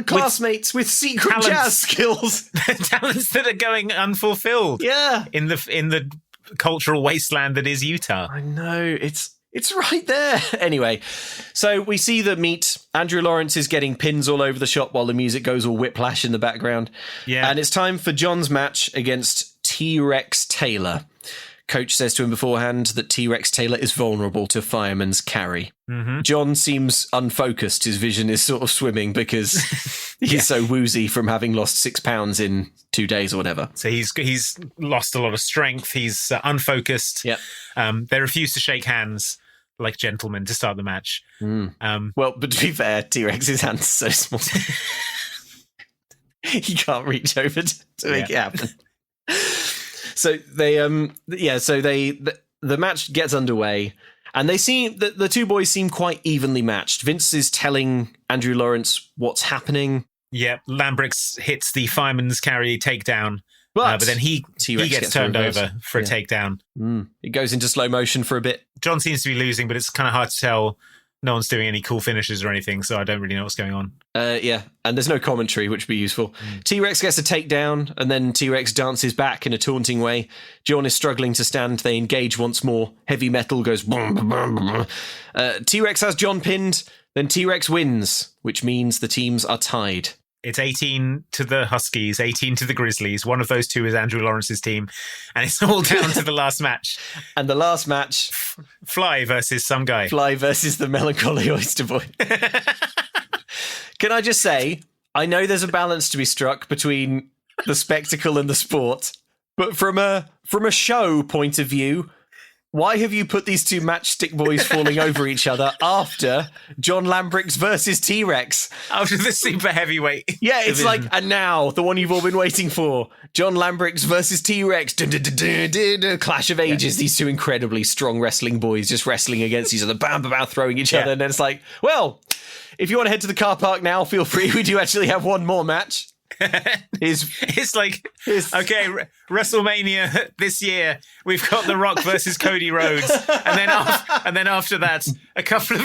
classmates with secret talents, jazz skills. Talents that are going unfulfilled. Yeah. In the cultural wasteland that is Utah. I know. It's right there. Anyway, so we see the meet. Andrew Lawrence is getting pins all over the shop while the music goes all whiplash in the background. Yeah. And it's time for John's match against T-Rex Taylor. Coach says to him beforehand that T-Rex Taylor is vulnerable to fireman's carry. Mm-hmm. John seems unfocused. His vision is sort of swimming because he's so woozy from having lost 6 pounds in 2 days or whatever. So he's lost a lot of strength. He's unfocused. Yep. They refuse to shake hands like gentlemen to start the match. Well, but to be fair, T-Rex's hands are so small. He can't reach over to make it happen. So they, the match gets underway, and they seem the two boys seem quite evenly matched. Vince is telling Andrew Lawrence what's happening. Yeah, Lambrix hits the fireman's carry takedown, but then he gets turned over for a takedown. It goes into slow motion for a bit. John seems to be losing, but it's kind of hard to tell. No one's doing any cool finishes or anything, so I don't really know what's going on. And there's no commentary, which would be useful. T-Rex gets a takedown, and then T-Rex dances back in a taunting way. John is struggling to stand. They engage once more. Heavy metal goes... T-Rex has John pinned, then T-Rex wins, which means the teams are tied. It's 18 to the Huskies, 18 to the Grizzlies. One of those two is Andrew Lawrence's team. And it's all down to the last match. And the last match... Fly versus some guy. Fly versus the melancholy oyster boy. Can I just say, I know there's a balance to be struck between the spectacle and the sport, but from a show point of view, why have you put these two matchstick boys falling over each other after John Lambrix versus T-Rex? After the super heavyweight. Yeah, it's like, and now, the one you've all been waiting for. John Lambrix versus T-Rex. Clash of ages. These two incredibly strong wrestling boys just wrestling against each other. Bam, bam, bam, throwing each other. And then it's like, well, if you want to head to the car park now, feel free. We do actually have one more match. It's like, okay, WrestleMania this year, we've got The Rock versus Cody Rhodes, and then after that, a couple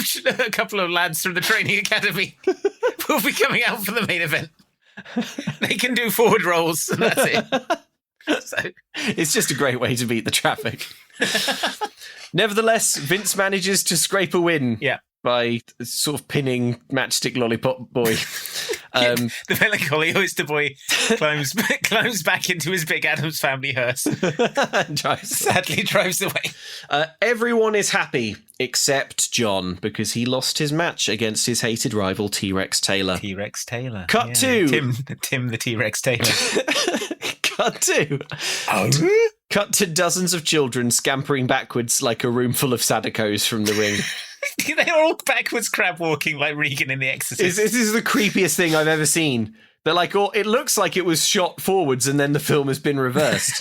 of lads from the training academy will be coming out for the main event. They can do forward rolls, and that's it. So it's just a great way to beat the traffic. Nevertheless, Vince manages to scrape a win. Yeah. By sort of pinning Matchstick Lollipop Boy. The melancholy oyster boy climbs back into his big Addams Family hearse and sadly drives away. Everyone is happy except John, because he lost his match against his hated rival T-Rex Taylor. T-Rex Taylor. Cut to Tim the T-Rex Taylor. Cut to dozens of children scampering backwards like a room full of sadikos from the ring. They're all backwards crab walking like Regan in The Exorcist. This is the creepiest thing I've ever seen. They're like, it looks like it was shot forwards and then the film has been reversed.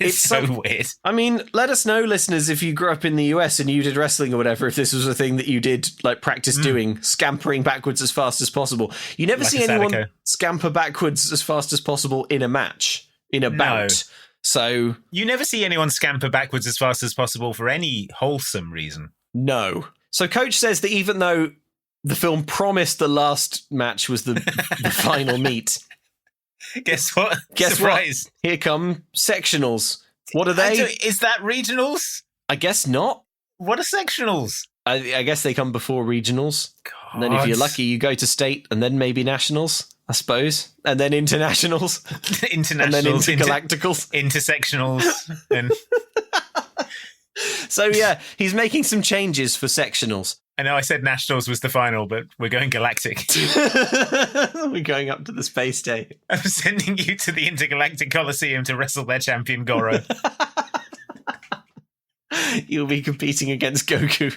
It's so weird. I mean, let us know, listeners, if you grew up in the US and you did wrestling or whatever, if this was a thing that you did, like, practice doing, scampering backwards as fast as possible. You never see anyone scamper backwards as fast as possible in a match, in a bout. So you never see anyone scamper backwards as fast as possible for any wholesome reason. No. So Coach says that even though the film promised the last match was the final meet, guess what? Surprise. What? Here come sectionals. What are they? Is that regionals? I guess not. What are sectionals? I guess they come before regionals. God. And then if you're lucky, you go to state and then maybe nationals, I suppose. And then internationals. And then intergalacticals. Intersectionals. And... So, yeah, he's making some changes for sectionals. I know I said nationals was the final, but we're going galactic. We're going up to the space day. I'm sending you to the Intergalactic Coliseum to wrestle their champion, Goro. You'll be competing against Goku.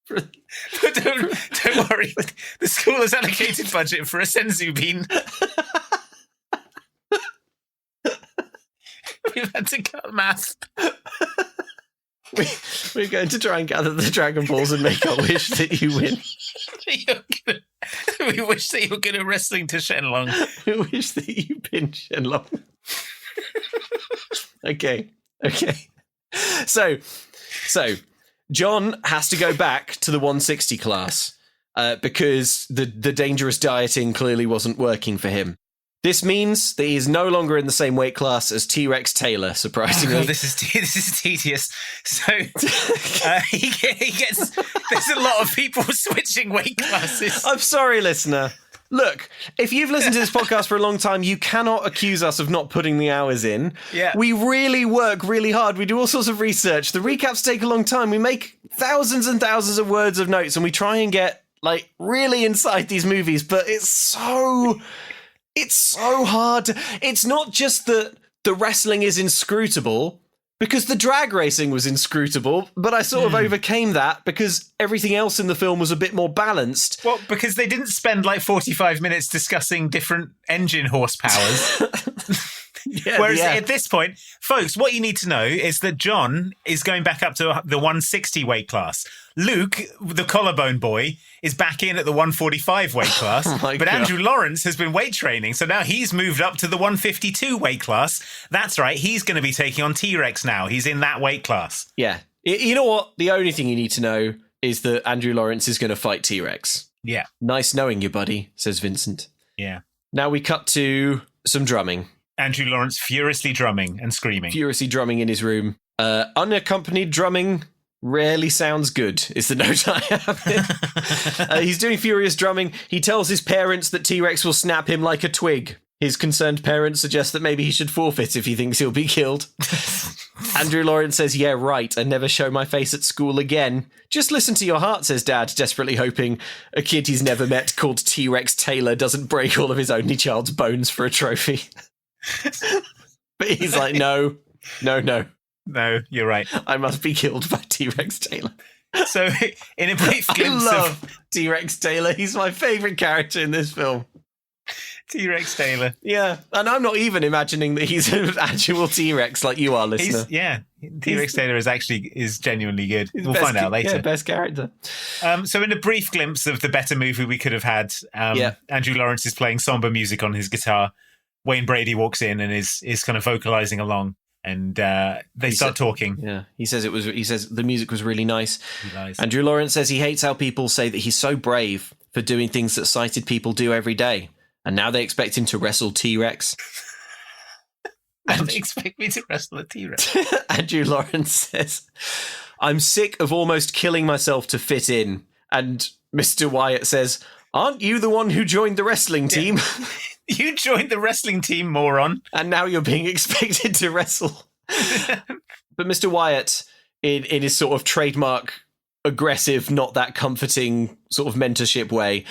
But don't worry. The school has allocated budget for a senzu bean. We've had to cut math. We're going to try and gather the Dragon Balls and make our wish that you win. We wish that you were good at wrestling to Shenlong. We wish that you pin Shenlong. Okay. So John has to go back to the 160 class because the dangerous dieting clearly wasn't working for him. This means that he is no longer in the same weight class as T-Rex Taylor, surprisingly. Oh God, this is tedious. So he gets... There's a lot of people switching weight classes. I'm sorry, listener. Look, if you've listened to this podcast for a long time, you cannot accuse us of not putting the hours in. Yeah. We really work really hard. We do all sorts of research. The recaps take a long time. We make thousands and thousands of words of notes, and we try and get, like, really inside these movies, but it's so hard. It's not just that the wrestling is inscrutable, because the drag racing was inscrutable, but I sort of overcame that because everything else in the film was a bit more balanced. Well, because they didn't spend like 45 minutes discussing different engine horsepowers. Whereas at this point, folks, what you need to know is that John is going back up to the 160 weight class. Luke, the collarbone boy, is back in at the 145 weight class. But Andrew Lawrence has been weight training, so now he's moved up to the 152 weight class. That's right, he's going to be taking on T-Rex now. He's in that weight class. Yeah. You know what? The only thing you need to know is that Andrew Lawrence is going to fight T-Rex. Yeah. Nice knowing you, buddy, says Vincent. Yeah. Now we cut to some drumming. Andrew Lawrence furiously drumming and screaming. Furiously drumming in his room. Unaccompanied drumming rarely sounds good, is the note I have here. He's doing furious drumming. He tells his parents that T-Rex will snap him like a twig. His concerned parents suggest that maybe he should forfeit if he thinks he'll be killed. Andrew Lawrence says, yeah, right, and never show my face at school again. Just listen to your heart, says Dad, desperately hoping a kid he's never met called T-Rex Taylor doesn't break all of his only child's bones for a trophy. But he's like, no. No, you're right. I must be killed by T-Rex Taylor. So, in a brief glimpse I love T-Rex Taylor. He's my favourite character in this film. T-Rex Taylor. Yeah, and I'm not even imagining that he's an actual T-Rex like you are, listener. T-Rex Taylor is genuinely good. We'll find out later. Yeah, best character. So in a brief glimpse of the better movie we could have had, Andrew Lawrence is playing somber music on his guitar. Wayne Brady walks in and is kind of vocalizing along, and they start talking. Yeah, he says the music was really nice. Andrew Lawrence says he hates how people say that he's so brave for doing things that sighted people do every day, and now they expect him to wrestle T-Rex. And they expect me to wrestle a T-Rex. Andrew Lawrence says, I'm sick of almost killing myself to fit in. And Mr. Wyatt says, aren't you the one who joined the wrestling team? You joined the wrestling team, moron. And now you're being expected to wrestle. But Mr. Wyatt, in his sort of trademark, aggressive, not that comforting sort of mentorship way,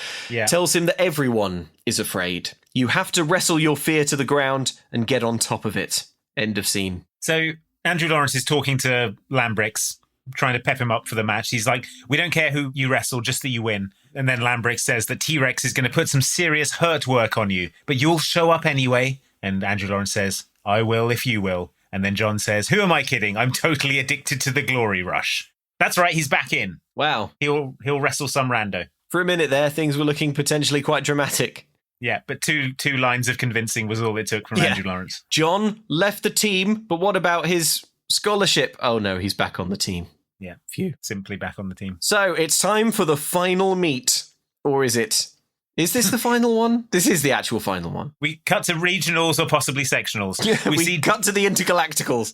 tells him that everyone is afraid. You have to wrestle your fear to the ground and get on top of it. End of scene. So Andrew Lawrence is talking to Lambrix, trying to pep him up for the match. He's like, we don't care who you wrestle, just that you win. And then Lambrix says that T-Rex is going to put some serious hurt work on you, but you'll show up anyway. And Andrew Lawrence says, I will if you will. And then John says, who am I kidding? I'm totally addicted to the glory rush. That's right, he's back in. Wow. He'll wrestle some rando. For a minute there, things were looking potentially quite dramatic. Yeah, but two lines of convincing was all it took from Andrew Lawrence. John left the team, but what about his scholarship? Oh no, he's back on the team. Yeah, phew. Simply back on the team. So it's time for the final meet. Or is it? Is this the final one? This is the actual final one. We cut to regionals or possibly sectionals. We cut to the intergalacticals.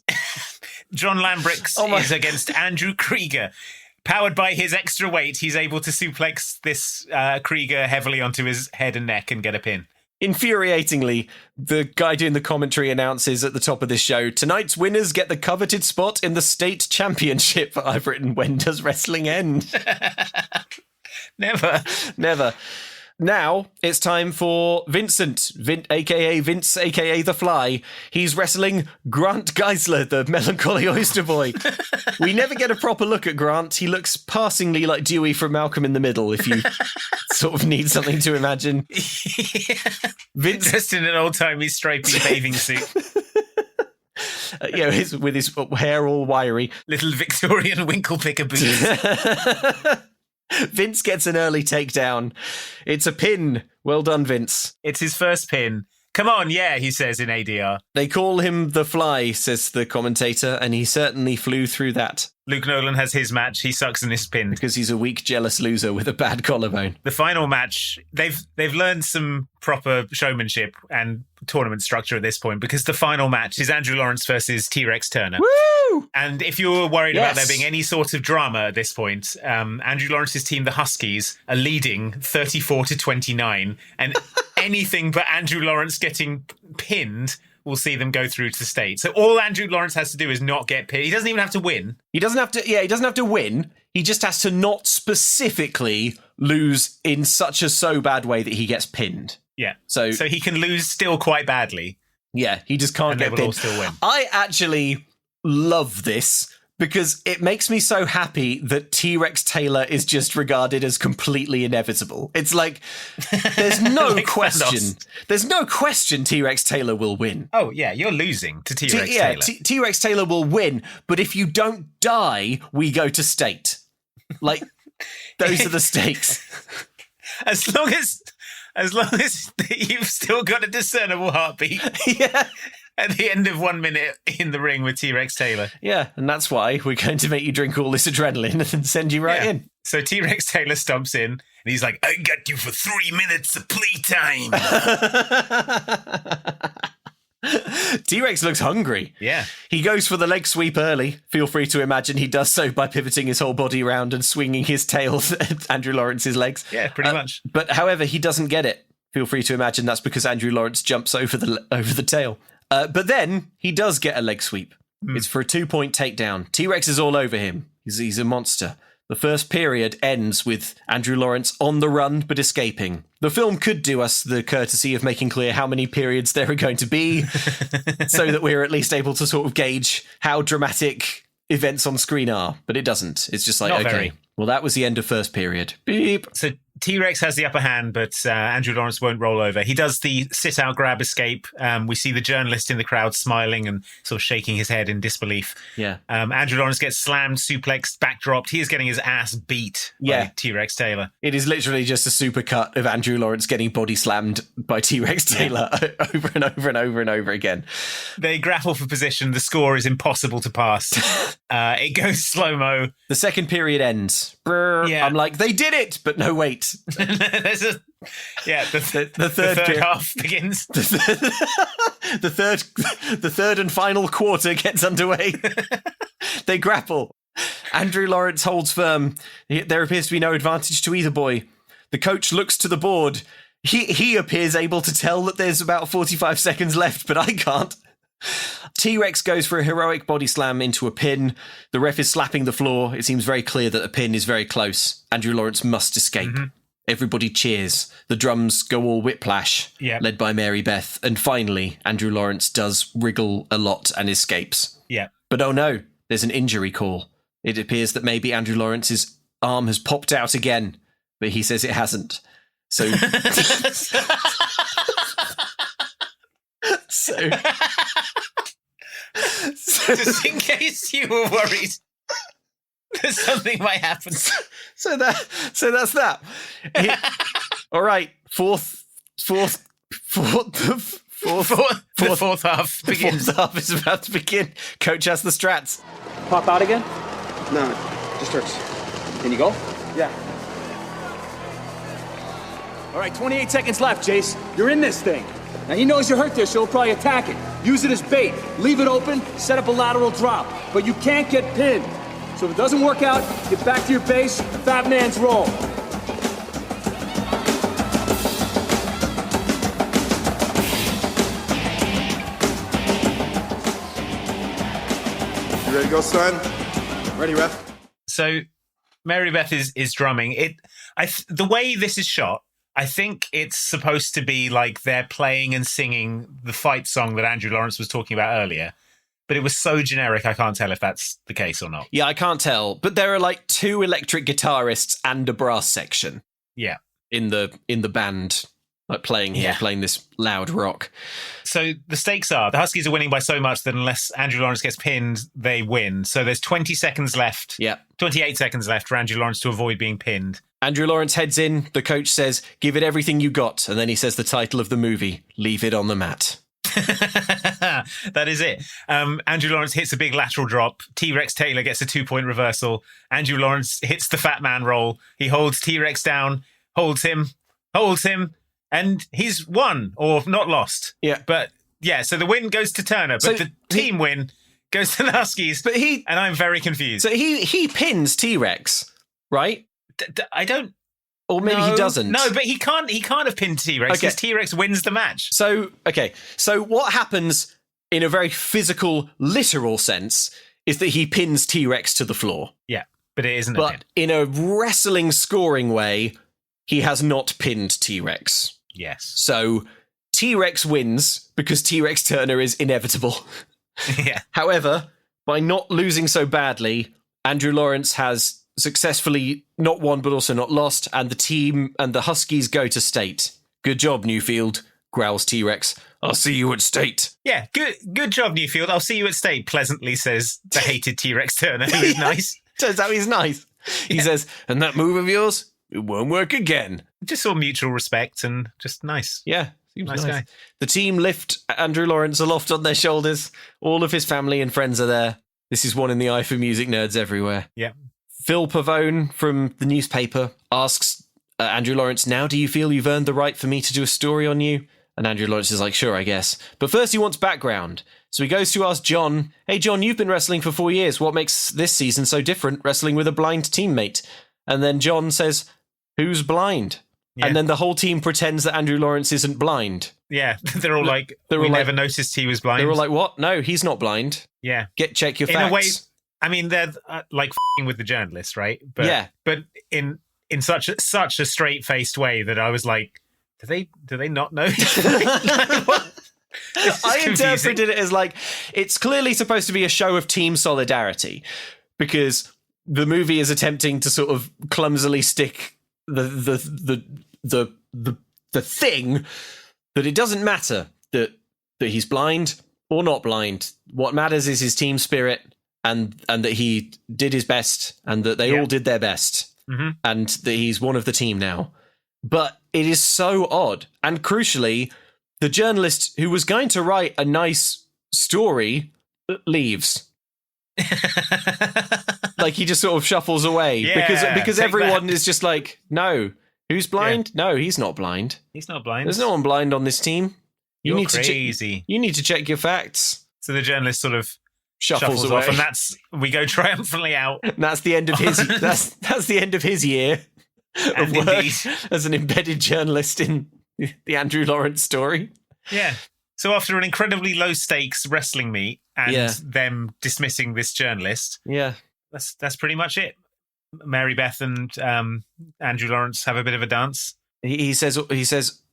John Lambrix is against Andrew Krieger. Powered by his extra weight, he's able to suplex this Krieger heavily onto his head and neck and get a pin. Infuriatingly, the guy doing the commentary announces at the top of this show, tonight's winners get the coveted spot in the state championship. I've written, when does wrestling end? Never. Now it's time for Vincent, a.k.a. Vince, a.k.a. The Fly. He's wrestling Grant Geisler, the melancholy oyster boy. We never get a proper look at Grant. He looks passingly like Dewey from Malcolm in the Middle, if you sort of need something to imagine. Vince dressed in an old-timey stripy bathing suit. With his hair all wiry. Little Victorian winkle picker boots. Vince gets an early takedown. It's a pin. Well done, Vince. It's his first pin. Come on, yeah, he says in ADR. They call him the Fly, says the commentator, and he certainly flew through that. Luke Nolan has his match. He sucks and is pinned. Because he's a weak, jealous loser with a bad collarbone. The final match, they've learned some proper showmanship and tournament structure at this point, because the final match is Andrew Lawrence versus T-Rex Turner. Woo! And if you were worried about there being any sort of drama at this point, Andrew Lawrence's team, the Huskies, are leading 34-29, and anything but Andrew Lawrence getting pinned will see them go through to state. So all Andrew Lawrence has to do is not get pinned. He doesn't even have to win. He doesn't have to win. He just has to not specifically lose in such a so bad way that he gets pinned. Yeah. So he can lose still quite badly. Yeah, he just can't get pinned. All still win. I actually love this because it makes me so happy that T-Rex Taylor is just regarded as completely inevitable. It's like, there's no like question. Thanos. There's no question T-Rex Taylor will win. Oh, yeah, you're losing to T-Rex Taylor. T-Rex Taylor will win, but if you don't die, we go to state. Like, those are the stakes. As long as you've still got a discernible heartbeat. Yeah. At the end of 1 minute in the ring with T-Rex Taylor. Yeah, and that's why we're going to make you drink all this adrenaline and send you right in. So T-Rex Taylor stomps in, and he's like, I got you for 3 minutes of playtime. T-Rex looks hungry. Yeah. He goes for the leg sweep early. Feel free to imagine he does so by pivoting his whole body around and swinging his tail at Andrew Lawrence's legs. Yeah, pretty much. But however, he doesn't get it. Feel free to imagine that's because Andrew Lawrence jumps over the tail. But then he does get a leg sweep. It's for a 2-point takedown. T-Rex is all over him. He's a monster. The first period ends with Andrew Lawrence on the run but escaping. The film could do us the courtesy of making clear how many periods there are going to be so that we're at least able to sort of gauge how dramatic events on screen are. But it doesn't. It's just like, Not okay, very. well, that was the end of first period. Beep. So T-Rex has the upper hand, but Andrew Lawrence won't roll over. He does the sit-out grab escape. We see the journalist in the crowd smiling and sort of shaking his head in disbelief. Yeah. Andrew Lawrence gets slammed, suplexed, backdropped. He is getting his ass beat by T-Rex Taylor. It is literally just a supercut of Andrew Lawrence getting body slammed by T-Rex Taylor over and over and over and over again. They grapple for position. The score is impossible to pass. It goes slow-mo. The second period ends. I'm like, they did it! But no, wait. The third half begins. The third and final quarter gets underway. They grapple. Andrew Lawrence holds firm. There appears to be no advantage to either boy. The coach looks to the board. He appears able to tell that there's about 45 seconds left, but I can't. T-Rex goes for a heroic body slam into a pin. The ref is slapping the floor. It seems very clear that the pin is very close. Andrew Lawrence must escape. Mm-hmm. Everybody cheers. The drums go all whiplash, led by Mary Beth. And finally, Andrew Lawrence does wriggle a lot and escapes. Yeah. But oh no, there's an injury call. It appears that maybe Andrew Lawrence's arm has popped out again, but he says it hasn't. So... Just in case you were worried that something might happen. So that's that. All right, fourth half begins. Fourth half is about to begin. Coach has the strats. Pop out again? No, just hurts. Can you go? Yeah. All right, 28 seconds left, Jace. You're in this thing. Now, he knows you're hurt there, so he'll probably attack it. Use it as bait. Leave it open, set up a lateral drop. But you can't get pinned. So if it doesn't work out, get back to your base, fat man's roll. You ready to go, son? Ready, ref? So Mary Beth is drumming. The way this is shot, I think it's supposed to be like they're playing and singing the fight song that Andrew Lawrence was talking about earlier. But it was so generic, I can't tell if that's the case or not. Yeah, I can't tell. But there are like 2 electric guitarists and a brass section. Yeah. In the band, like playing this loud rock. So the stakes are, the Huskies are winning by so much that unless Andrew Lawrence gets pinned, they win. So there's 20 seconds left. Yeah. 28 seconds left for Andrew Lawrence to avoid being pinned. Andrew Lawrence heads in. The coach says, "Give it everything you got." And then he says the title of the movie, "Leave It on the Mat." That is it. Andrew Lawrence hits a big lateral drop. T-Rex Taylor gets a 2-point reversal. Andrew Lawrence hits the fat man roll. He holds T-Rex down, holds him, and he's won or not lost. Yeah. But yeah, so the win goes to Turner, but the team win goes to the Huskies. But and I'm very confused. So he pins T-Rex, right? I don't. Or maybe he doesn't. No, but he can't have pinned T-Rex because T-Rex wins the match. So what happens in a very physical, literal sense is that he pins T-Rex to the floor. Yeah, but it isn't a But pin. in a wrestling scoring way, he has not pinned T-Rex. Yes. So T-Rex wins because T-Rex Turner is inevitable. Yeah. However, by not losing so badly, Andrew Lawrence has successfully not won but also not lost, and the team and the Huskies go to state. "Good job, Newfield," growls T-Rex. "I'll see you at state." Yeah, good job, Newfield. I'll see you at state, pleasantly says the hated T-Rex Turner, who is nice. Turns out he's nice. He says, "And that move of yours, it won't work again." Just saw mutual respect and just nice. Yeah. Seems nice guy. The team lift Andrew Lawrence aloft on their shoulders. All of his family and friends are there. This is one in the eye for music nerds everywhere. Yeah. Phil Pavone from the newspaper asks Andrew Lawrence, "Now do you feel you've earned the right for me to do a story on you?" And Andrew Lawrence is like, "Sure, I guess." But first he wants background. So he goes to ask John, "Hey, John, you've been wrestling for 4 years. What makes this season so different, wrestling with a blind teammate?" And then John says, "Who's blind?" Yeah. And then the whole team pretends that Andrew Lawrence isn't blind. Yeah, they're all like, we never noticed he was blind. They're all like, "What? No, he's not blind." Yeah. Check your facts. In a way, I mean, they're like f***ing with the journalist, right? But, yeah. But in such a straight-faced way that I was like, do they not know? I interpreted it as like, it's clearly supposed to be a show of team solidarity because the movie is attempting to sort of clumsily stick the thing that it doesn't matter that he's blind or not blind. What matters is his team spirit and that he did his best and that they all did their best and that he's one of the team now. But it is so odd. And crucially, the journalist who was going to write a nice story leaves. Like he just sort of shuffles away because everyone is just like, "No, who's blind? Yeah. No, he's not blind. He's not blind. There's no one blind on this team. You're crazy. You need to check your facts." So the journalist sort of shuffles away. Off, and we go triumphantly out. And that's the end of his. that's the end of his year of work as an embedded journalist in the Andrew Lawrence story. Yeah. So after an incredibly low stakes wrestling meet and them dismissing this journalist, that's pretty much it. Mary Beth and Andrew Lawrence have a bit of a dance. He says,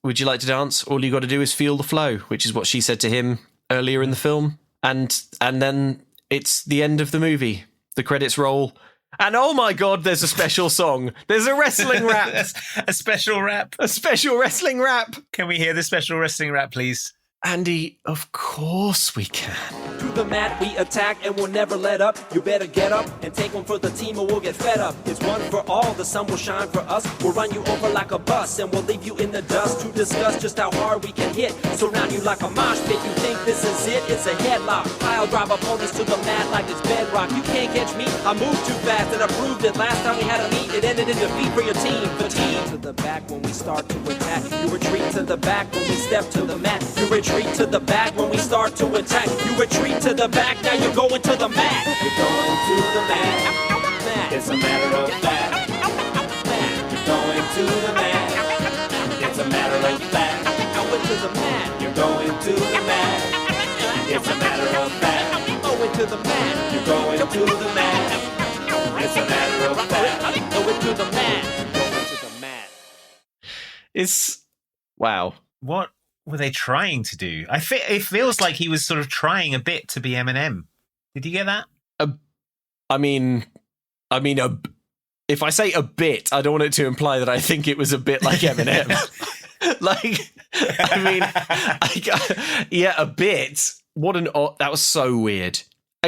"Would you like to dance? All you got to do is feel the flow," which is what she said to him earlier in the film. And then it's the end of the movie. The credits roll. And oh my God, there's a special song. There's a wrestling rap. A special rap. A special wrestling rap. Can we hear the special wrestling rap, please? Andy, of course we can. To the mat we attack and we'll never let up. You better get up and take one for the team or we'll get fed up. It's one for all, the sun will shine for us. We'll run you over like a bus and we'll leave you in the dust to discuss just how hard we can hit. Surround you like a mosh pit, you think this is it? It's a headlock. I'll drive opponents to the mat like it's bedrock. You can't catch me, I move too fast and I proved it. Last time we had a meet, it ended in defeat for your team. Fatigue to the back when we start to attack. You retreat to the back when we step to the mat. You retreat to the back when we start to attack. You retreat to the back, now you're going to the mat. You're going to the mat. It's a matter of fact. You're going to the mat. It's a matter of fact. Going to the mat. You're going to the mat. It's a matter of fact. Going to the mat. You're going to the mat. It's a matter of fact. Going to the mat. Going to the mat. It's wow. What were they trying to do? It feels like he was sort of trying a bit to be Eminem. Did you get that? If I say a bit, I don't want it to imply that I think it was a bit like Eminem. A bit. That was so weird.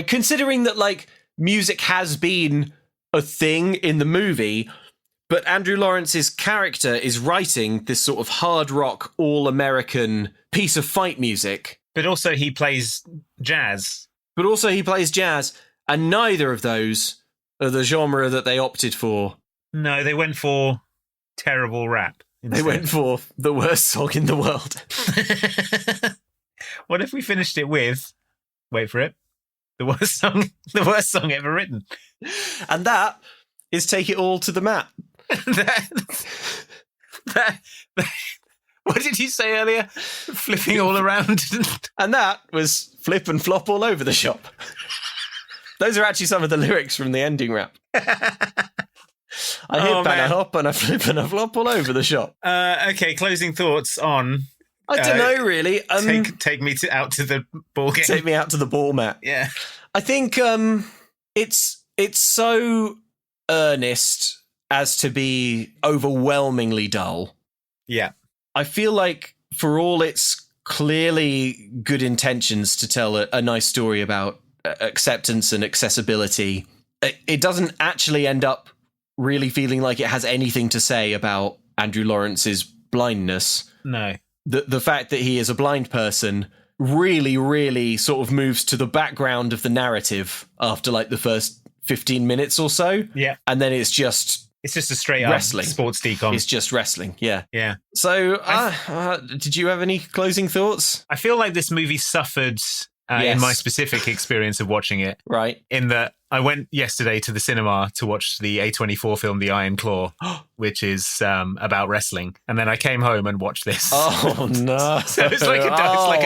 Considering that, like, music has been a thing in the movie, But Andrew Lawrence's character is writing this sort of hard rock, all-American piece of fight music. But also he plays jazz. And neither of those are the genre that they opted for. No, they went for terrible rap instead. They went for the worst song in the world. What if we finished it with, wait for it, the worst song ever written? And that is Take It All to the Mat. What did you say earlier? Flipping all around. And that was Flip and Flop All Over the Shop. Those are actually some of the lyrics from the ending rap. I hip and I hop and I flip and I flop all over the shop. Okay, closing thoughts on... I don't know, really. Take me out to the ball game. Take me out to the ball mat. Yeah. I think it's so earnest as to be overwhelmingly dull. Yeah. I feel like for all its clearly good intentions to tell a nice story about acceptance and accessibility, it doesn't actually end up really feeling like it has anything to say about Andrew Lawrence's blindness. No. The fact that he is a blind person really, really sort of moves to the background of the narrative after like the first 15 minutes or so. Yeah. And then it's just a straight up wrestling. Sports decom. It's just wrestling. Yeah. Yeah. So did you have any closing thoughts? I feel like this movie suffered in my specific experience of watching it. Right. In that I went yesterday to the cinema to watch the A24 film The Iron Claw, which is about wrestling. And then I came home and watched this. Oh, no. So it's like a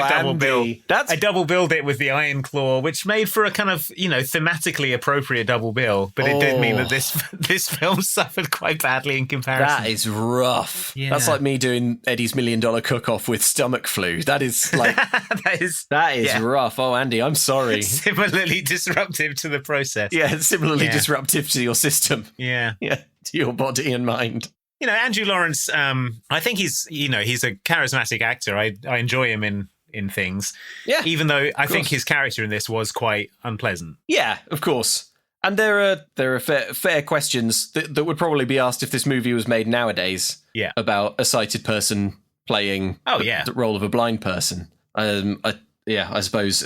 double bill. I double billed it with The Iron Claw, which made for a kind of, thematically appropriate double bill. But it did mean that this film suffered quite badly in comparison. That is rough. Yeah. That's like me doing Eddie's $1 Million Cook-Off with stomach flu. That is like... that is rough. Oh, Andy, I'm sorry. Similarly disruptive to the process. Yeah, similarly disruptive to your system. Yeah. Yeah, to your body and mind. Andrew Lawrence, I think he's a charismatic actor. I enjoy him in things. Yeah. Even though I think his character in this was quite unpleasant. Yeah, of course. And there are fair questions that would probably be asked if this movie was made nowadays. Yeah. About a sighted person playing the role of a blind person. I suppose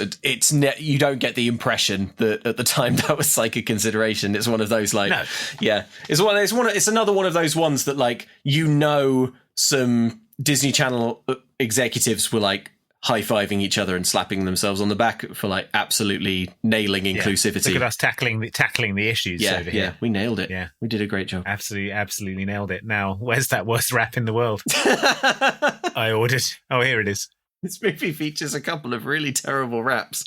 you don't get the impression that at the time that was like a consideration. It's one of those it's another one of those ones that like some Disney Channel executives were like high-fiving each other and slapping themselves on the back for like absolutely nailing inclusivity. Look at us tackling the issues over here. Yeah, we nailed it. Yeah, we did a great job. Absolutely nailed it. Now, where's that worst rap in the world? I ordered. Oh, here it is. This movie features a couple of really terrible raps.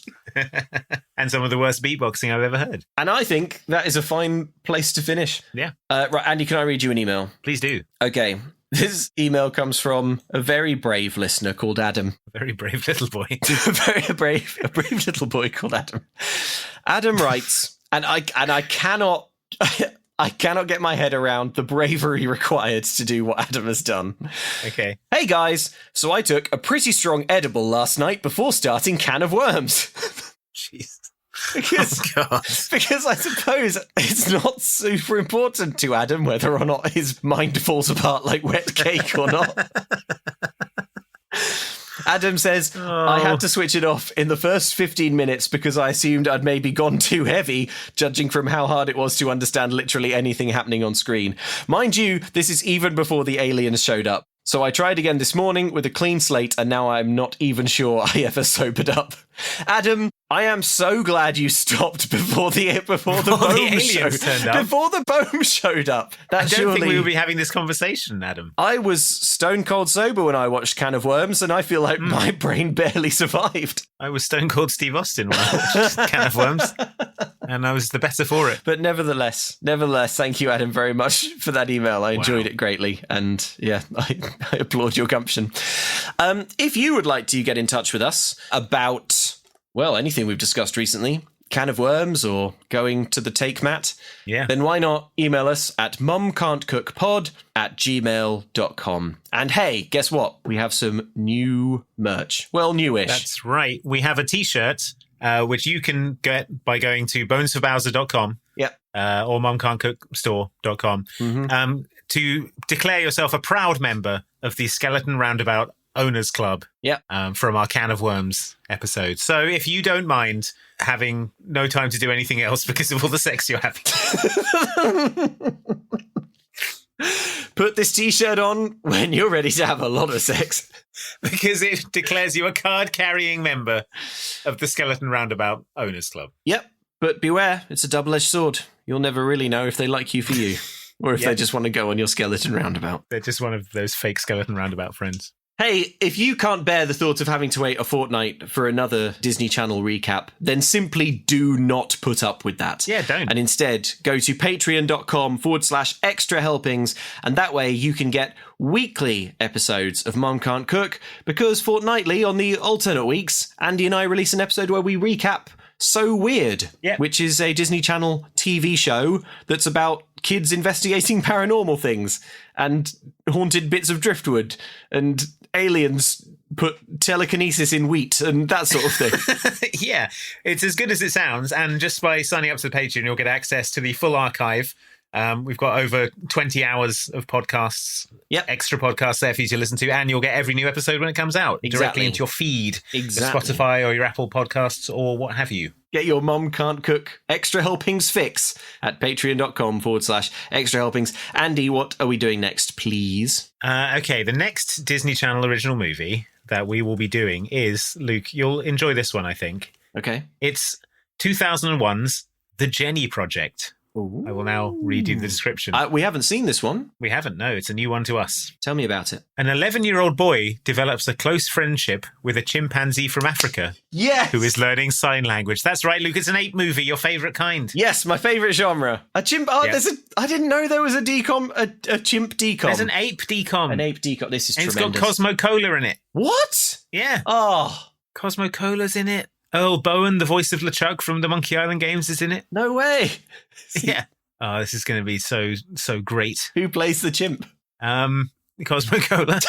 And some of the worst beatboxing I've ever heard. And I think that is a fine place to finish. Yeah. Right, Andy, can I read you an email? Please do. Okay. This email comes from a very brave listener called Adam. A very brave little boy. a brave little boy called Adam. Adam writes, and I cannot... I cannot get my head around the bravery required to do what Adam has done. Okay. Hey guys, so I took a pretty strong edible last night before starting Can of Worms. Jeez. Because I suppose it's not super important to Adam whether or not his mind falls apart like wet cake or not. Adam says, I had to switch it off in the first 15 minutes because I assumed I'd maybe gone too heavy, judging from how hard it was to understand literally anything happening on screen. Mind you, this is even before the aliens showed up. So I tried again this morning with a clean slate, and now I'm not even sure I ever sobered up. Adam, I am so glad you stopped before the aliens turned up. Before the boom showed up. I don't think we would be having this conversation, Adam. I was stone cold sober when I watched Can of Worms, and I feel like my brain barely survived. I was stone cold Steve Austin when I watched Can of Worms, and I was the better for it. But nevertheless, thank you, Adam, very much for that email. I enjoyed it greatly, and yeah, I applaud your gumption. If you would like to get in touch with us about, well, anything we've discussed recently, Can of Worms or going to the Take Mat, then why not email us at mumcan'tcookpod@gmail.com. And hey, guess what? We have some new merch. Well, newish. That's right. We have a t-shirt, which you can get by going to bonesforbowser.com. Yep. Or mumcan'tcookstore.com. to declare yourself a proud member of the Skeleton Roundabout Owners Club. Yep. From our Can of Worms episode. So if you don't mind having no time to do anything else because of all the sex you're having. Put this t-shirt on when you're ready to have a lot of sex. Because it declares you a card-carrying member of the Skeleton Roundabout Owners Club. Yep, but beware, it's a double-edged sword. You'll never really know if they like you for you, or if they just want to go on your Skeleton Roundabout. They're just one of those fake Skeleton Roundabout friends. Hey, if you can't bear the thought of having to wait a fortnight for another Disney Channel recap, then simply do not put up with that. Yeah, don't. And instead, go to patreon.com/extra helpings, and that way you can get weekly episodes of Mum Can't Cook, because fortnightly on the alternate weeks, Andy and I release an episode where we recap So Weird, which is a Disney Channel TV show that's about kids investigating paranormal things and haunted bits of driftwood and aliens put telekinesis in wheat and that sort of thing. Yeah, it's as good as it sounds. And just by signing up to the Patreon, you'll get access to the full archive. We've got over 20 hours of podcasts, extra podcasts there for you to listen to, and you'll get every new episode when it comes out directly into your feed, Spotify or your Apple Podcasts or what have you. Get your Mum Can't Cook extra helpings fix at patreon.com/extra helpings. Andy, what are we doing next, please? Okay, the next Disney Channel original movie that we will be doing is, Luke, you'll enjoy this one, I think. Okay. It's 2001's The Jenny Project. Ooh. I will now read you the description. We haven't seen this one. We haven't, no. It's a new one to us. Tell me about it. An 11-year-old boy develops a close friendship with a chimpanzee from Africa. Yes! Who is learning sign language. That's right, Luke. It's an ape movie, your favourite kind. Yes, my favourite genre. A chimp. Oh, Yes. I didn't know there was a decom. A chimp decom. There's an ape decom. An ape decom. This is and tremendous. It's got Cosmo-Cola in it. What? Yeah. Oh. Cosmo-Cola's in it. Earl Bowen, the voice of LeChuck from the Monkey Island games, is in it. No way. Yeah. Oh, this is going to be so great. Who plays the chimp? Cosmo-Cola.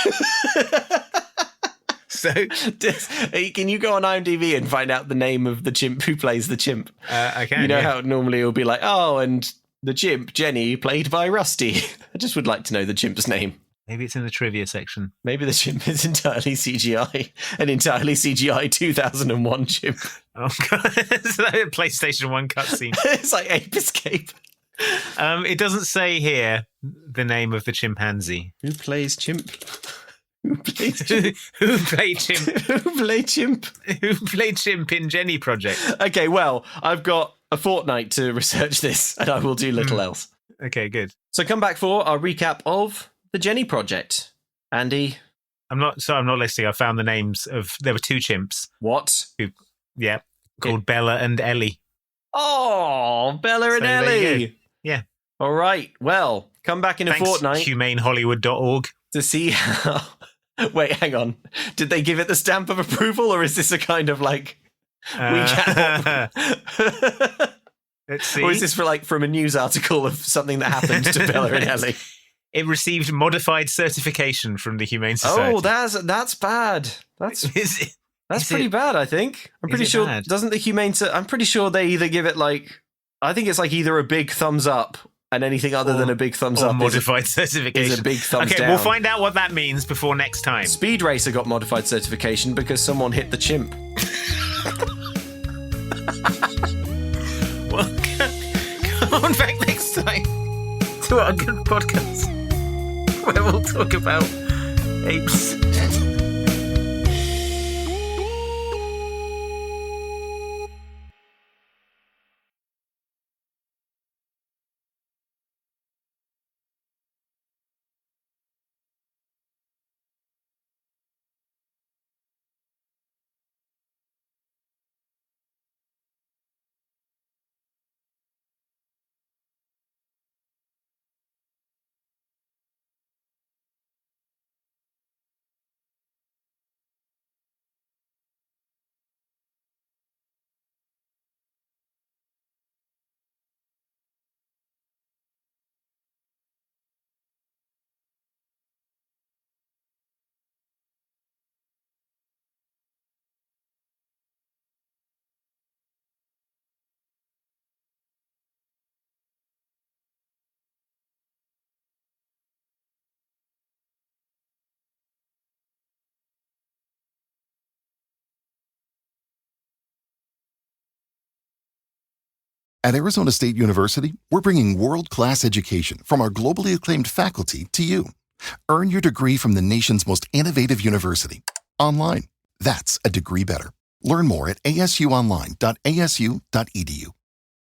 So, can you go on IMDb and find out the name of the chimp who plays the chimp? I can. You know how normally it'll be like, oh, and the chimp, Jenny, played by Rusty. I just would like to know the chimp's name. Maybe it's in the trivia section. Maybe the chimp is entirely CGI. An entirely CGI 2001 chimp. Oh, God. It's like a PlayStation 1 cutscene. It's like Ape Escape. It doesn't say here the name of the chimpanzee. Who plays chimp? Who plays chimp? Who played chimp? Who played chimp? Who played chimp in Jenny Project? Okay, well, I've got a fortnight to research this, and I will do little else. Okay, good. So come back for our recap of the Jenny Project. Andy? I'm not listening. I found the names of... There were two chimps. What? Called Bella and Ellie. Oh, Bella and Ellie. Yeah. All right. Well, come back in a fortnight. HumaneHollywood.org. To see how... Wait, hang on. Did they give it the stamp of approval, or is this a kind of like... Let's see. Or is this from a news article of something that happened to Bella and Ellie? It received modified certification from the Humane Society. Oh, that's bad. That's pretty bad, I think. I'm pretty sure... bad? Doesn't the Humane... I'm pretty sure they either give it I think it's either a big thumbs up, and anything other than a big thumbs up modified certification is a big thumbs down. Okay, we'll find out what that means before next time. Speed Racer got modified certification because someone hit the chimp. Well, come on back next time to our good podcast where we'll talk about apes. At Arizona State University, we're bringing world-class education from our globally acclaimed faculty to you. Earn your degree from the nation's most innovative university. Online. That's a degree better. Learn more at asuonline.asu.edu.